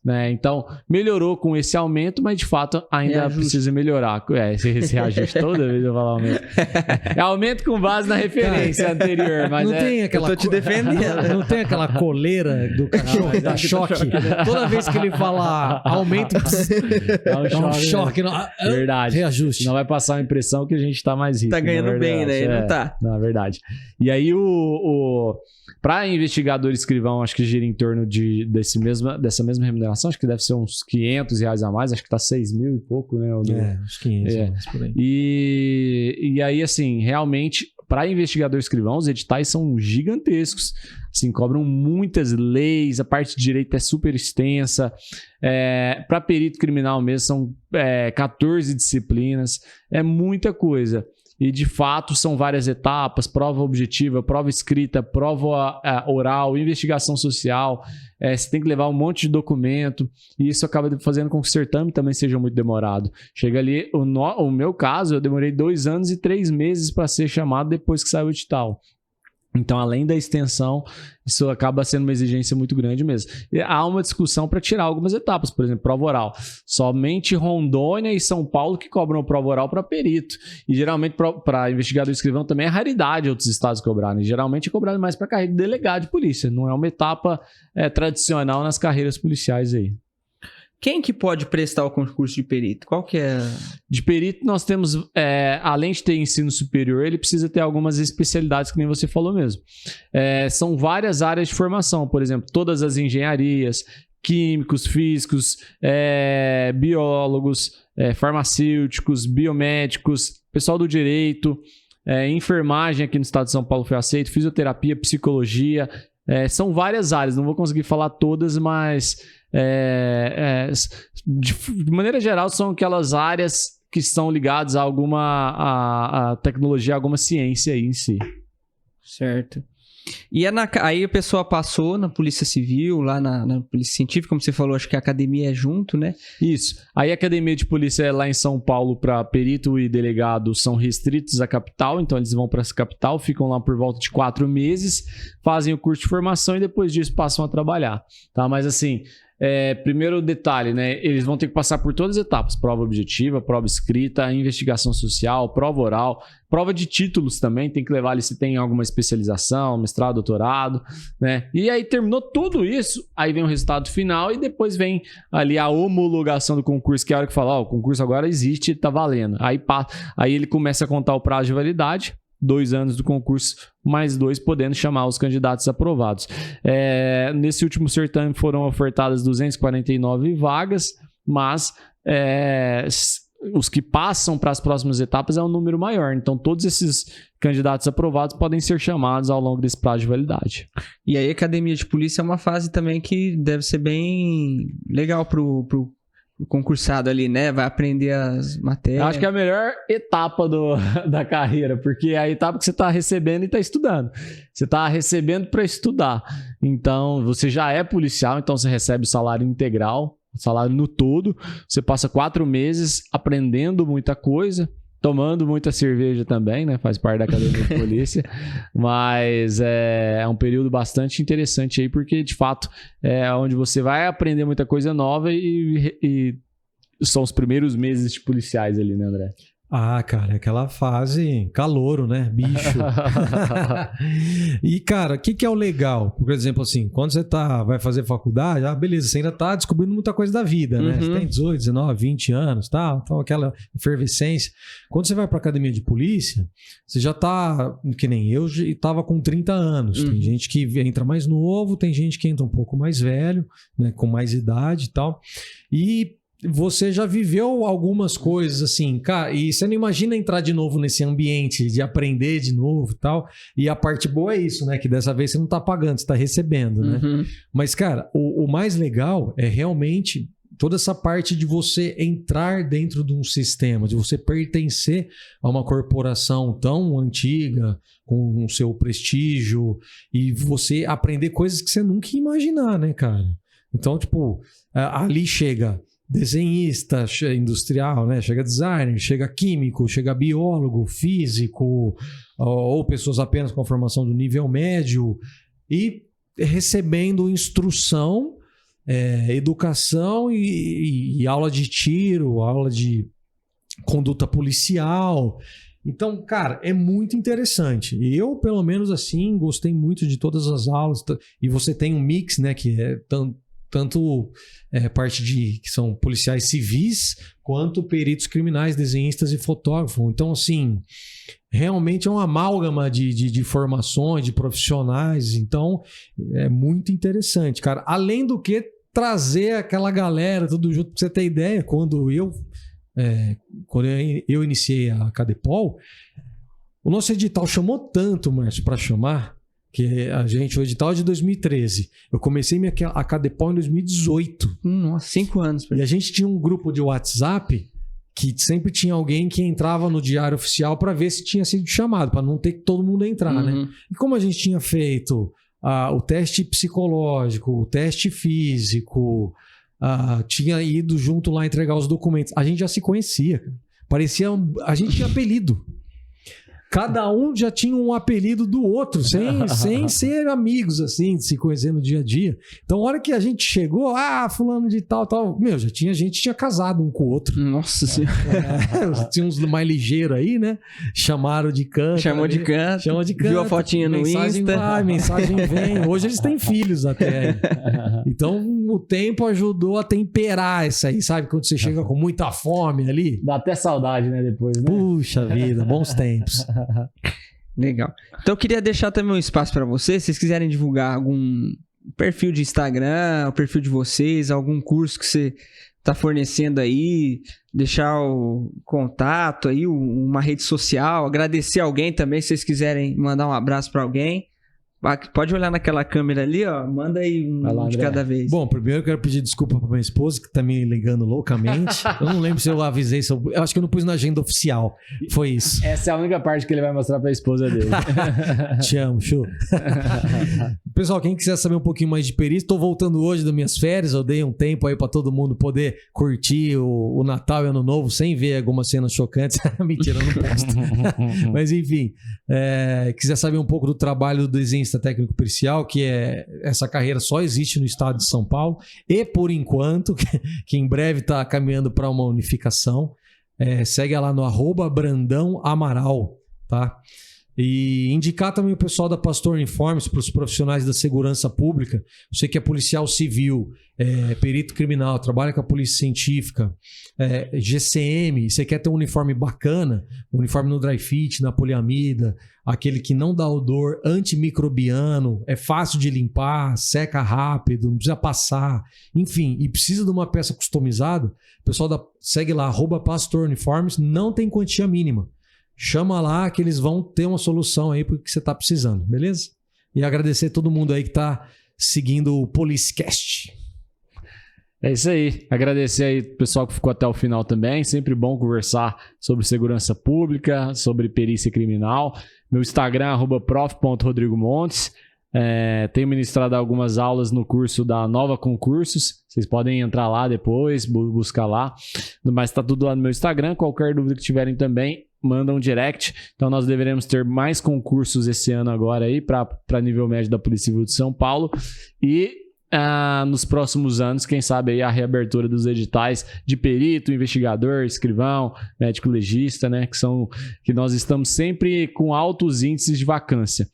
Né? Então, melhorou com esse aumento, mas de fato ainda precisa melhorar. Esse reajuste toda vez eu falo aumento. Aumento com base na referência anterior, mas não tem aquela eu tô te defendendo. Não tem aquela coleira do cachorro da choque. Toda vez que ele fala aumento, dá um choque. Verdade. Reajuste. Não vai passar a impressão que a gente tá mais rico. Tá ganhando bem, né? Não tá. Na verdade. E aí para investigador escrivão, acho que gira em torno dessa mesma remuneração, acho que deve ser uns R$500 a mais, acho que tá 6 mil e pouco, né? Uns 500 a mais por aí. E aí, assim, realmente, para investigador escrivão, os editais são gigantescos, assim, cobram muitas leis, a parte de direito é super extensa, para perito criminal mesmo são 14 disciplinas, é muita coisa. E, de fato, são várias etapas, prova objetiva, prova escrita, prova oral, investigação social. Você tem que levar um monte de documento e isso acaba fazendo com que o certame também seja muito demorado. Chega ali, o meu caso, eu demorei 2 anos e 3 meses para ser chamado depois que saiu o edital. Então, além da extensão, isso acaba sendo uma exigência muito grande mesmo. E há uma discussão para tirar algumas etapas, por exemplo, prova oral. Somente Rondônia e São Paulo que cobram prova oral para perito. E geralmente para investigador escrivão também é raridade outros estados cobrarem. Geralmente é cobrado mais para carreira de delegado de polícia. Não é uma etapa tradicional nas carreiras policiais aí. Quem que pode prestar o concurso de perito? Qual que é? De perito nós temos, além de ter ensino superior, ele precisa ter algumas especialidades que nem você falou mesmo. São várias áreas de formação, por exemplo, todas as engenharias, químicos, físicos, biólogos, farmacêuticos, biomédicos, pessoal do direito, enfermagem aqui no estado de São Paulo foi aceito, fisioterapia, psicologia, são várias áreas, não vou conseguir falar todas, mas de maneira geral são aquelas áreas que são ligados a alguma a tecnologia, a alguma ciência aí em si. Certo. E aí a pessoa passou na Polícia Civil, lá na Polícia Científica, como você falou, acho que a academia é junto, né? Isso. Aí a Academia de Polícia lá em São Paulo para perito e delegado são restritos à capital, então eles vão para essa capital, ficam lá por volta de 4 meses, fazem o curso de formação e depois disso passam a trabalhar, tá? Mas assim, primeiro detalhe, né? Eles vão ter que passar por todas as etapas: prova objetiva, prova escrita, investigação social, prova oral, prova de títulos também, tem que levar ali se tem alguma especialização, mestrado, doutorado, né? E aí terminou tudo isso, aí vem o resultado final e depois vem ali a homologação do concurso, que é a hora que fala, o concurso agora existe, tá valendo. Aí ele começa a contar o prazo de validade, 2 anos do concurso, mais 2, podendo chamar os candidatos aprovados. Nesse último certame foram ofertadas 249 vagas, mas os que passam para as próximas etapas é um número maior. Então, todos esses candidatos aprovados podem ser chamados ao longo desse prazo de validade. E aí, a Academia de Polícia é uma fase também que deve ser bem legal pro concursado ali, né? Vai aprender as matérias. Eu acho que é a melhor etapa da carreira, porque é a etapa que você está recebendo e está estudando. Você está recebendo para estudar. Então, você já é policial, então você recebe o salário integral, o salário no todo. Você passa 4 meses aprendendo muita coisa, tomando muita cerveja também, né? Faz parte da academia de polícia. Mas é um período bastante interessante aí, porque de fato é onde você vai aprender muita coisa nova e são os primeiros meses de policiais ali, né, André? Ah, cara, aquela fase calouro, né? Bicho. E, cara, o que é o legal? Por exemplo, assim, quando você vai fazer faculdade, beleza, você ainda tá descobrindo muita coisa da vida, né? Você tem 18, 19, 20 anos, tal, aquela efervescência. Quando você vai pra academia de polícia, você já tá, que nem eu, tava com 30 anos. Tem gente que entra mais novo, tem gente que entra um pouco mais velho, né? Com mais idade e tal. E você já viveu algumas coisas assim, cara, e você não imagina entrar de novo nesse ambiente de aprender de novo e tal. E a parte boa é isso, né? Que dessa vez você não tá pagando, você tá recebendo, né? Mas, cara, o mais legal é realmente toda essa parte de você entrar dentro de um sistema, de você pertencer a uma corporação tão antiga, com o seu prestígio, e você aprender coisas que você nunca ia imaginar, né, cara? Então, tipo, ali chega desenhista industrial, né? Chega designer, chega químico, chega biólogo, físico, ou pessoas apenas com formação do nível médio, e recebendo instrução, educação e aula de tiro, aula de conduta policial. Então, cara, é muito interessante. Eu, pelo menos assim, gostei muito de todas as aulas. E você tem um mix, né? Que é tanto parte que são policiais civis, quanto peritos criminais, desenhistas e fotógrafos. Então, assim, realmente é uma amálgama de formações, de profissionais. Então, é muito interessante, cara. Além do que trazer aquela galera tudo junto, pra você ter ideia, quando eu iniciei a Cadepol, o nosso edital chamou tanto, Márcio, para chamar, que o edital é de 2013. Eu comecei minha Cadepol em 2018. Nossa, 5 anos. E a gente tinha um grupo de WhatsApp que sempre tinha alguém que entrava no diário oficial para ver se tinha sido chamado, para não ter que todo mundo entrar, né? E como a gente tinha feito o teste psicológico, o teste físico, tinha ido junto lá entregar os documentos, a gente já se conhecia, cara. A gente tinha apelido. Cada um já tinha um apelido do outro, sem ser amigos, assim, de se conhecer no dia a dia. Então, a hora que a gente chegou, fulano de tal, gente tinha casado um com o outro. Nossa Senhora. Tinha uns mais ligeiros aí, né? Chamaram de canto. Chamou de canto. Viu a fotinha no Insta. Vai, mensagem vem. Hoje eles têm filhos até. Então, o tempo ajudou a temperar isso aí, sabe? Quando você chega com muita fome ali. Dá até saudade, né, depois, né? Puxa vida, bons tempos. Legal. Então eu queria deixar também um espaço para vocês, se vocês quiserem divulgar algum perfil de Instagram, o perfil de vocês, algum curso que você está fornecendo aí, deixar o contato aí, uma rede social, agradecer alguém também, se vocês quiserem mandar um abraço para alguém, Pode olhar naquela câmera ali, ó. Manda aí Vai lá, de André. cada vez. Bom, primeiro eu quero pedir desculpa pra minha esposa, que tá me ligando loucamente. Eu não lembro se eu avisei. Eu acho que eu não pus na agenda oficial. Foi isso. Essa é a única parte que ele vai mostrar pra esposa dele. Te amo, show. Pessoal, quem quiser saber um pouquinho mais de perícia, tô voltando hoje das minhas férias. Eu dei um tempo aí pra todo mundo poder curtir o Natal e Ano Novo sem ver algumas cenas chocantes. Mentira, eu não posto. Mas enfim, quiser saber um pouco do trabalho do desenhista técnico pericial, que essa carreira só existe no estado de São Paulo, e por enquanto, que em breve está caminhando para uma unificação, segue lá no @Brandão Amaral, tá? E indicar também o pessoal da Pastor Uniformes para os profissionais da segurança pública. Você que é policial civil, perito criminal, trabalha com a polícia científica, GCM, você quer ter um uniforme bacana, um uniforme no dry fit, na poliamida, aquele que não dá odor, antimicrobiano, é fácil de limpar, seca rápido, não precisa passar, enfim, e precisa de uma peça customizada, o pessoal segue lá, @Pastor Uniformes, não tem quantia mínima. Chama lá que eles vão ter uma solução aí pro que você tá precisando, beleza? E agradecer a todo mundo aí que tá seguindo o Policecast. É isso aí. Agradecer aí o pessoal que ficou até o final também. Sempre bom conversar sobre segurança pública, sobre perícia criminal. Meu Instagram é @prof.rodrigomontes. Tenho ministrado algumas aulas no curso da Nova Concursos. Vocês podem entrar lá depois, buscar lá. Mas tá tudo lá no meu Instagram. Qualquer dúvida que tiverem também, manda um direct. Então nós deveremos ter mais concursos esse ano agora aí para nível médio da Polícia Civil de São Paulo. E nos próximos anos, quem sabe aí a reabertura dos editais de perito, investigador, escrivão, médico legista, né? Que nós estamos sempre com altos índices de vacância.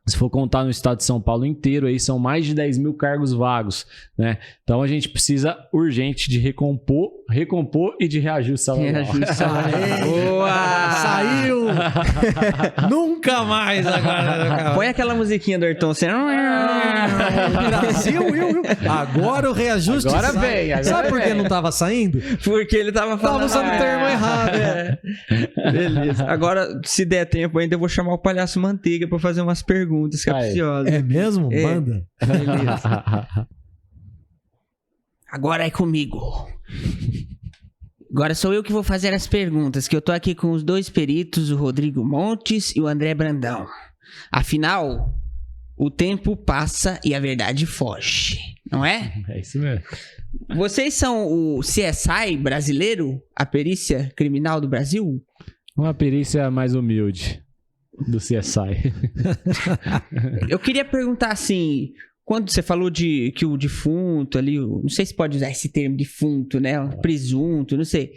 Se for contar no estado de São Paulo inteiro, aí são mais de 10 mil cargos vagos, né? Então a gente precisa urgente de recompor e de reajuste salarial. Boa! Saiu! Nunca mais agora. Põe aquela musiquinha do Ayrton Senna. Brasil, agora o reajuste Agora sai. vem, agora Sabe por que vem. não tava saindo? Porque ele tava falando. Tava usando o termo errado. Beleza. Agora, se der tempo ainda, eu vou chamar o Palhaço Manteiga pra fazer umas perguntas capciosas. É mesmo? É. Manda. Beleza. Agora é comigo. Agora sou eu que vou fazer as perguntas, que eu tô aqui com os dois peritos, o Rodrigo Montes e o André Brandão. Afinal, o tempo passa e a verdade foge, não é? É isso mesmo. Vocês são o CSI brasileiro? A perícia criminal do Brasil? Uma perícia mais humilde do CSI. Eu queria perguntar assim, quando você falou que o defunto ali, não sei se pode usar esse termo defunto, né? Presunto, não sei.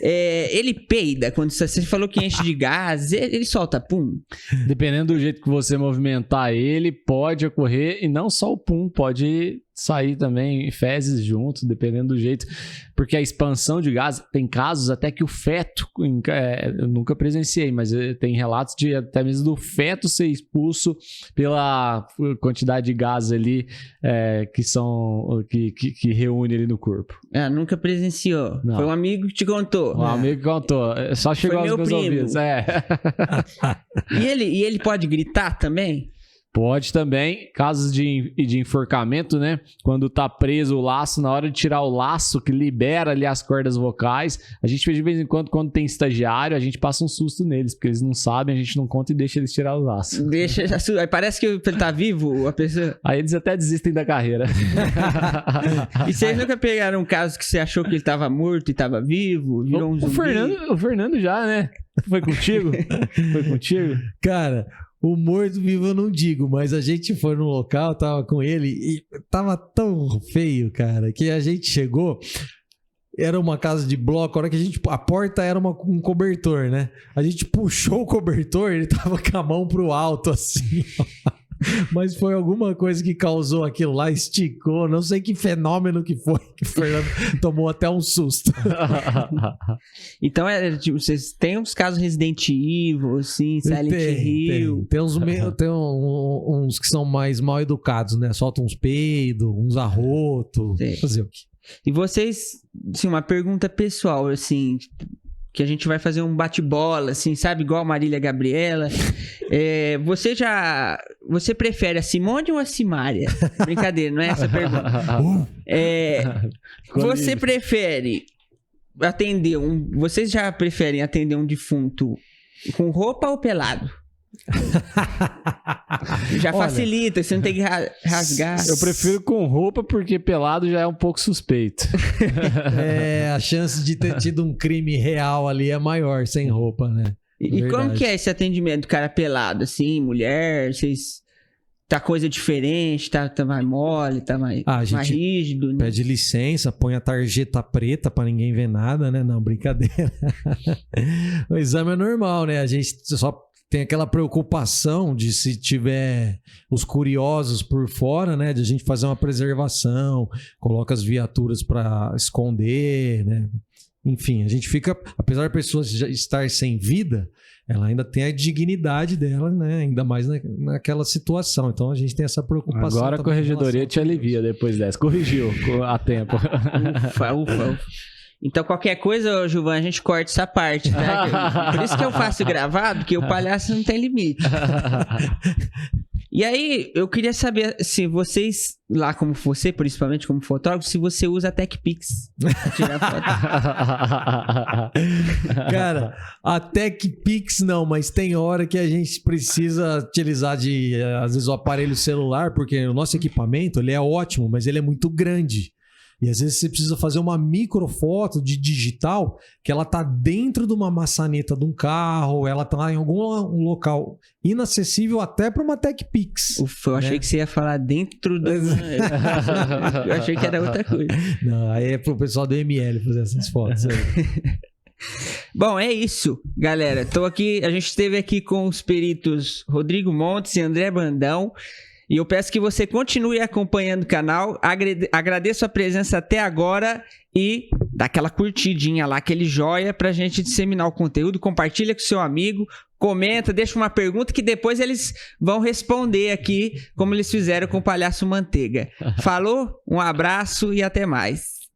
Ele peida, quando você falou que enche de gás, ele solta pum. Dependendo do jeito que você movimentar ele, pode ocorrer, e não só o pum, pode sair também fezes junto, dependendo do jeito, porque a expansão de gás, tem casos até que o feto, eu nunca presenciei, mas tem relatos de até mesmo do feto ser expulso pela quantidade de gás ali que reúne ali no corpo. Nunca presenciou. Não. Foi um amigo que te contou. Um amigo contou, só chegou Foi aos meu meus primo. ouvidos. E ele pode gritar também? Pode também, casos de enforcamento, né? Quando tá preso o laço, na hora de tirar o laço, que libera ali as cordas vocais, a gente de vez em quando tem estagiário, a gente passa um susto neles, porque eles não sabem, a gente não conta e deixa eles tirar o laço. Aí parece que ele tá vivo, a pessoa... Aí eles até desistem da carreira. E vocês nunca pegaram um caso que você achou que ele tava morto e tava vivo? Virou um zumbi? O Fernando já, né? Foi contigo? Foi contigo? Cara, o morto-vivo eu não digo, mas a gente foi no local, tava com ele e tava tão feio, cara, que a gente chegou, era uma casa de bloco, a hora que a porta era um cobertor, né? A gente puxou o cobertor, ele tava com a mão pro alto, assim, ó. Mas foi alguma coisa que causou aquilo lá, esticou, não sei que fenômeno que foi, que o Fernando tomou até um susto. Então, tipo, vocês têm uns casos Resident Evil, assim, Silent Hill. Tem uns que são mais mal educados, né? Soltam uns peidos, uns arrotos. Sei. Fazer o quê? E vocês, assim, uma pergunta pessoal, assim, que a gente vai fazer um bate-bola, assim, sabe? Igual a Marília Gabriela. Você prefere a Simone ou a Simária? Brincadeira, não é essa a pergunta. Você prefere atender Vocês já preferem atender um defunto com roupa ou pelado? Já facilita, você não tem que rasgar. Eu prefiro com roupa porque pelado já é um pouco suspeito. A chance de ter tido um crime real ali é maior sem roupa, né? E como que é esse atendimento do cara pelado, assim, mulher? Tá coisa diferente, tá mais mole, tá mais rígido, né? Pede licença, põe a tarjeta preta pra ninguém ver nada, né? Não, brincadeira. O exame é normal, né? A gente só tem aquela preocupação de se tiver os curiosos por fora, né? De a gente fazer uma preservação, coloca as viaturas para esconder, né? Enfim, a gente fica... Apesar da pessoa já estar sem vida, ela ainda tem a dignidade dela, né? Ainda mais naquela situação. Então a gente tem essa preocupação. Agora a corregedoria te alivia depois dessa. Corrigiu a tempo. Ufa. Então, qualquer coisa, Gilvan, a gente corta essa parte, tá? Por isso que eu faço gravado, porque o palhaço não tem limite. E aí, eu queria saber se vocês, lá como você, principalmente como fotógrafo, se você usa a TechPix pra tirar foto. Cara, a TechPix não, mas tem hora que a gente precisa utilizar às vezes, o aparelho celular, porque o nosso equipamento, ele é ótimo, mas ele é muito grande. E às vezes você precisa fazer uma microfoto de digital que ela tá dentro de uma maçaneta de um carro, ela tá em algum local inacessível até para uma TechPix. Ufa, eu achei que você ia falar dentro do... Eu achei que era outra coisa. Não, aí é pro pessoal do ML fazer essas fotos. Bom, é isso, galera. A gente esteve aqui com os peritos Rodrigo Montes e André Brandão. E eu peço que você continue acompanhando o canal. Agradeço a presença até agora e dá aquela curtidinha lá, aquele joia pra gente disseminar o conteúdo. Compartilha com seu amigo, comenta, deixa uma pergunta que depois eles vão responder aqui, como eles fizeram com o Palhaço Manteiga. Falou? Um abraço e até mais.